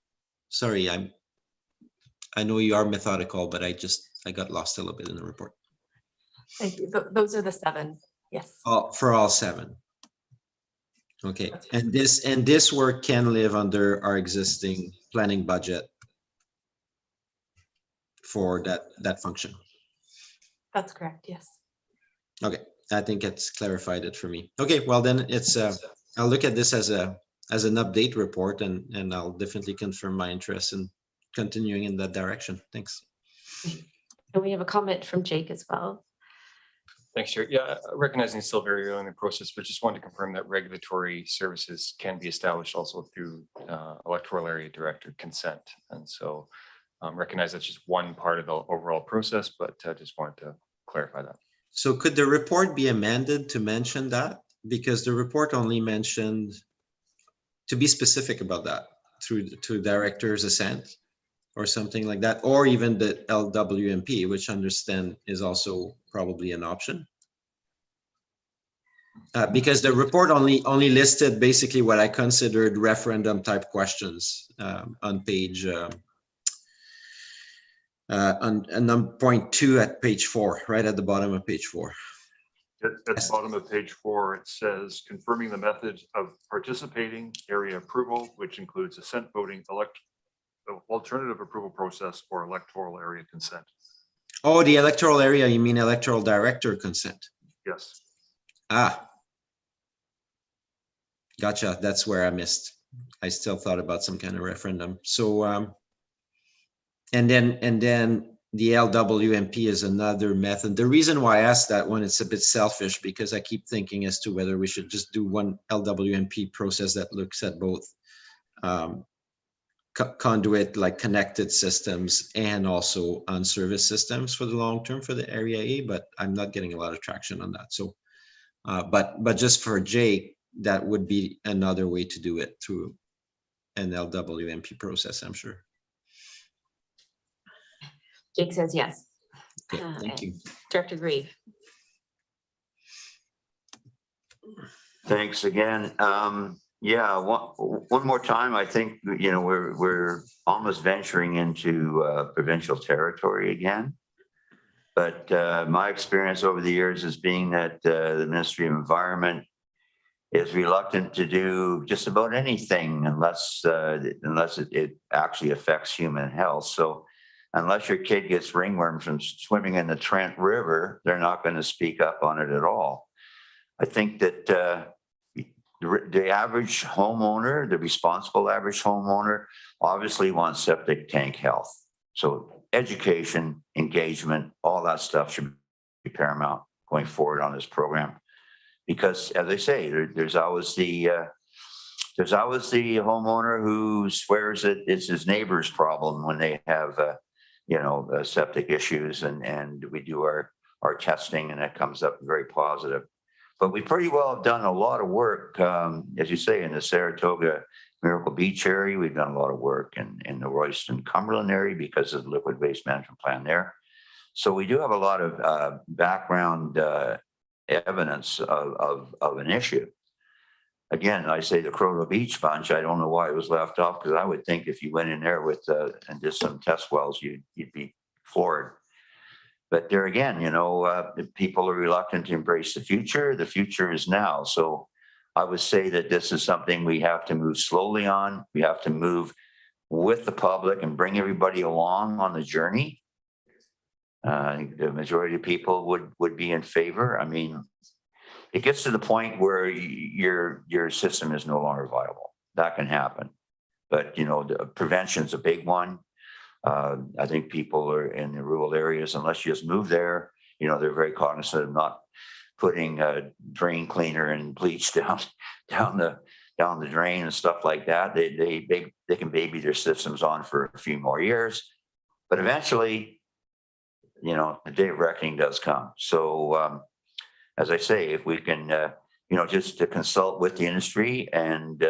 Sorry, I know you are methodical, but I got lost a little bit in the report. Thank you. Those are the 7. Yes. For all 7. Okay, and this work can live under our existing planning budget for that function. That's correct, yes. Okay, I think it's clarified it for me. Okay, well then it's, I'll look at this as an update report and I'll definitely confirm my interest in continuing in that direction. Thanks. And we have a comment from Jake as well. Thanks, Chair. Yeah, recognizing it's still very early in the process, but just wanted to confirm that regulatory services can be established also through electoral area director consent. And so recognize that's just one part of the overall process, but just wanted to clarify that. So could the report be amended to mention that? Because the report only mentioned, to be specific about that, to director's assent or something like that, or even the LWMP, which I understand is also probably an option. Because the report only listed basically what I considered referendum type questions on page on point 2 at page 4, right at the bottom of page 4. At the bottom of page 4, it says confirming the method of participating area approval, which includes assent voting, alternative approval process, or electoral area consent. Oh, the electoral area, you mean electoral director consent? Yes. Ah. Gotcha, that's where I missed. I still thought about some kind of referendum. So, and then the LWMP is another method. The reason why I asked that one, it's a bit selfish because I keep thinking as to whether we should just do one LWMP process that looks at both conduit, like connected systems, and also on service systems for the long term for the area A, but I'm not getting a lot of traction on that. So, but just for Jake, that would be another way to do it through an LWMP process, I'm sure. Jake says yes. Okay, thank you. Director Grieve. Thanks again. Yeah, one more time, I think, you know, we're almost venturing into provincial territory again. But my experience over the years is being that the Ministry of Environment is reluctant to do just about anything unless it actually affects human health. So unless your kid gets ringworm from swimming in the Trent River, they're not going to speak up on it at all. I think that the average homeowner, the responsible average homeowner, obviously wants septic tank health. So education, engagement, all that stuff should be paramount going forward on this program. Because, as I say, there's always the homeowner who swears that it's his neighbor's problem when they have septic issues, and we do our testing, and that comes up very positive. But we pretty well have done a lot of work, as you say, in the Saratoga Miracle Beach area. We've done a lot of work in the Royston Cumberland area because of the liquid waste management plan there. So we do have a lot of background evidence of an issue. Again, I say the Croto Beach bunch, I don't know why it was left off, because I would think if you went in there with and did some test wells, you'd be floored. But there again, you know, people are reluctant to embrace the future. The future is now. So I would say that this is something we have to move slowly on. We have to move with the public and bring everybody along on the journey. I think the majority of people would be in favor. I mean, it gets to the point where your system is no longer viable. That can happen. But, you know, the prevention's a big one. I think people are in the rural areas, unless you just move there, you know, they're very cognizant of not putting a drain cleaner and bleach down the drain and stuff like that. They can baby their systems on for a few more years, but eventually, you know, the day of reckoning does come. So, as I say, if we can, you know, just to consult with the industry and,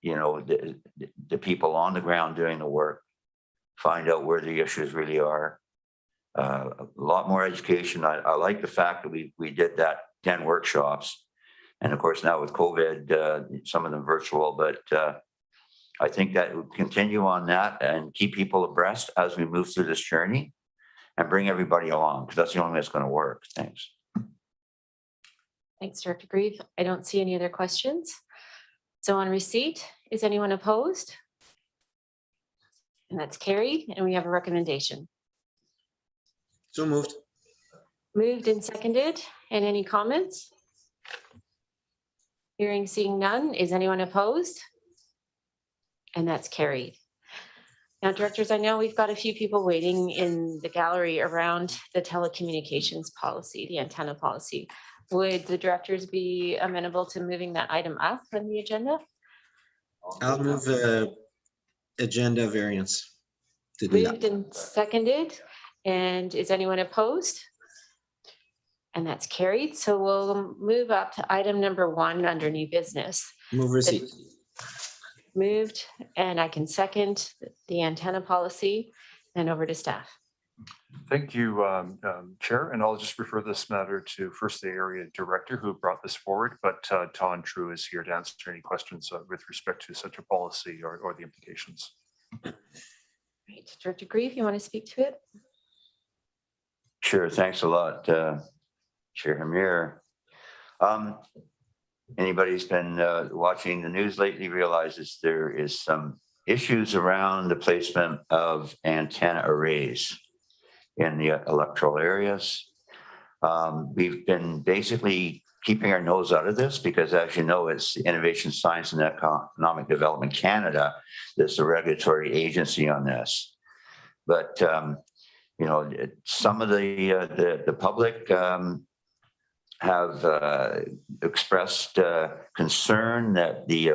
you know, the people on the ground doing the work, find out where the issues really are. A lot more education. I like the fact that we did that 10 workshops. And of course, now with COVID, some of them virtual, but I think that we'll continue on that and keep people abreast as we move through this journey and bring everybody along, because that's the only way it's going to work. Thanks. Thanks, Director Grieve. I don't see any other questions. So on receipt, is anyone opposed? And that's carried, and we have a recommendation. So moved. Moved and seconded. And any comments? Hearing, seeing none. Is anyone opposed? And that's carried. Now, directors, I know we've got a few people waiting in the gallery around the telecommunications policy, the antenna policy. Would the directors be amenable to moving that item up on the agenda? I'll move agenda variance to do that. Moved and seconded. And is anyone opposed? And that's carried. So we'll move up to item number 1 under new business. Move receipt. Moved, and I can second the antenna policy, and over to staff. Thank you, Chair, and I'll just refer this matter to first the area director who brought this forward, but Ton True is here to answer any questions with respect to such a policy or the implications. Right, Director Grieve, you want to speak to it? Sure, thanks a lot, Chair Hamir. Anybody who's been watching the news lately realizes there is some issues around the placement of antenna arrays in the electoral areas. We've been basically keeping our nose out of this because, as you know, it's Innovation, Science and Economic Development Canada that's the regulatory agency on this. But you know, some of the public have expressed concern that the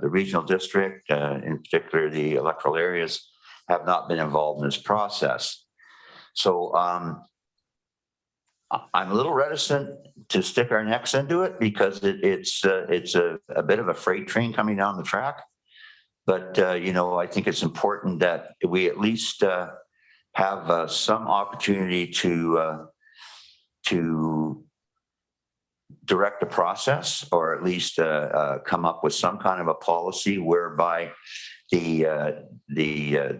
regional district, in particular the electoral areas, have not been involved in this process. So I'm a little reticent to stick our necks into it because it's a bit of a freight train coming down the track. But you know, I think it's important that we at least have some opportunity to direct the process, or at least come up with some kind of a policy whereby the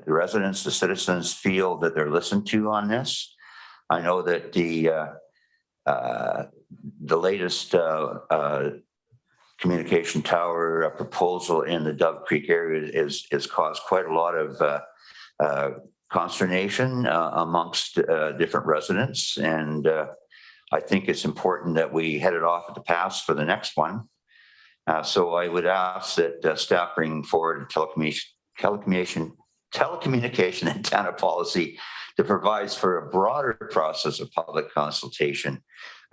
residents, the citizens feel that they're listened to on this. I know that the latest communication tower proposal in the Dove Creek area is caused quite a lot of consternation amongst different residents, and I think it's important that we head it off at the pass for the next one. So I would ask that staff bring forward a telecommunication antenna policy that provides for a broader process of public consultation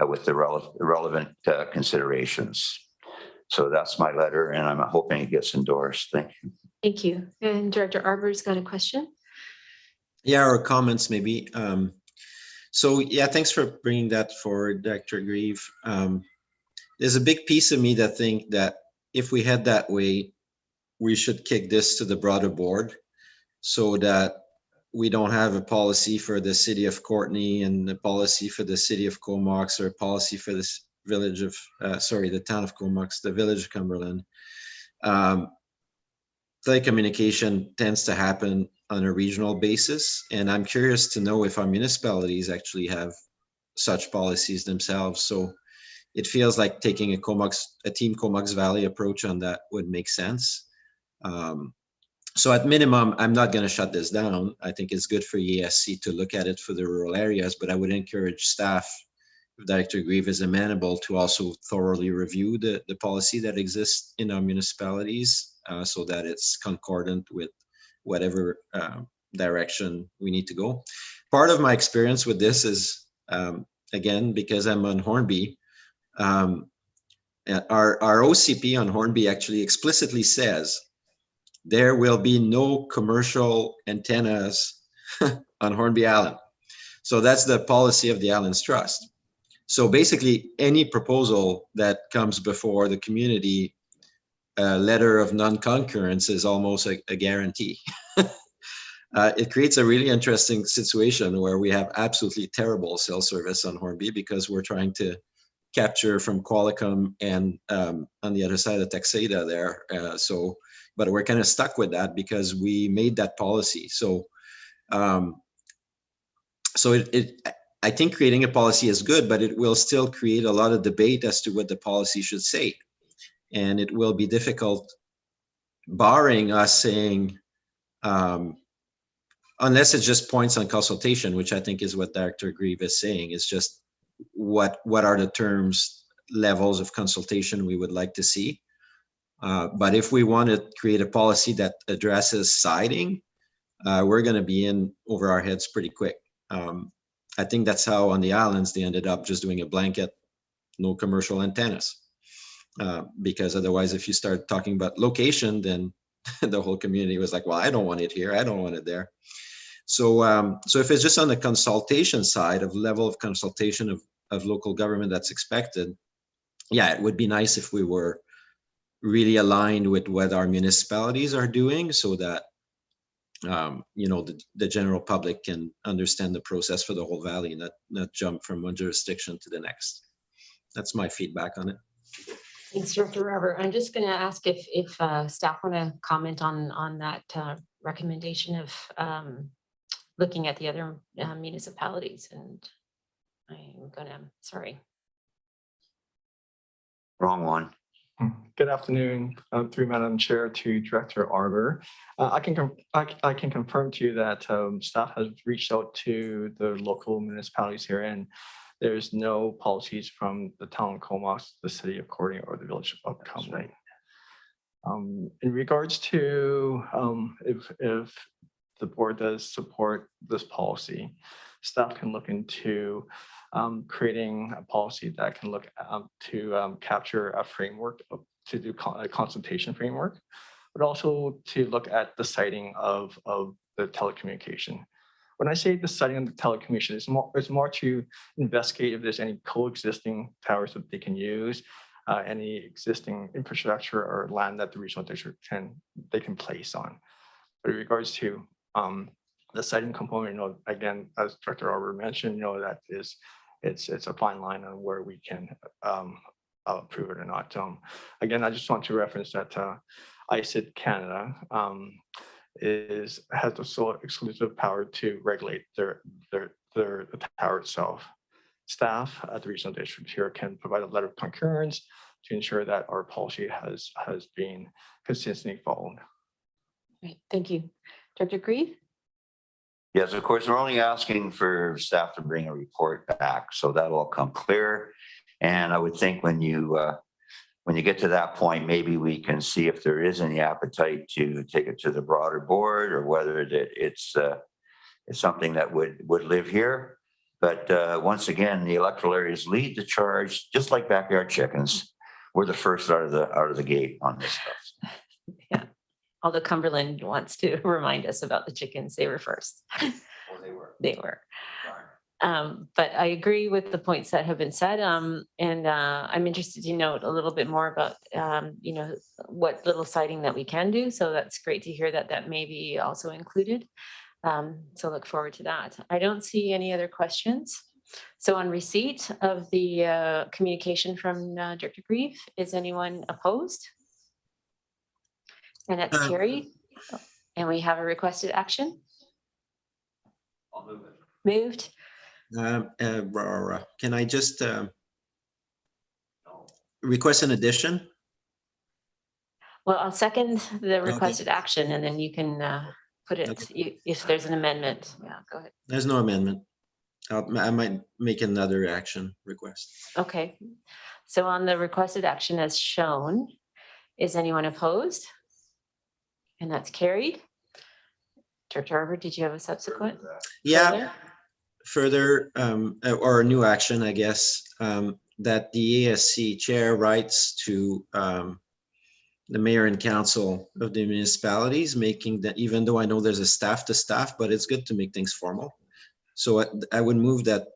with the relevant considerations. So that's my letter, and I'm hoping it gets endorsed. Thank you. Thank you. And Director Arbor's got a question. Yeah, or comments maybe. So yeah, thanks for bringing that forward, Dr. Grieve. There's a big piece of me that think that if we head that way, we should kick this to the broader board so that we don't have a policy for the city of Courtenay and a policy for the city of Comox, or a policy for this village of, the town of Comox, the village of Cumberland. Telecommunication tends to happen on a regional basis, and I'm curious to know if our municipalities actually have such policies themselves. So it feels like taking a Team Comox Valley approach on that would make sense. So at minimum, I'm not going to shut this down. I think it's good for ESC to look at it for the rural areas, but I would encourage staff, if Director Grieve is amenable, to also thoroughly review the policy that exists in our municipalities so that it's concordant with whatever direction we need to go. Part of my experience with this is, again, because I'm on Hornby, our OCP on Hornby actually explicitly says there will be no commercial antennas on Hornby Island. So that's the policy of the Islands Trust. So basically, any proposal that comes before the community, letter of non-concurrence is almost a guarantee. It creates a really interesting situation where we have absolutely terrible cell service on Hornby because we're trying to capture from Qualicum and on the other side of Texada there. But we're kind of stuck with that because we made that policy. So, I think creating a policy is good, but it will still create a lot of debate as to what the policy should say. And it will be difficult, barring us saying, unless it just points on consultation, which I think is what Director Grieve is saying, is just what are the terms, levels of consultation we would like to see. But if we want to create a policy that addresses siding, we're going to be in over our heads pretty quick. I think that's how on the islands they ended up just doing a blanket, no commercial antennas. Because otherwise, if you start talking about location, then the whole community was like, well, I don't want it here. I don't want it there. So if it's just on the consultation side of level of consultation of local government that's expected, yeah, it would be nice if we were really aligned with what our municipalities are doing so that, the general public can understand the process for the whole valley, not jump from one jurisdiction to the next. That's my feedback on it. Thanks, Director Robert. I'm just going to ask if staff want to comment on that recommendation of looking at the other municipalities, and I'm going to, sorry. Wrong one. Good afternoon, through Madam Chair to Director Arbor. I can confirm to you that staff has reached out to the local municipalities here, and there's no policies from the town of Comox, the city of Corning, or the village of Cumberland. In regards to if the board does support this policy, staff can look into creating a policy that can look to capture a framework to do a consultation framework, but also to look at the siting of the telecommunication. When I say the siting of the telecommunication, it's more to investigate if there's any coexisting towers that they can use, any existing infrastructure or land that the regional district can place on. But in regards to the siting component, again, as Director Arbor mentioned, that it's a fine line on where we can approve it or not. Again, I just want to reference that ICID Canada has the sole exclusive power to regulate the tower itself. Staff at the regional district here can provide a letter of concurrence to ensure that our policy has been consistently followed. Great, thank you. Director Grieve? Yes, of course, we're only asking for staff to bring a report back, so that'll all come clear. And I would think when you get to that point, maybe we can see if there is any appetite to take it to the broader board, or whether it's something that would live here. But once again, the electoral areas lead the charge, just like backyard chickens. We're the first out of the gate on this stuff. Yeah. Although Cumberland wants to remind us about the chickens, they were first. Well, They were. But I agree with the points that have been said. And I'm interested to note a little bit more about, what little siting that we can do. So that's great to hear that may be also included. So look forward to that. I don't see any other questions. So on receipt of the communication from Director Grieve, is anyone opposed? And that's carried. And we have a requested action. I'll move it. Moved. Can I just request an addition? Well, I'll second the requested action, and then you can put it, if there's an amendment. Yeah, go ahead. There's no amendment. I might make another action request. Okay. So on the requested action as shown, is anyone opposed? And that's carried. Director Arbor, did you have a subsequent? Yeah. Further, or a new action, I guess, that the ASC chair writes to the mayor and council of the municipalities, making that, even though I know there's a staff to staff, but it's good to make things formal. So I would move that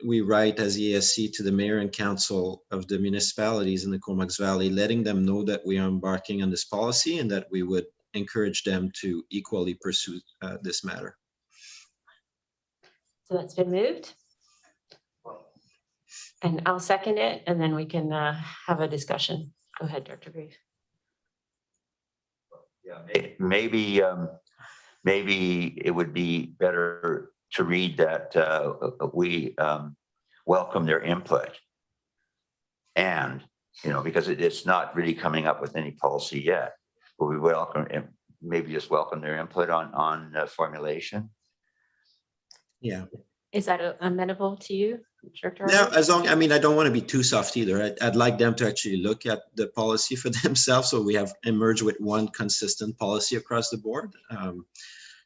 we write as ESC to the mayor and council of the municipalities in the Comox Valley, letting them know that we are embarking on this policy and that we would encourage them to equally pursue this matter. So that's been moved. And I'll second it, and then we can have a discussion. Go ahead, Director Grieve. Yeah, maybe it would be better to read that we welcome their input, and because it's not really coming up with any policy yet, but we welcome, maybe just welcome their input on formulation. Yeah. Is that amenable to you, Director? Now, Arthur? as long, I mean, I don't want to be too soft either. I'd like them to actually look at the policy for themselves. So we have emerged with one consistent policy across the board.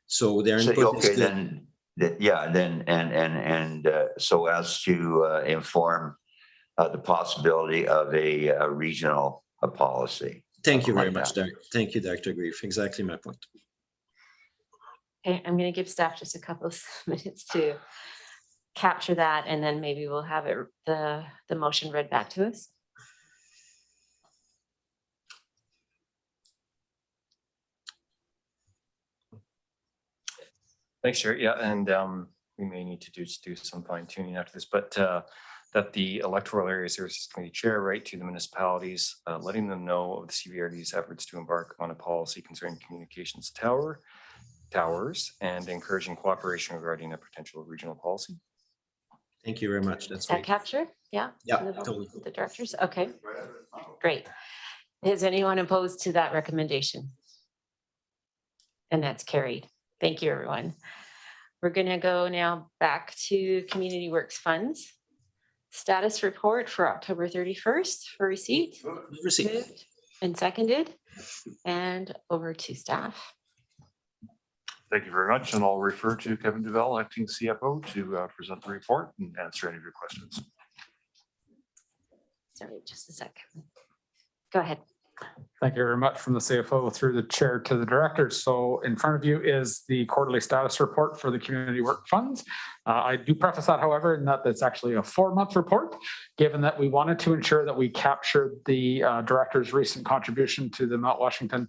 So their So, input is okay, good. then, yeah, then, and so as to inform the possibility of a regional policy. Thank you very like much, that. Doc. Thank you, Dr. Grief. Exactly my point. Okay, I'm going to give staff just a couple of minutes to capture that, and then maybe we'll have it, the motion read back to us. Thanks, Chair. Yeah, and we may need to do some fine tuning after this, but that the Electoral Area Services Committee Chair write to the municipalities, letting them know of the CVRD's efforts to embark on a policy concerning communications towers and encouraging cooperation regarding a potential regional policy. Thank you very much. That's Is that great. captured? Yeah? Yeah, The- totally. The directors? Okay, great. Is anyone opposed to that recommendation? And that's carried. Thank you, everyone. We're gonna go now back to Community Works Funds. Status report for October 31st for receipt. Receipt. Moved and seconded, and over to staff. Thank you very much. And I'll refer to Kevin Duval, acting CFO, to present the report and answer any of your questions. Sorry, just a sec. Go ahead. Thank you very much from the CFO through the chair to the directors. So in front of you is the quarterly status report for the community work funds. I do preface that, however, in that it's actually a 4-month report, given that we wanted to ensure that we captured the director's recent contribution to the Mount Washington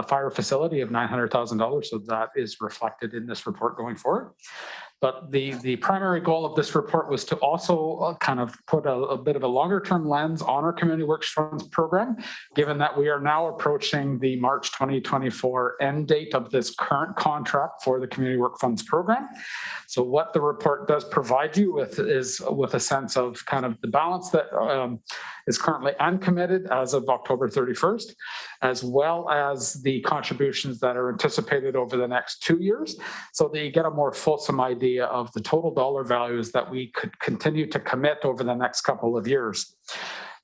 fire facility of $900,000. So that is reflected in this report going forward. But the primary goal of this report was to also kind of put a bit of a longer term lens on our Community Works Funds program, given that we are now approaching the March 2024 end date of this current contract for the Community Work Funds program. So what the report does provide you with is with a sense of kind of the balance that is currently uncommitted as of October 31st, as well as the contributions that are anticipated over the next 2 years, so that you get a more fulsome idea of the total dollar values that we could continue to commit over the next couple of years.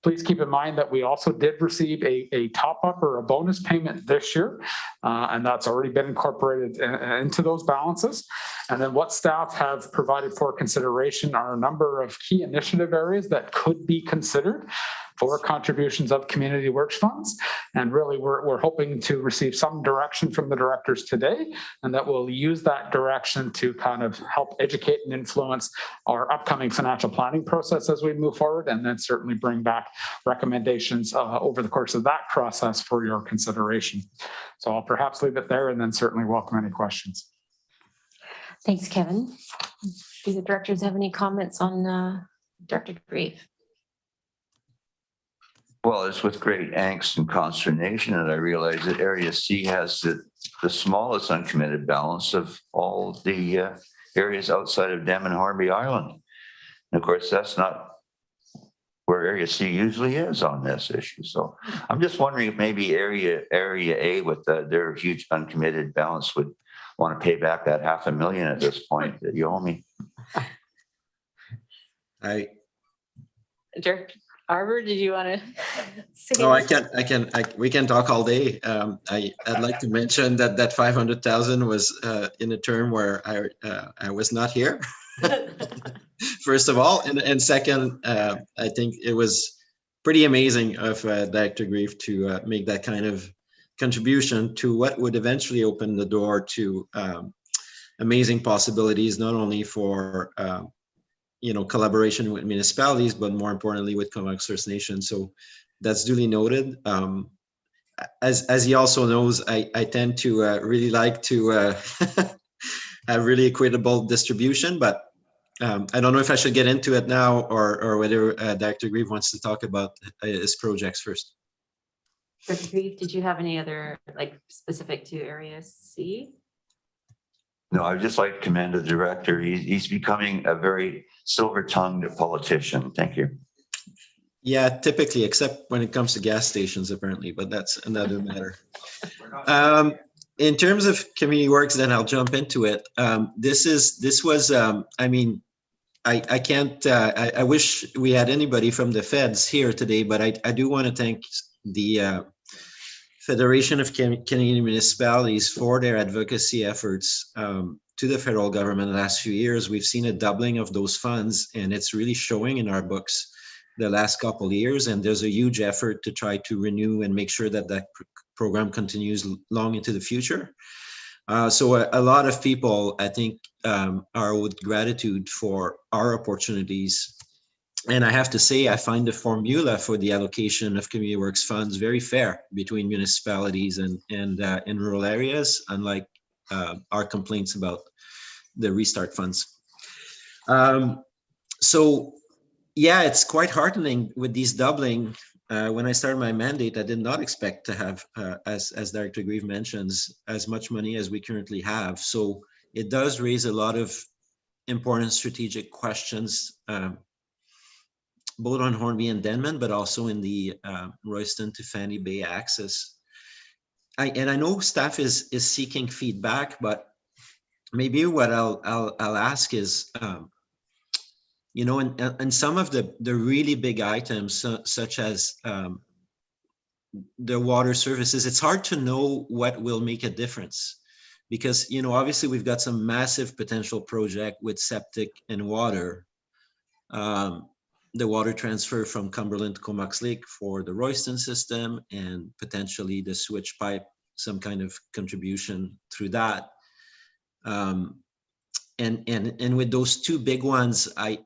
Please keep in mind that we also did receive a top-up or a bonus payment this year, and that's already been incorporated into those balances. And then what staff have provided for consideration are a number of key initiative areas that could be considered for contributions of community works funds. And really, we're hoping to receive some direction from the directors today, and that we'll use that direction to kind of help educate and influence our upcoming financial planning process as we move forward, and then certainly bring back recommendations over the course of that process for your consideration. So I'll perhaps leave it there and then certainly welcome any questions. Thanks, Kevin. Do the directors have any comments on Dr. Grieve? Well, it's with great angst and consternation that I realize that Area C has the smallest uncommitted balance of all the areas outside of Dem and Hornby Island. And of course, that's not where Area C usually is on this issue. So I'm just wondering if maybe Area A with their huge uncommitted balance would want to pay back that $500,000 at this point that you owe me. Dirk Arbor, did you want to say? No, we can talk all day. I'd like to mention that 500,000 was in a term where I was not here. First of all, and second, I think it was pretty amazing of Dr. Grieve to make that kind of contribution to what would eventually open the door to amazing possibilities, not only for collaboration with municipalities, but more importantly with Comox First Nation. So that's duly noted. As he also knows, I tend to really like to have really equitable distribution, but I don't know if I should get into it now or whether Dr. Grieve wants to talk about his projects first. Dr. Grieve, did you have any other specific to Area C? No, I would just like to commend the director. He's becoming a very silver-tongued politician. Thank you. Yeah, typically, except when it comes to gas stations, apparently, but that's another matter. in terms of community works, then I'll jump into it. I mean, I can't, I wish we had anybody from the feds here today, but I do want to thank the Federation of Canadian Municipalities for their advocacy efforts to the federal government in the last few years. We've seen a doubling of those funds, and it's really showing in our books the last couple of years. And there's a huge effort to try to renew and make sure that that program continues long into the future. So a lot of people, I think, are with gratitude for our opportunities. And I have to say, I find the formula for the allocation of community works funds very fair between municipalities and in rural areas, unlike our complaints about the restart funds. So yeah, it's quite heartening with these doubling. When I started my mandate, I did not expect to have, as Director Grieve mentions, as much money as we currently have. So it does raise a lot of important strategic questions, both on Hornby and Denman, but also in the Royston to Fanny Bay axis. And I know staff is seeking feedback, but maybe what I'll ask is, you know, and some of the really big items, such as the water services, it's hard to know what will make a difference, because, you know, obviously we've got some massive potential project with septic and water. The water transfer from Cumberland to Comox Lake for the Royston system, and potentially the switch pipe, some kind of contribution through that. And with those two big ones, I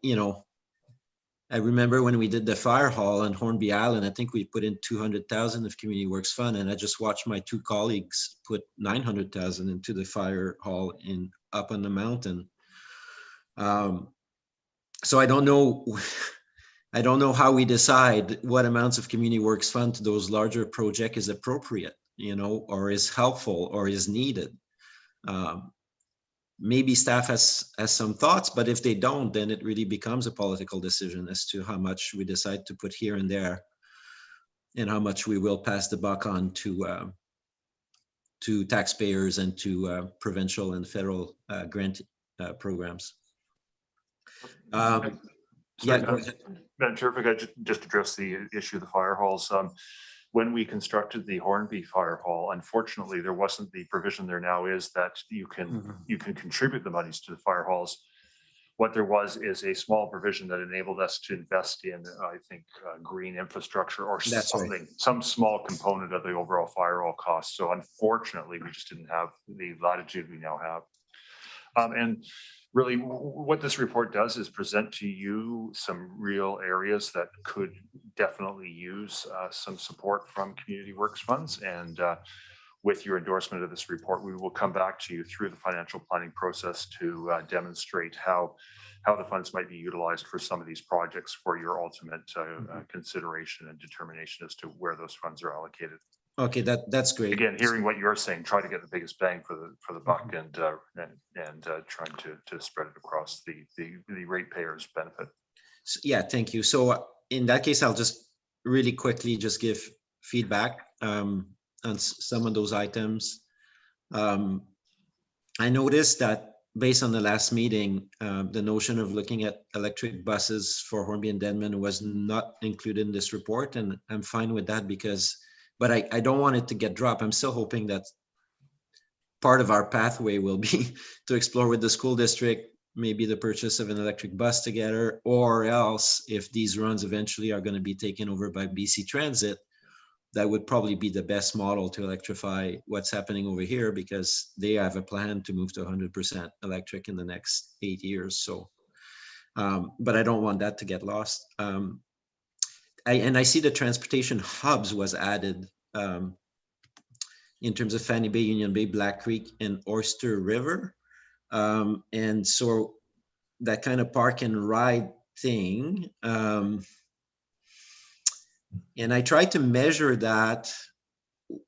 remember when we did the fire hall on Hornby Island, I think we put in 200,000 of community works fund, and I just watched my two colleagues put 900,000 into the fire hall up on the mountain. So I don't know. I don't know how we decide what amounts of community works fund to those larger projects is appropriate, you know, or is helpful or is needed. Maybe staff has some thoughts, but if they don't, then it really becomes a political decision as to how much we decide to put here and there, and how much we will pass the buck on to taxpayers and to provincial and federal grant programs. Yeah, go ahead. Madam Chair, if I could just address the issue of the fire halls. When we constructed the Hornby Fire Hall, unfortunately, there wasn't the provision. There now is that you can contribute the monies to the fire halls. What there was is a small provision that enabled us to invest in, I think, green infrastructure or That's something, right. some small component of the overall fire hall cost. So unfortunately, we just didn't have the latitude we now have. And really, what this report does is present to you some real areas that could definitely use some support from community works funds. And with your endorsement of this report, we will come back to you through the financial planning process to demonstrate how the funds might be utilized for some of these projects for your ultimate consideration and determination as to where those funds are allocated. Okay, that's great. Again, hearing what you're saying, try to get the biggest bang for the buck, and trying to spread it across the ratepayers' benefit. Yeah, thank you. So in that case, I'll just really quickly just give feedback on some of those items. I noticed that based on the last meeting, the notion of looking at electric buses for Hornby and Denman was not included in this report, and I'm fine with that but I don't want it to get dropped. I'm still hoping that part of our pathway will be to explore with the school district, maybe the purchase of an electric bus together, or else if these runs eventually are going to be taken over by BC Transit, that would probably be the best model to electrify what's happening over here, because they have a plan to move to 100% electric in the next 8 years. So, but I don't want that to get lost. I see the transportation hubs was added in terms of Fanny Bay, Union Bay, Black Creek, and Oyster River. And so that kind of park and ride thing. And I tried to measure that.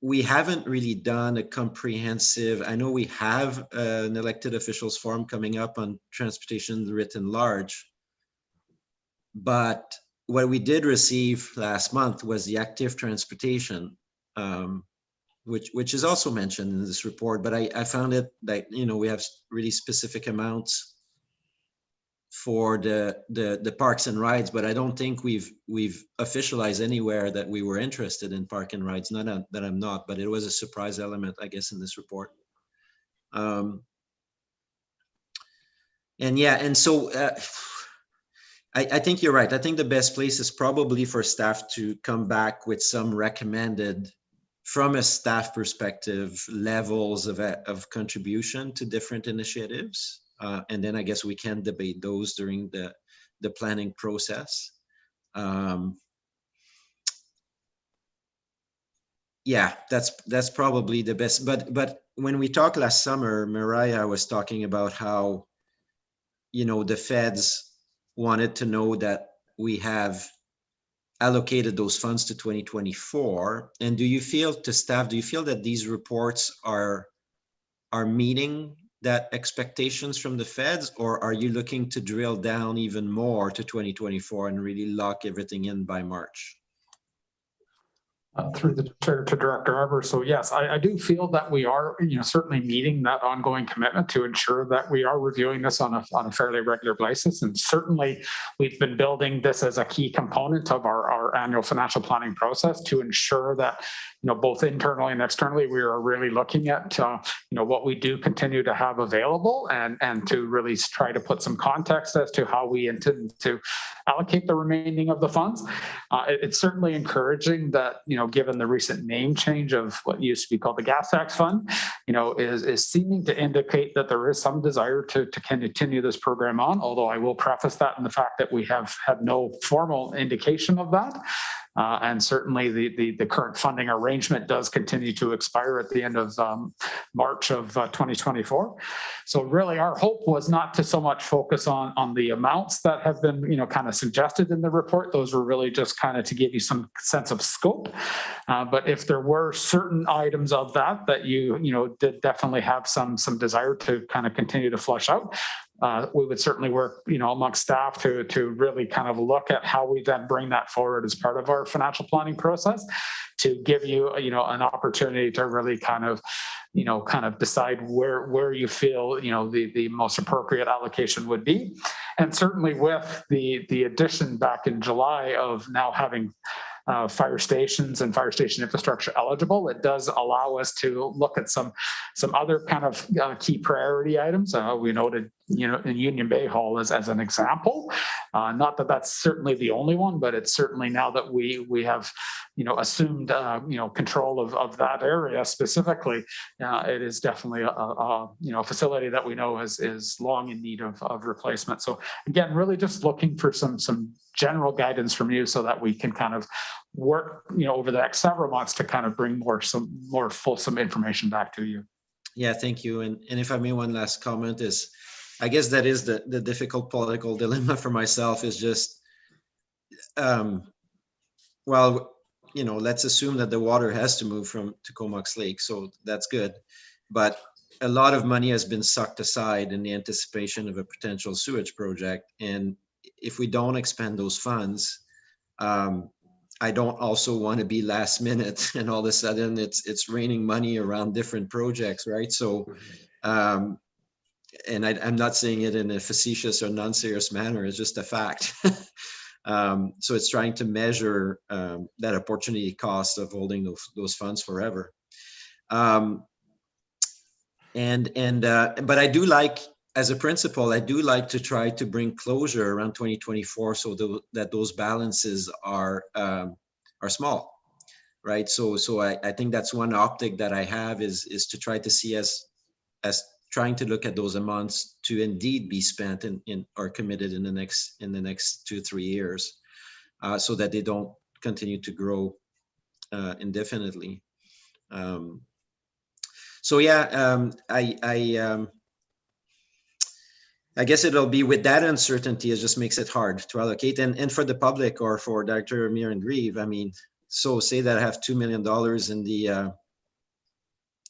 We haven't really done a comprehensive, I know we have an elected officials forum coming up on transportation written large, but what we did receive last month was the active transportation which is also mentioned in this report, but I found it that, you know, we have really specific amounts for the parks and rides, but I don't think we've officialized anywhere that we were interested in park and rides. Not that I'm not, but it was a surprise element, I guess, in this report. And yeah, and so I think you're right. I think the best place is probably for staff to come back with some recommended, from a staff perspective, levels of contribution to different initiatives. And then I guess we can debate those during the planning process. Yeah, that's probably the best. But when we talked last summer, Mariah was talking about how, you know, the feds wanted to know that we have allocated those funds to 2024. And do you feel, to staff, do you feel that these reports are meeting that expectations from the feds, or are you looking to drill down even more to 2024 and really lock everything in by March? Through the chair to Director Arbor. So yes, I do feel that we are, you know, certainly meeting that ongoing commitment to ensure that we are reviewing this on a fairly regular basis. And certainly we've been building this as a key component of our annual financial planning process to ensure that, you know, both internally and externally, we are really looking at, you know, what we do continue to have available and to really try to put some context as to how we intend to allocate the remaining of the funds. It's certainly encouraging that, you know, given the recent name change of what used to be called the Gas Tax Fund, you know, is seeming to indicate that there is some desire to continue this program on, although I will preface that in the fact that we have had no formal indication of that. And certainly the current funding arrangement does continue to expire at the end of March of 2024. So really our hope was not to so much focus on the amounts that have been, you know, kind of suggested in the report. Those were really just kind of to give you some sense of scope. But if there were certain items of that you know, did definitely have some desire to kind of continue to flush out, we would certainly work, you know, amongst staff to really kind of look at how we then bring that forward as part of our financial planning process to give you, you know, an opportunity to really kind of, you know, kind of decide where you feel, you know, the most appropriate allocation would be. And certainly with the addition back in July of now having fire stations and fire station infrastructure eligible, it does allow us to look at some other kind of key priority items. We noted, you know, in Union Bay Hall as an example. Not that that's certainly the only one, but it's certainly now that we have, you know, assumed, you know, control of that area specifically. It is definitely a you know, a facility that we know is long in need of replacement. So again, really just looking for some general guidance from you so that we can kind of work, you know, over the next several months to kind of bring some more fulsome information back to you. Yeah, thank you. And if I may, one last comment is, I guess that is the difficult political dilemma for myself is just, well, you know, let's assume that the water has to move to Comox Lake, so that's good. But a lot of money has been sucked aside in the anticipation of a potential sewage project. And if we don't expend those funds, I don't also want to be last minute and all of a sudden it's raining money around different projects, right? So, and I'm not saying it in a facetious or non-serious manner, it's just a fact. So it's trying to measure that opportunity cost of holding those funds forever. But I do like, as a principle, I do like to try to bring closure around 2024 so that those balances are small, right? So I think that's one optic that I have is to try to see as trying to look at those amounts to indeed be spent in or committed in the next 2-3 years, so that they don't continue to grow indefinitely. So yeah, I guess it'll be with that uncertainty, it just makes it hard to allocate. And for the public or for Dr. Mir and Grieve, I mean, so say that I have $2 million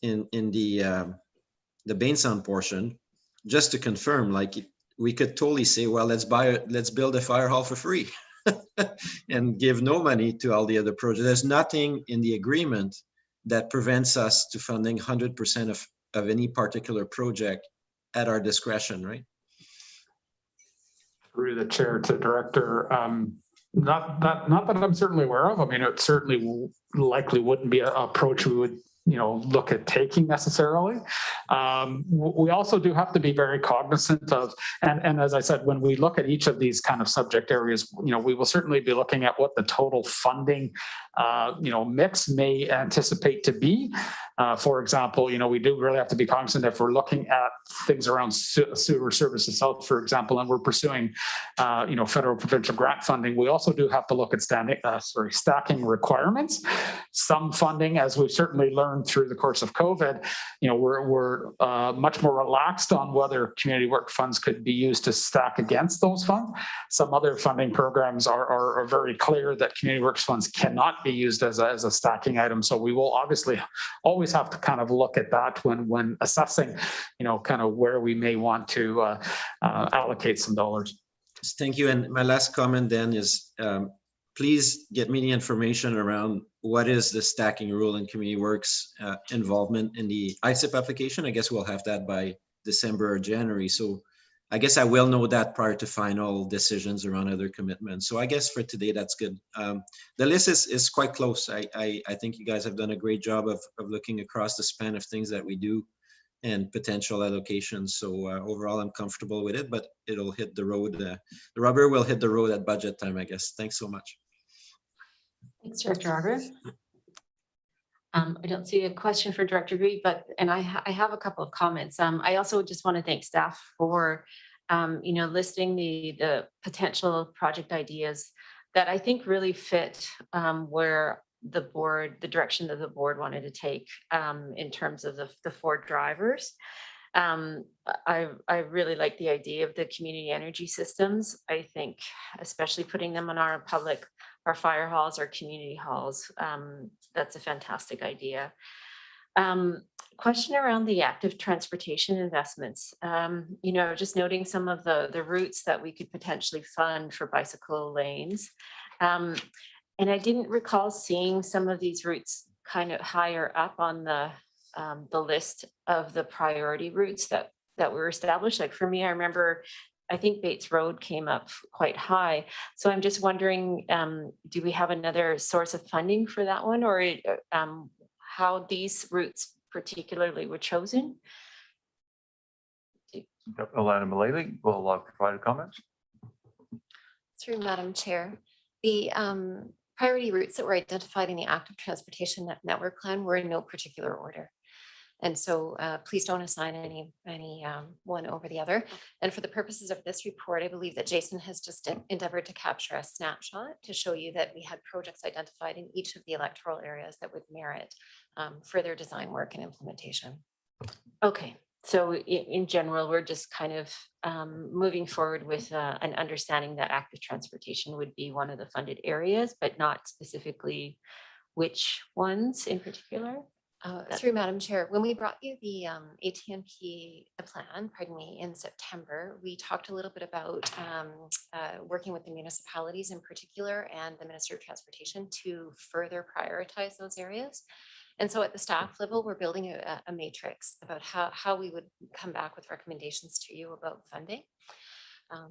in the Bainsound portion, just to confirm, like we could totally say, well, let's build a fire hall for free and give no money to all the other projects. There's nothing in the agreement that prevents us to funding 100% of any particular project at our discretion, right? Through the chair to director, not that I'm certainly aware of. I mean, it certainly likely wouldn't be an approach we would, look at taking necessarily. We also do have to be very cognizant of, and as I said, when we look at each of these kind of subject areas, we will certainly be looking at what the total funding, mix may anticipate to be. For example, we do really have to be cognizant if we're looking at things around sewer services south, for example, and we're pursuing, federal provincial grant funding. We also do have to look at stacking requirements. Some funding, as we've certainly learned through the course of COVID, we're much more relaxed on whether community work funds could be used to stack against those funds. Some other funding programs are very clear that community works funds cannot be used as a stacking item. So we will obviously always have to kind of look at that when assessing, kind of where we may want to allocate some dollars. Thank you. And my last comment then is, please get me the information around what is the stacking rule in community works involvement in the ICIP application. I guess we'll have that by December or January. So I guess I will know that prior to final decisions around other commitments. So I guess for today, that's good. The list is quite close. I think you guys have done a great job of looking across the span of things that we do and potential allocations. So overall, I'm comfortable with it, but it'll hit the road. The rubber will hit the road at budget time, I guess. Thanks so much. Thanks, Director Arter. I don't see a question for Director Green, and I have a couple of comments. I also just want to thank staff for, listing the potential project ideas that I think really fit where the direction that the board wanted to take in terms of the 4 drivers. I really like the idea of the community energy systems. I think especially putting them on our fire halls, our community halls, that's a fantastic idea. Question around the active transportation investments. Just noting some of the routes that we could potentially fund for bicycle lanes. And I didn't recall seeing some of these routes kind of higher up on the list of the priority routes that were established. Like for me, I remember, I think Bates Road came up quite high. So I'm just wondering, do we have another source of funding for that one, or how these routes particularly were chosen? Alana Mullally will provide a comment. Through Madam Chair, the priority routes that were identified in the active transportation network plan were in no particular order. And so please don't assign any one over the other. And for the purposes of this report, I believe that Jason has just endeavored to capture a snapshot to show you that we had projects identified in each of the electoral areas that would merit further design work and implementation. Okay, so in general, we're just kind of moving forward with an understanding that active transportation would be one of the funded areas, but not specifically which ones in particular. Through Madam Chair, when we brought you the ATNP, in September, we talked a little bit about working with the municipalities in particular and the Minister of Transportation to further prioritize those areas. And so at the staff level, we're building a matrix about how we would come back with recommendations to you about funding.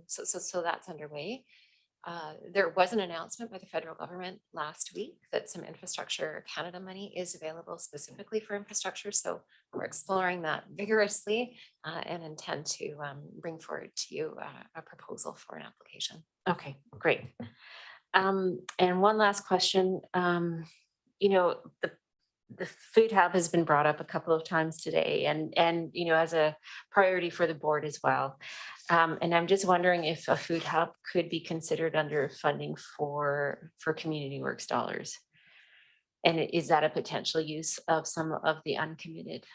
So that's underway. There was an announcement by the federal government last week that some Infrastructure Canada money is available specifically for infrastructure. So we're exploring that vigorously and intend to bring forward to you a proposal for an application. Okay, great. And one last question. The food hub has been brought up a couple of times today and as a priority for the board as well. And I'm just wondering if a food hub could be considered under funding for community works dollars. And is that a potential use of some of the uncommitted?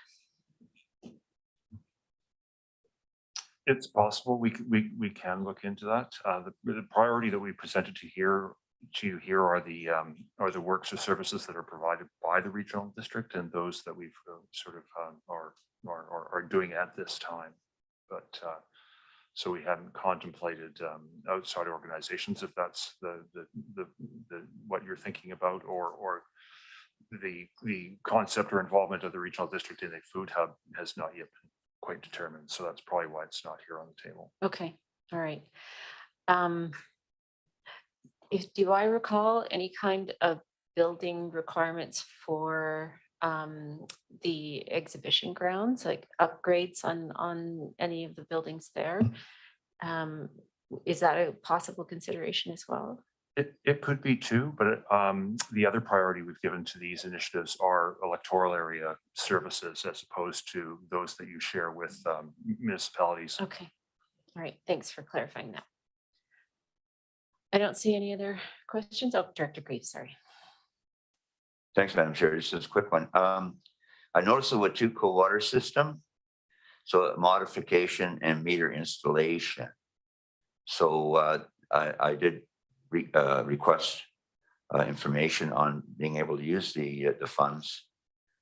It's possible we can look into that. The priority that we presented to you here are the works or services that are provided by the regional district and those that we've are doing at this time. But so we haven't contemplated outside organizations, if that's the what you're thinking about, or the concept or involvement of the regional district in a food hub has not yet been quite determined. So that's probably why it's not here on the table. Okay, all right. Do I recall any kind of building requirements for the exhibition grounds, like upgrades on any of the buildings there? Is that a possible consideration as well? It could be too, but the other priority we've given to these initiatives are electoral area services as opposed to those that you share with municipalities. Okay, all right, thanks for clarifying that. I don't see any other questions. Oh, Director Grieve, sorry. Thanks, Madam Chair. Just a quick one. I noticed the Watuco water system, so modification and meter installation. So I did request information on being able to use the funds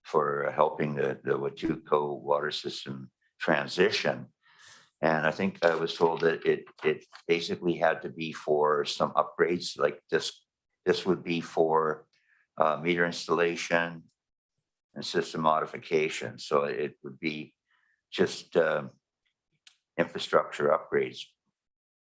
for helping the Watuco water system transition. And I think I was told that it basically had to be for some upgrades, like this would be for meter installation and system modification. So it would be just infrastructure upgrades,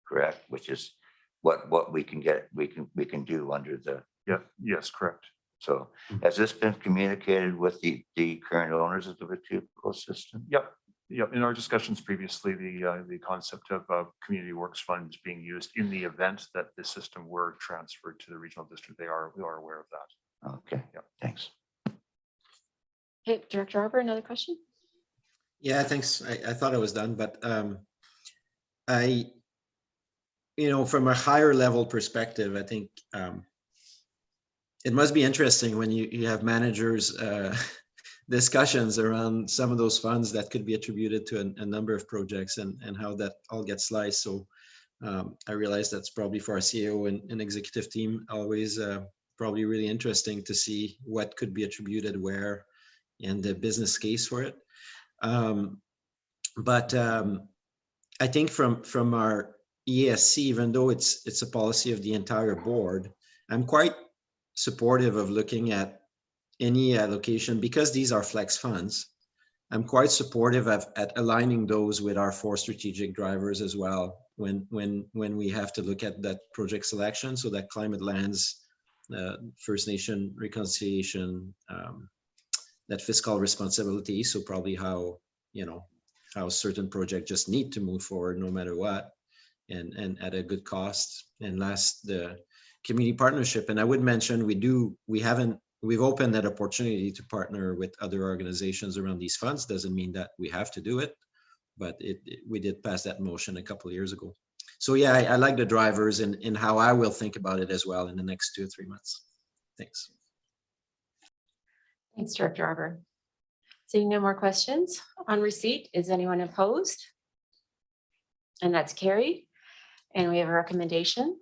correct? Which is what we can get, we can do under the. Yeah, yes, correct. So has this been communicated with the current owners of the Watuco system? Yep. Yep. In our discussions previously, the concept of community works funds being used in the event that the system were transferred to the regional district, we are aware of that. Okay. Yep. Thanks. Okay, Director Arbor, another question? Yeah, thanks. I thought I was done, but from a higher level perspective, I think it must be interesting when you have managers discussions around some of those funds that could be attributed to a number of projects and how that all gets sliced. So I realize that's probably for our CEO and executive team always probably really interesting to see what could be attributed where and the business case for it. But I think from our ESC, even though it's a policy of the entire board, I'm quite supportive of looking at any allocation because these are flex funds. I'm quite supportive at aligning those with our 4 strategic drivers as well when we have to look at that project selection, so that climate lands, First Nation reconciliation, that fiscal responsibility. So probably how certain projects just need to move forward no matter what, and at a good cost. And last, the community partnership. And I would mention we've opened that opportunity to partner with other organizations around these funds. Doesn't mean that we have to do it, but we did pass that motion a couple of years ago. So yeah, I like the drivers and how I will think about it as well in the next 2 or 3 months. Thanks. Thanks, Director Arbor. Seeing no more questions on receipt, is anyone opposed? And that's carried. And we have a recommendation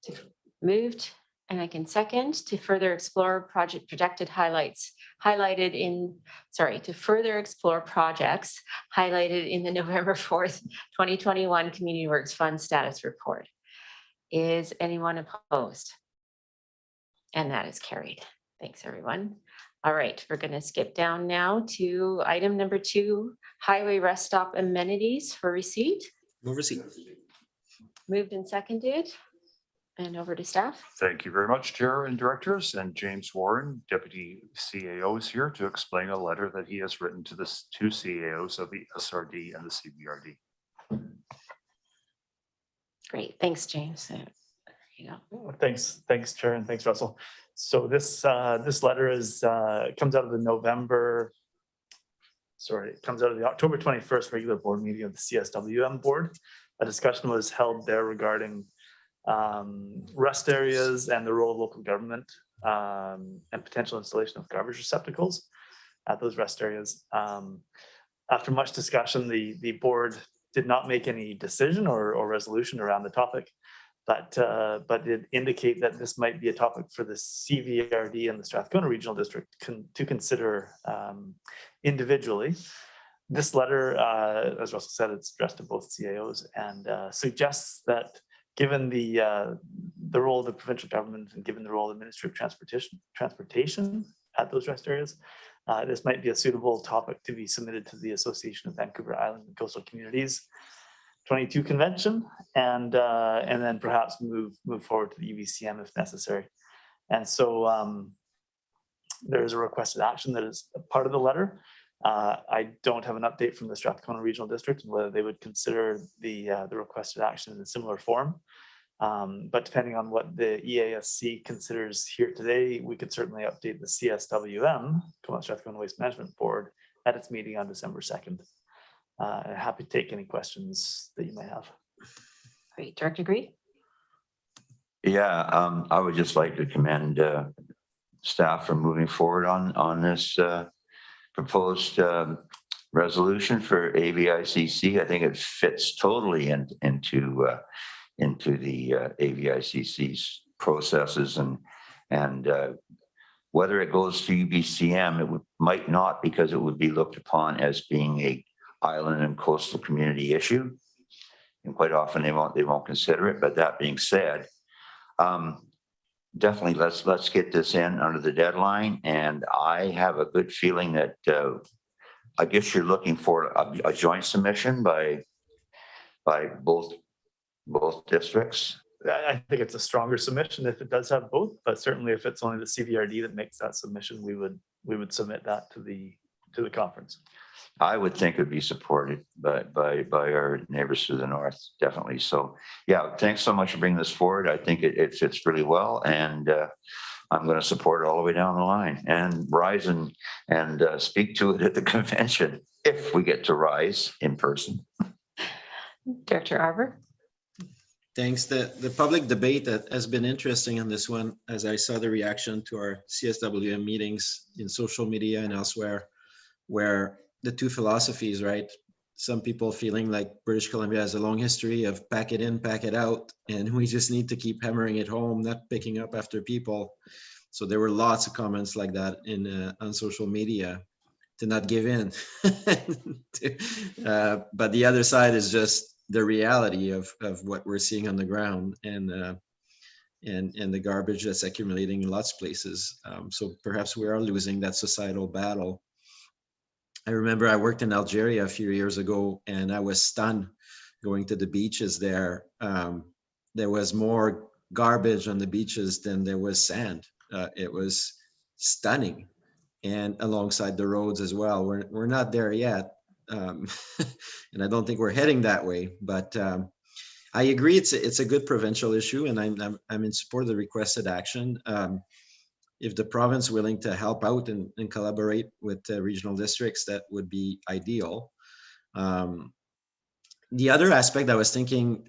to moved, and I can second, to further explore project projected highlights to further explore projects highlighted in the November 4th, 2021 Community Works Fund status report. Is anyone opposed? And that is carried. Thanks, everyone. All right, we're going to skip down now to item number 2, highway rest stop amenities for receipt. Move receipt. Moved and seconded. And over to staff. Thank you very much, Chair and Directors. And James Warren, Deputy CAO, is here to explain a letter that he has written to the 2 CAOs of the SRD and the CBRD. Great, thanks, James. There you go. Thanks, Chair, and thanks, Russell. So this letter comes out of the October 21st regular board meeting of the CSWM board. A discussion was held there regarding rest areas and the role of local government and potential installation of garbage receptacles at those rest areas. After much discussion, the board did not make any decision or resolution around the topic, but did indicate that this might be a topic for the CVRD and the Strathcona Regional District to consider individually. This letter, as Russell said, it's addressed to both CAOs and suggests that given the role of the provincial government and given the role of the Ministry of Transportation at those rest areas, this might be a suitable topic to be submitted to the Association of Vancouver Island and Coastal Communities 22 convention, and then perhaps move forward to the UVCM if necessary. And so there is a requested action that is a part of the letter. I don't have an update from the Strathcona Regional District and whether they would consider the requested action in a similar form. But depending on what the EASC considers here today, we could certainly update the CSWM, Strathcona Waste Management Board, at its meeting on December 2nd. Happy to take any questions that you might have. Great, Director Green. Yeah, I would just like to commend staff for moving forward on this proposed resolution for AVICC. I think it fits totally into the AVICC's processes, and whether it goes to UBCM, it might not, because it would be looked upon as being a island and coastal community issue, and quite often they won't consider it. But that being said, definitely let's get this in under the deadline, and I have a good feeling that I guess you're looking for a joint submission by both districts. I think it's a stronger submission if it does have both, but certainly if it's only the CVRD that makes that submission, we would submit that to the conference. I would think it would be supported by our neighbors to the north, definitely. So yeah, thanks so much for bringing this forward. I think it fits really well, and I'm going to support it all the way down the line and rise and speak to it at the convention if we get to rise in person. Director Arbor. Thanks. The public debate that has been interesting on this one, as I saw the reaction to our CSWM meetings in social media and elsewhere, where the two philosophies, right? Some people feeling like British Columbia has a long history of pack it in, pack it out, and we just need to keep hammering it home, not picking up after people. So there were lots of comments like that on social media to not give in. But the other side is just the reality of what we're seeing on the ground, and the garbage that's accumulating in lots of places. So perhaps we are losing that societal battle. I remember I worked in Algeria a few years ago, and I was stunned going to the beaches there. There was more garbage on the beaches than there was sand. It was stunning, and alongside the roads as well. We're not there yet, and I don't think we're heading that way. But I agree, it's a good provincial issue, and I'm in support of the requested action. If the province willing to help out and collaborate with regional districts, that would be ideal. The other aspect I was thinking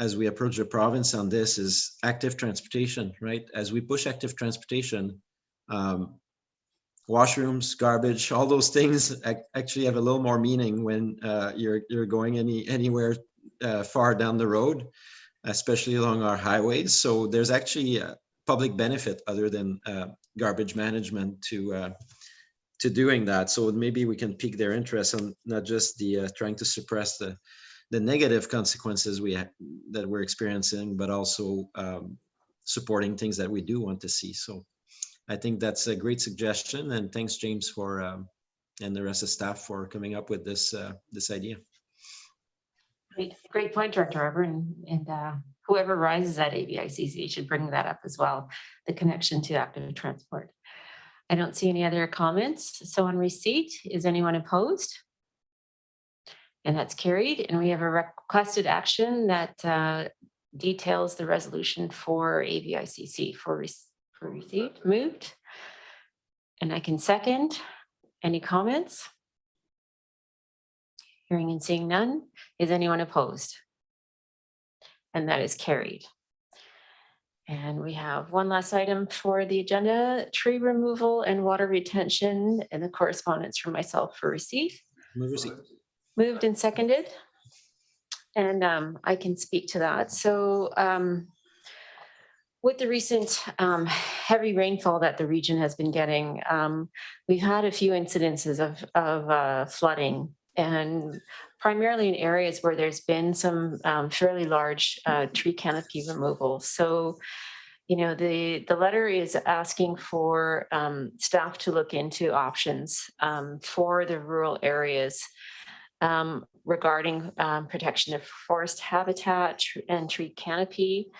as we approach the province on this is active transportation, right? As we push active transportation, washrooms, garbage, all those things actually have a little more meaning when you're going anywhere far down the road, especially along our highways. So there's actually public benefit other than garbage management to doing that. So maybe we can pique their interest on not just the trying to suppress the negative consequences that we're experiencing, but also supporting things that we do want to see. So I think that's a great suggestion, and thanks, James, for and the rest of staff for coming up with this idea. Great point, Director Arbor, and whoever rises at AVICC should bring that up as well, the connection to active transport. I don't see any other comments. So on receipt, is anyone opposed? And that's carried. And we have a requested action that details the resolution for AVICC for receipt. Moved. And I can second. Any comments? Hearing and seeing none. Is anyone opposed? And that is carried. And we have one last item for the agenda: tree removal and water retention, and the correspondence from myself for receipt. Move receipt. Moved and seconded. And I can speak to that. So with the recent heavy rainfall that the region has been getting, we've had a few incidences of flooding and primarily in areas where there's been some fairly large tree canopy removal. So, you know, the letter is asking for staff to look into options for the rural areas regarding protection of forest habitat and tree canopy,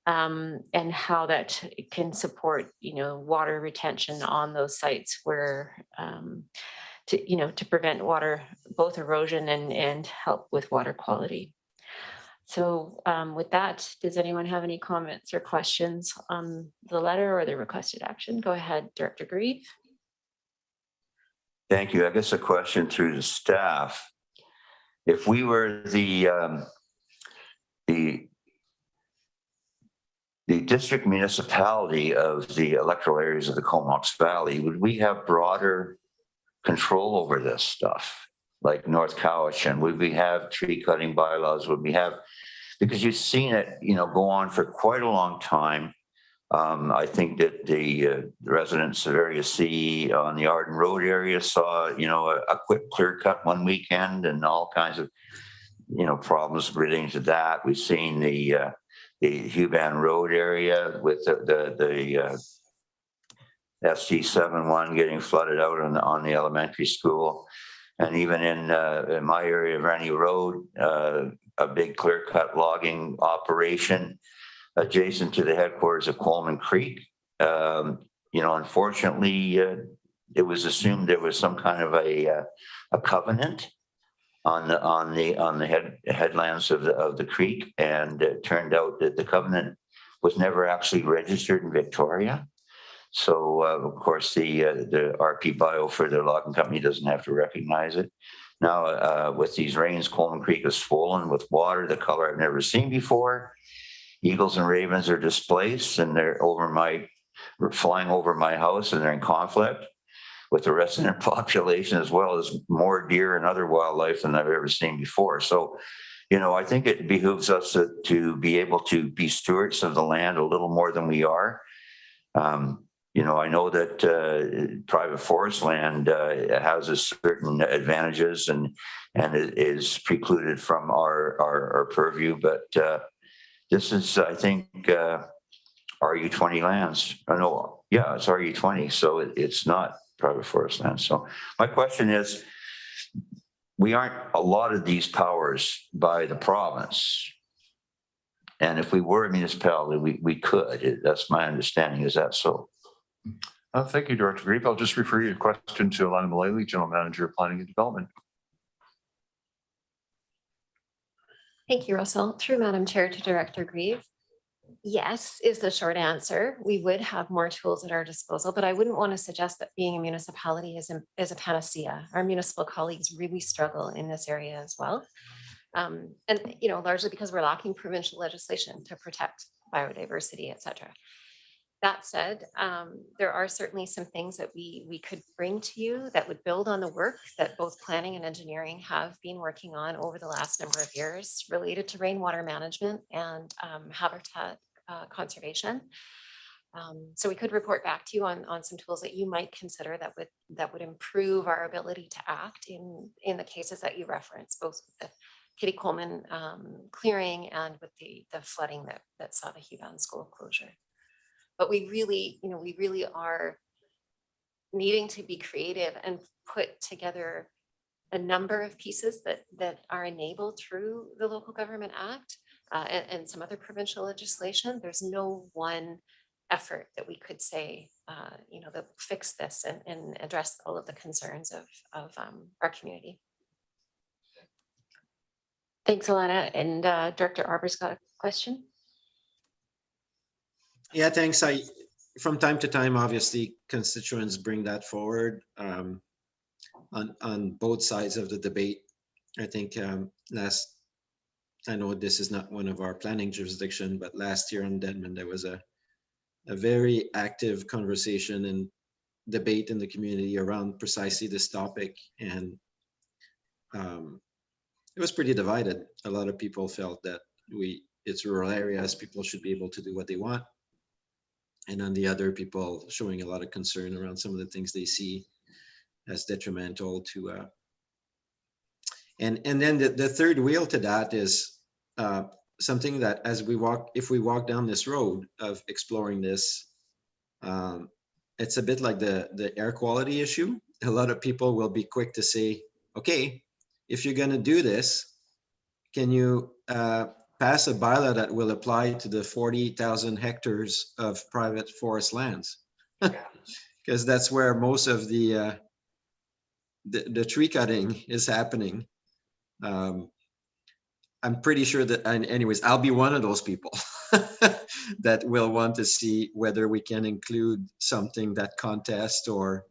and how that can support, you know, water retention on those sites where to prevent water, both erosion and help with water quality. So with that, does anyone have any comments or questions on the letter or the requested action? Go ahead, Director Grieve. Thank you. I guess a question through the staff. If we were the district municipality of the electoral areas of the Comox Valley, would we have broader control over this stuff? Like North Cowichan, would we have tree cutting bylaws? Would we have, because you've seen it, you know, go on for quite a long time. I think that the residents of Area C on the Arden Road area saw, you know, a quick clear cut one weekend and all kinds of, you know, problems relating to that. We've seen the Huban Road area with the ST71 getting flooded out on the elementary school. And even in my area of Rennie Road, a big clear cut logging operation adjacent to the headquarters of Coleman Creek. You know, unfortunately, it was assumed there was some kind of a covenant on the headlands of the creek, and it turned out that the covenant was never actually registered in Victoria. So of course the RP Bio for the logging company doesn't have to recognize it. Now with these rains, Coleman Creek is swollen with water, the color I've never seen before. Eagles and ravens are displaced, and they're flying over my house, and they're in conflict with the resident population, as well as more deer and other wildlife than I've ever seen before. So, you know, I think it behooves us to be able to be stewards of the land a little more than we are. You know, I know that private forest land has a certain advantages and it is precluded from our purview, but this is, I think, RU20 lands. No, yeah, it's RU20, so it's not private forest land. So my question is, we aren't allotted these powers by the province. And if we were a municipality, we could. That's my understanding. Is that so? Thank you, Director Grieve. I'll just refer you a question to Alana Mullally, General Manager of Planning and Development. Thank you, Russell. Through Madam Chair to Director Grieve. Yes, is the short answer. We would have more tools at our disposal, but I wouldn't want to suggest that being a municipality is a panacea. Our municipal colleagues really struggle in this area as well. And, you know, largely because we're lacking provincial legislation to protect biodiversity, et cetera. That said, there are certainly some things that we could bring to you that would build on the work that both planning and engineering have been working on over the last number of years related to rainwater management and habitat conservation. So we could report back to you on some tools that you might consider that would improve our ability to act in the cases that you reference, both with the Kitty Coleman clearing and with the flooding that saw the Huban school closure. But we really are needing to be creative and put together a number of pieces that are enabled through the Local Government Act and some other provincial legislation. There's no one effort that we could say, that fix this and address all of the concerns of our community. Thanks, Alana. And Director Arbor's got a question. Yeah, thanks. From time to time, obviously, constituents bring that forward on both sides of the debate. I think I know this is not one of our planning jurisdiction, but last year on Denman, there was a very active conversation and debate in the community around precisely this topic. And it was pretty divided. A lot of people felt that it's rural areas, people should be able to do what they want. And on the other, people showing a lot of concern around some of the things they see as detrimental to And then the third wheel to that is something that if we walk down this road of exploring this, it's a bit like the air quality issue. A lot of people will be quick to say, okay, if you're going to do this, can you pass a bylaw that will apply to the 40,000 hectares of private forest lands? Because that's where most of the tree cutting is happening. I'm pretty sure that, and anyways, I'll be one of those people that will want to see whether we can include something that contests or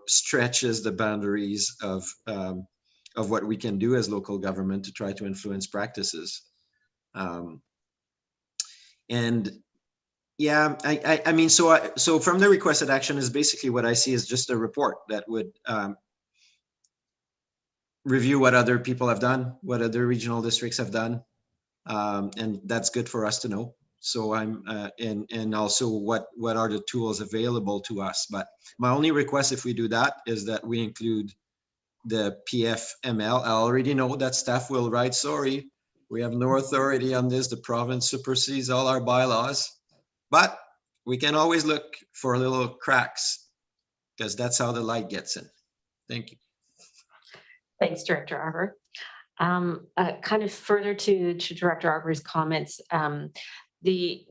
stretches the boundaries of what we can do as local government to try to influence practices. And yeah, I mean, so from the requested action is basically what I see is just a report that would review what other people have done, what other regional districts have done. And that's good for us to know. So and also what are the tools available to us. But my only request, if we do that, is that we include the PFML. I already know that staff will write, sorry, we have no authority on this. The province supersedes all our bylaws, but we can always look for little cracks because that's how the light gets in. Thank you. Thanks, Director Arbour. Kind of further to Director Arbour's comments, the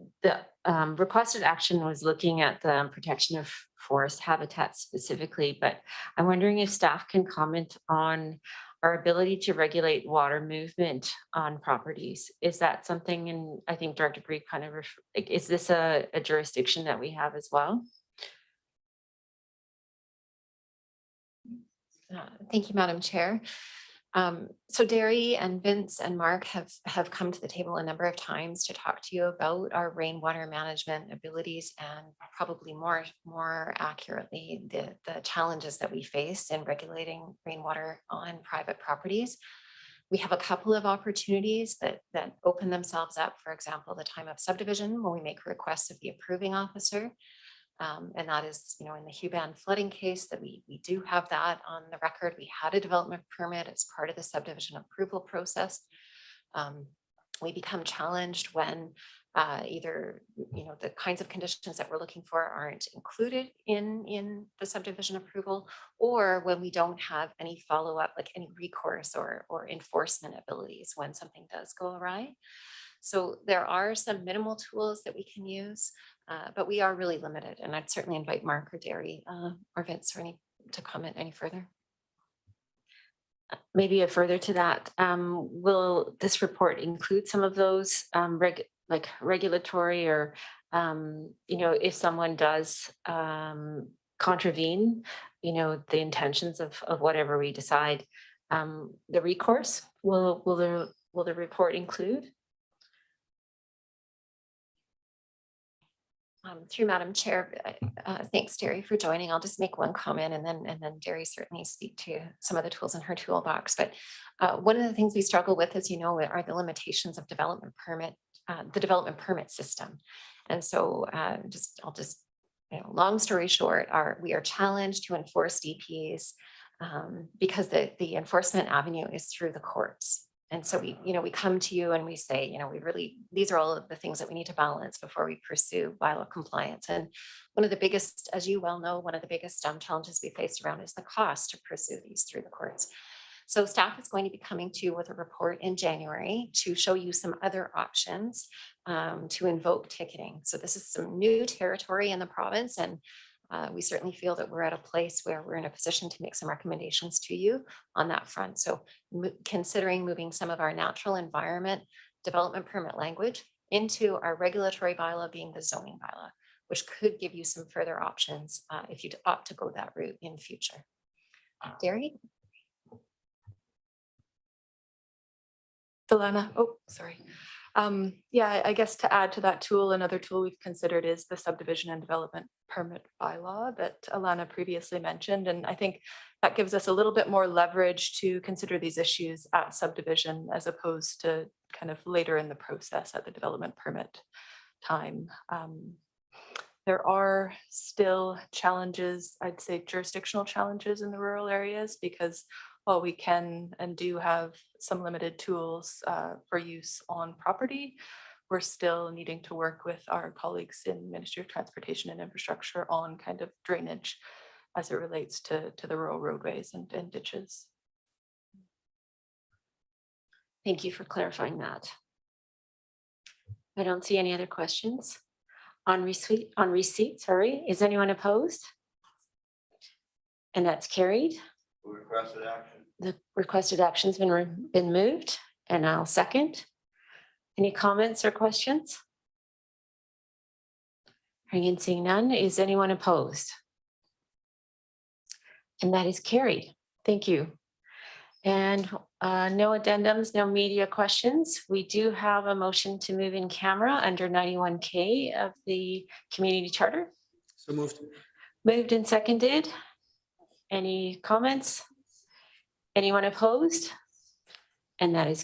requested action was looking at the protection of forest habitat specifically, but I'm wondering if staff can comment on our ability to regulate water movement on properties. Is that something, and I think Director Grieve kind of, is this a jurisdiction that we have as well? Thank you, Madam Chair. So Derry and Vince and Mark have come to the table a number of times to talk to you about our rainwater management abilities and probably more accurately, the challenges that we face in regulating rainwater on private properties. We have a couple of opportunities that open themselves up, for example, the time of subdivision when we make requests of the approving officer. And that is, in the Huban flooding case that we do have that on the record. We had a development permit as part of the subdivision approval process. We become challenged when either, the kinds of conditions that we're looking for aren't included in the subdivision approval, or when we don't have any follow-up, like any recourse or enforcement abilities when something does go awry. So there are some minimal tools that we can use, but we are really limited. And I'd certainly invite Mark or Derry or Vince to comment any further. Maybe a further to that, will this report include some of those like regulatory or, if someone does contravene, the intentions of whatever we decide, the recourse, will the report include? Through Madam Chair, thanks Derry for joining. I'll just make one comment and then Derry certainly speak to some of the tools in her toolbox. But one of the things we struggle with, as you know, are the limitations of development permit, the development permit system. And so long story short, we are challenged to enforce DPs because the enforcement avenue is through the courts. And so we come to you and we say, these are all of the things that we need to balance before we pursue bylaw compliance. And one of the biggest, as you well know, one of the biggest challenges we face around is the cost to pursue these through the courts. So staff is going to be coming to you with a report in January to show you some other options to invoke ticketing. So this is some new territory in the province, and we certainly feel that we're at a place where we're in a position to make some recommendations to you on that front. So considering moving some of our natural environment development permit language into our regulatory bylaw being the zoning bylaw, which could give you some further options if you'd opt to go that route in future. Derry? Delana, oh, sorry. Yeah, I guess to add to that tool, another tool we've considered is the subdivision and development permit bylaw that Alana previously mentioned. And I think that gives us a little bit more leverage to consider these issues at subdivision as opposed to kind of later in the process at the development permit time. There are still challenges, I'd say jurisdictional challenges in the rural areas, because while we can and do have some limited tools for use on property, we're still needing to work with our colleagues in Ministry of Transportation and Infrastructure on kind of drainage as it relates to the rural roadways and ditches. Thank you for clarifying that. I don't see any other questions. On receipt, sorry, is anyone opposed? And that's carried. Requested action. The requested action's been moved, and I'll second. Any comments or questions? Hearing and seeing none, is anyone opposed? And that is carried. Thank you. And no addendums, no media questions. We do have a motion to move in camera under 91K of the community charter. So moved. Moved and seconded. Any comments? Anyone opposed? And that is